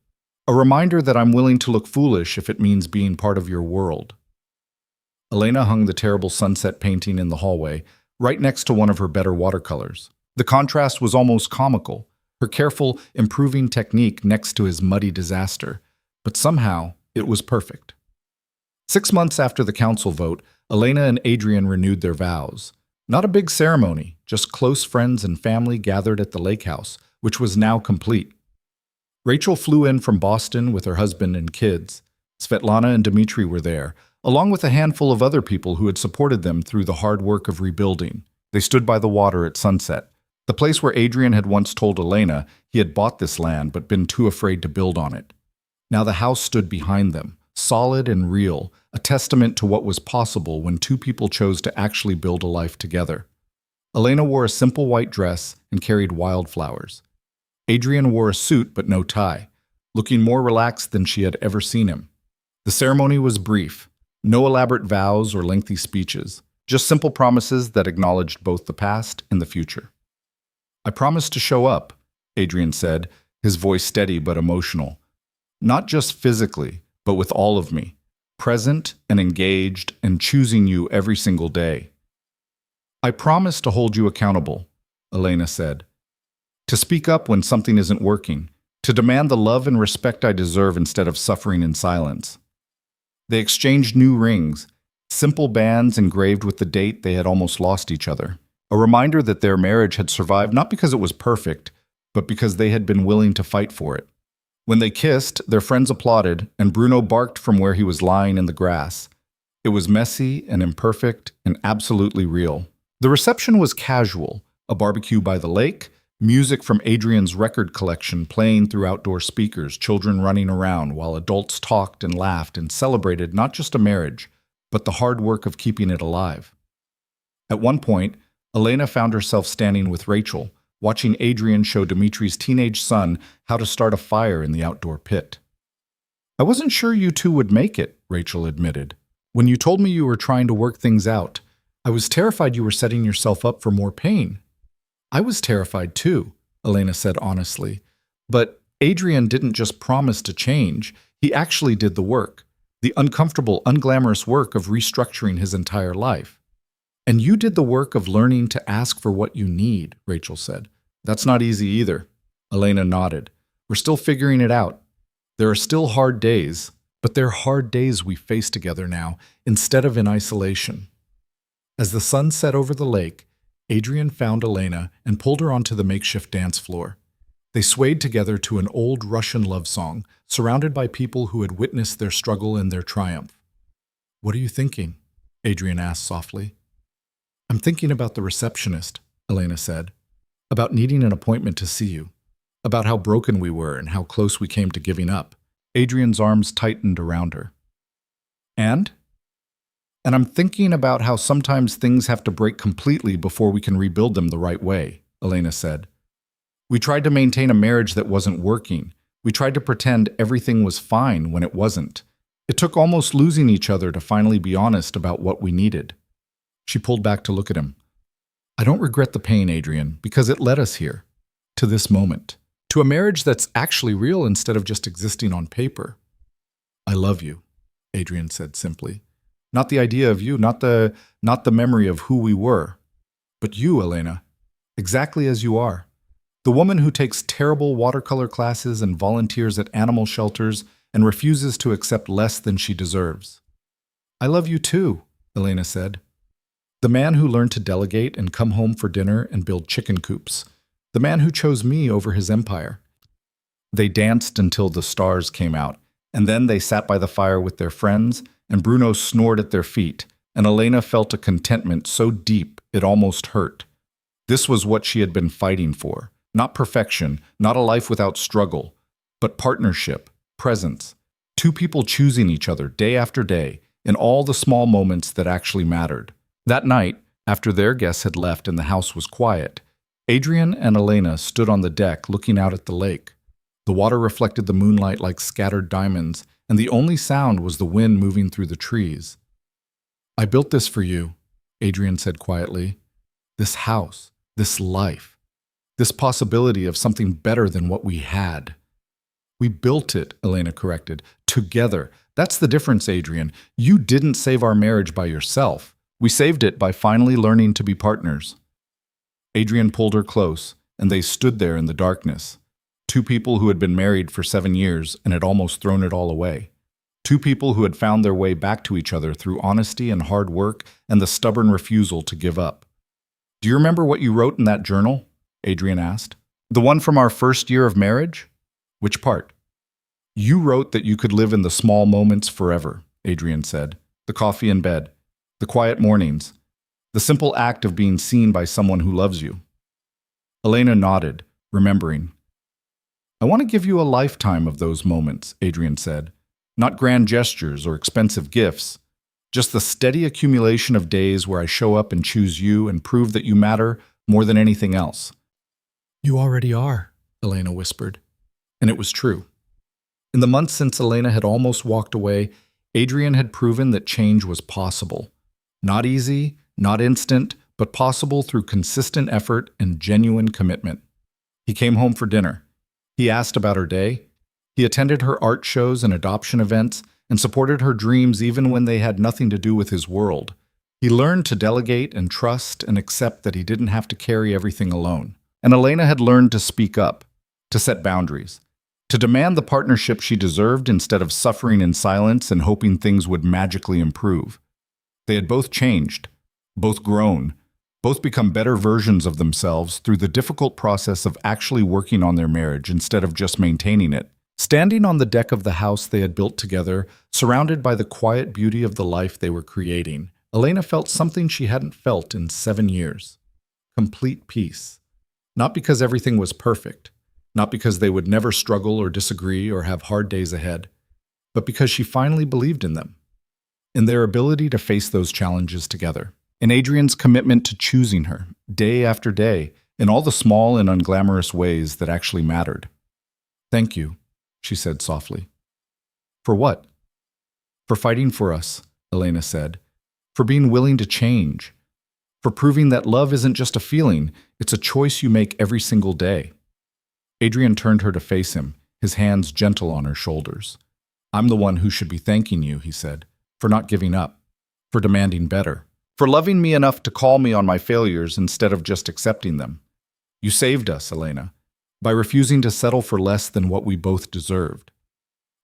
A reminder that I'm willing to look foolish if it means being part of your world. Elena hung the terrible sunset painting in the hallway, right next to one of her better watercolors. The contrast was almost comical, her careful, improving technique next to his muddy disaster, but somehow it was perfect. 6 months after the council vote, Elena and Adrian renewed their vows. Not a big ceremony, just close friends and family gathered at the lake house, which was now complete. Rachel flew in from Boston with her husband and kids. Svetlana and Dmitri were there, along with a handful of other people who had supported them through the hard work of rebuilding. They stood by the water at sunset, the place where Adrian had once told Elena he had bought this land but been too afraid to build on it. Now the house stood behind them, solid and real, a testament to what was possible when two people chose to actually build a life together. Elena wore a simple white dress and carried wildflowers. Adrian wore a suit but no tie, looking more relaxed than she had ever seen him. The ceremony was brief, no elaborate vows or lengthy speeches, just simple promises that acknowledged both the past and the future. "I promise to show up," Adrian said, his voice steady but emotional. "Not just physically, but with all of me, present and engaged and choosing you every single day." "I promise to hold you accountable," Elena said. "To speak up when something isn't working, to demand the love and respect I deserve instead of suffering in silence." They exchanged new rings, simple bands engraved with the date they had almost lost each other, a reminder that their marriage had survived not because it was perfect, but because they had been willing to fight for it. When they kissed, their friends applauded, and Bruno barked from where he was lying in the grass. It was messy and imperfect and absolutely real. The reception was casual, a barbecue by the lake, music from Adrian's record collection playing through outdoor speakers, children running around while adults talked and laughed and celebrated not just a marriage, but the hard work of keeping it alive. At one point, Elena found herself standing with Rachel, watching Adrian show Dimitri's teenage son how to start a fire in the outdoor pit. "I wasn't sure you two would make it," Rachel admitted. "When you told me you were trying to work things out, I was terrified you were setting yourself up for more pain." "I was terrified too," Elena said honestly. "But Adrian didn't just promise to change, he actually did the work, the uncomfortable, unglamorous work of restructuring his entire life. And you did the work of learning to ask for what you need," Rachel said. "That's not easy either." Elena nodded. "We're still figuring it out. There are still hard days, but they're hard days we face together now, instead of in isolation." As the sun set over the lake, Adrian found Elena and pulled her onto the makeshift dance floor. They swayed together to an old Russian love song, surrounded by people who had witnessed their struggle and their triumph. "What are you thinking?" Adrian asked softly. "I'm thinking about the receptionist," Elena said. "About needing an appointment to see you. About how broken we were and how close we came to giving up." Adrian's arms tightened around her. "And I'm thinking about how sometimes things have to break completely before we can rebuild them the right way," Elena said. "We tried to maintain a marriage that wasn't working. We tried to pretend everything was fine when it wasn't. It took almost losing each other to finally be honest about what we needed." She pulled back to look at him. "I don't regret the pain, Adrian, because it led us here, to this moment, to a marriage that's actually real instead of just existing on paper." "I love you," Adrian said simply. "Not the idea of you, not the memory of who we were, but you, Elena, exactly as you are. The woman who takes terrible watercolor classes and volunteers at animal shelters and refuses to accept less than she deserves." "I love you too," Elena said. "The man who learned to delegate and come home for dinner and build chicken coops. The man who chose me over his empire." They danced until the stars came out, and then they sat by the fire with their friends, and Bruno snored at their feet, and Elena felt a contentment so deep it almost hurt. This was what she had been fighting for. Not perfection, not a life without struggle, but partnership, presence, two people choosing each other day after day, in all the small moments that actually mattered. That night, after their guests had left and the house was quiet, Adrian and Elena stood on the deck looking out at the lake. The water reflected the moonlight like scattered diamonds, and the only sound was the wind moving through the trees. "I built this for you," Adrian said quietly. "This house, this life, this possibility of something better than what we had. We built it, Elena corrected. Together. That's the difference, Adrian. You didn't save our marriage by yourself. We saved it by finally learning to be partners. Adrian pulled her close, and they stood there in the darkness. Two people who had been married for 7 years and had almost thrown it all away. Two people who had found their way back to each other through honesty and hard work and the stubborn refusal to give up. Do you remember what you wrote in that journal? Adrian asked. The one from our first year of marriage? Which part? You wrote that you could live in the small moments forever, Adrian said. The coffee in bed, the quiet mornings, the simple act of being seen by someone who loves you. Elena nodded, remembering. I want to give you a lifetime of those moments, Adrian said. Not grand gestures or expensive gifts, just the steady accumulation of days where I show up and choose you and prove that you matter more than anything else. You already are, Elena whispered. And it was true. In the months since Elena had almost walked away, Adrian had proven that change was possible. Not easy, not instant, but possible through consistent effort and genuine commitment. He came home for dinner. He asked about her day. He attended her art shows and adoption events and supported her dreams even when they had nothing to do with his world. He learned to delegate and trust and accept that he didn't have to carry everything alone. And Elena had learned to speak up, to set boundaries, to demand the partnership she deserved instead of suffering in silence and hoping things would magically improve. They had both changed, both grown, both become better versions of themselves through the difficult process of actually working on their marriage instead of just maintaining it. Standing on the deck of the house they had built together, surrounded by the quiet beauty of the life they were creating, Elena felt something she hadn't felt in 7 years. Complete peace. Not because everything was perfect, not because they would never struggle or disagree or have hard days ahead, but because she finally believed in them, in their ability to face those challenges together, in Adrian's commitment to choosing her, day after day, in all the small and unglamorous ways that actually mattered. Thank you, she said softly. For what? For fighting for us, Elena said. For being willing to change. For proving that love isn't just a feeling, it's a choice you make every single day. Adrian turned her to face him, his hands gentle on her shoulders. I'm the one who should be thanking you, he said, for not giving up, for demanding better, for loving me enough to call me on my failures instead of just accepting them. You saved us, Elena, by refusing to settle for less than what we both deserved.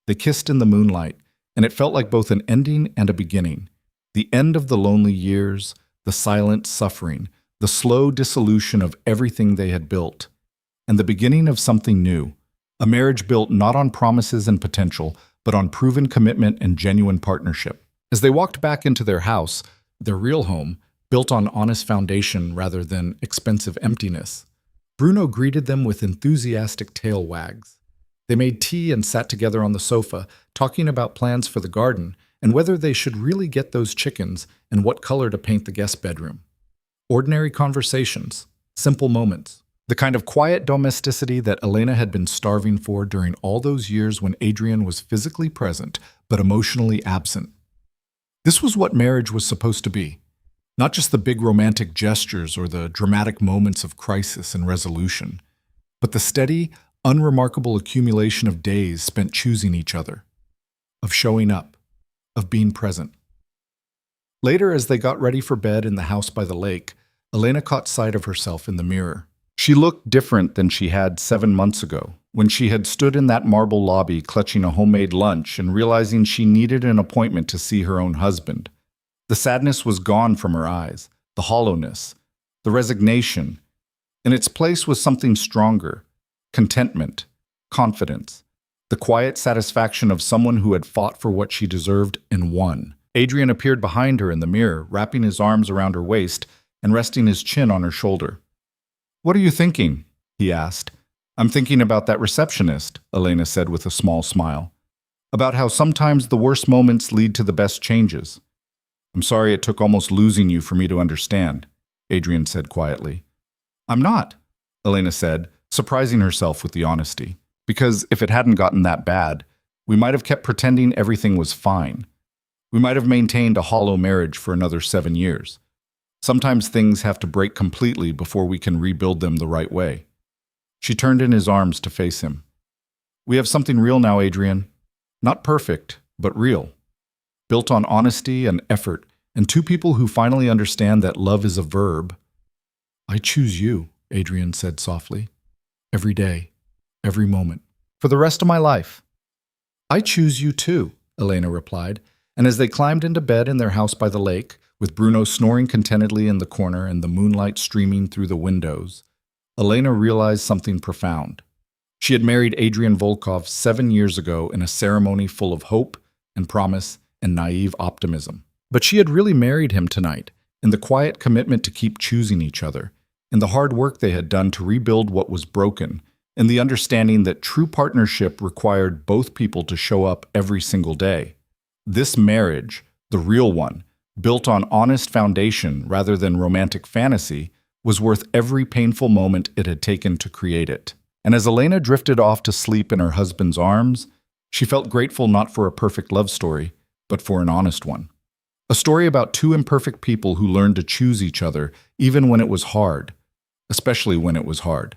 They kissed in the moonlight, and it felt like both an ending and a beginning. The end of the lonely years, the silent suffering, the slow dissolution of everything they had built, and the beginning of something new, a marriage built not on promises and potential, but on proven commitment and genuine partnership. As they walked back into their house, their real home, built on honest foundation rather than expensive emptiness, Bruno greeted them with enthusiastic tail wags. They made tea and sat together on the sofa, talking about plans for the garden and whether they should really get those chickens and what color to paint the guest bedroom. Ordinary conversations, simple moments. The kind of quiet domesticity that Elena had been starving for during all those years when Adrian was physically present but emotionally absent. This was what marriage was supposed to be. Not just the big romantic gestures or the dramatic moments of crisis and resolution, but the steady, unremarkable accumulation of days spent choosing each other, of showing up, of being present. Later, as they got ready for bed in the house by the lake, Elena caught sight of herself in the mirror. She looked different than she had 7 months ago, when she had stood in that marble lobby clutching a homemade lunch and realizing she needed an appointment to see her own husband. The sadness was gone from her eyes, the hollowness, the resignation. In its place was something stronger, contentment, confidence, the quiet satisfaction of someone who had fought for what she deserved and won. Adrian appeared behind her in the mirror, wrapping his arms around her waist and resting his chin on her shoulder. What are you thinking? He asked. I'm thinking about that receptionist, Elena said with a small smile. About how sometimes the worst moments lead to the best changes. I'm sorry it took almost losing you for me to understand, Adrian said quietly. I'm not, Elena said, surprising herself with the honesty. Because if it hadn't gotten that bad, we might have kept pretending everything was fine. We might have maintained a hollow marriage for another 7 years. Sometimes things have to break completely before we can rebuild them the right way. She turned in his arms to face him. We have something real now, Adrian. Not perfect, but real. Built on honesty and effort, and two people who finally understand that love is a verb. I choose you, Adrian said softly. Every day, every moment, for the rest of my life. I choose you too, Elena replied, and as they climbed into bed in their house by the lake, with Bruno snoring contentedly in the corner and the moonlight streaming through the windows, Elena realized something profound. She had married Adrian Volkov 7 years ago in a ceremony full of hope and promise and naive optimism. But she had really married him tonight, in the quiet commitment to keep choosing each other, in the hard work they had done to rebuild what was broken, in the understanding that true partnership required both people to show up every single day. This marriage, the real one, built on honest foundation rather than romantic fantasy, was worth every painful moment it had taken to create it. And as Elena drifted off to sleep in her husband's arms, she felt grateful not for a perfect love story, but for an honest one. A story about two imperfect people who learned to choose each other even when it was hard, especially when it was hard.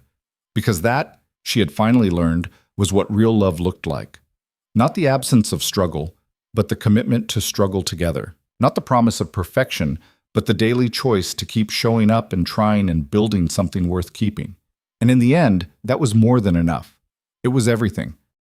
Because that, she had finally learned, was what real love looked like. Not the absence of struggle, but the commitment to struggle together. Not the promise of perfection, but the daily choice to keep showing up and trying and building something worth keeping. And in the end, that was more than enough. It was everything.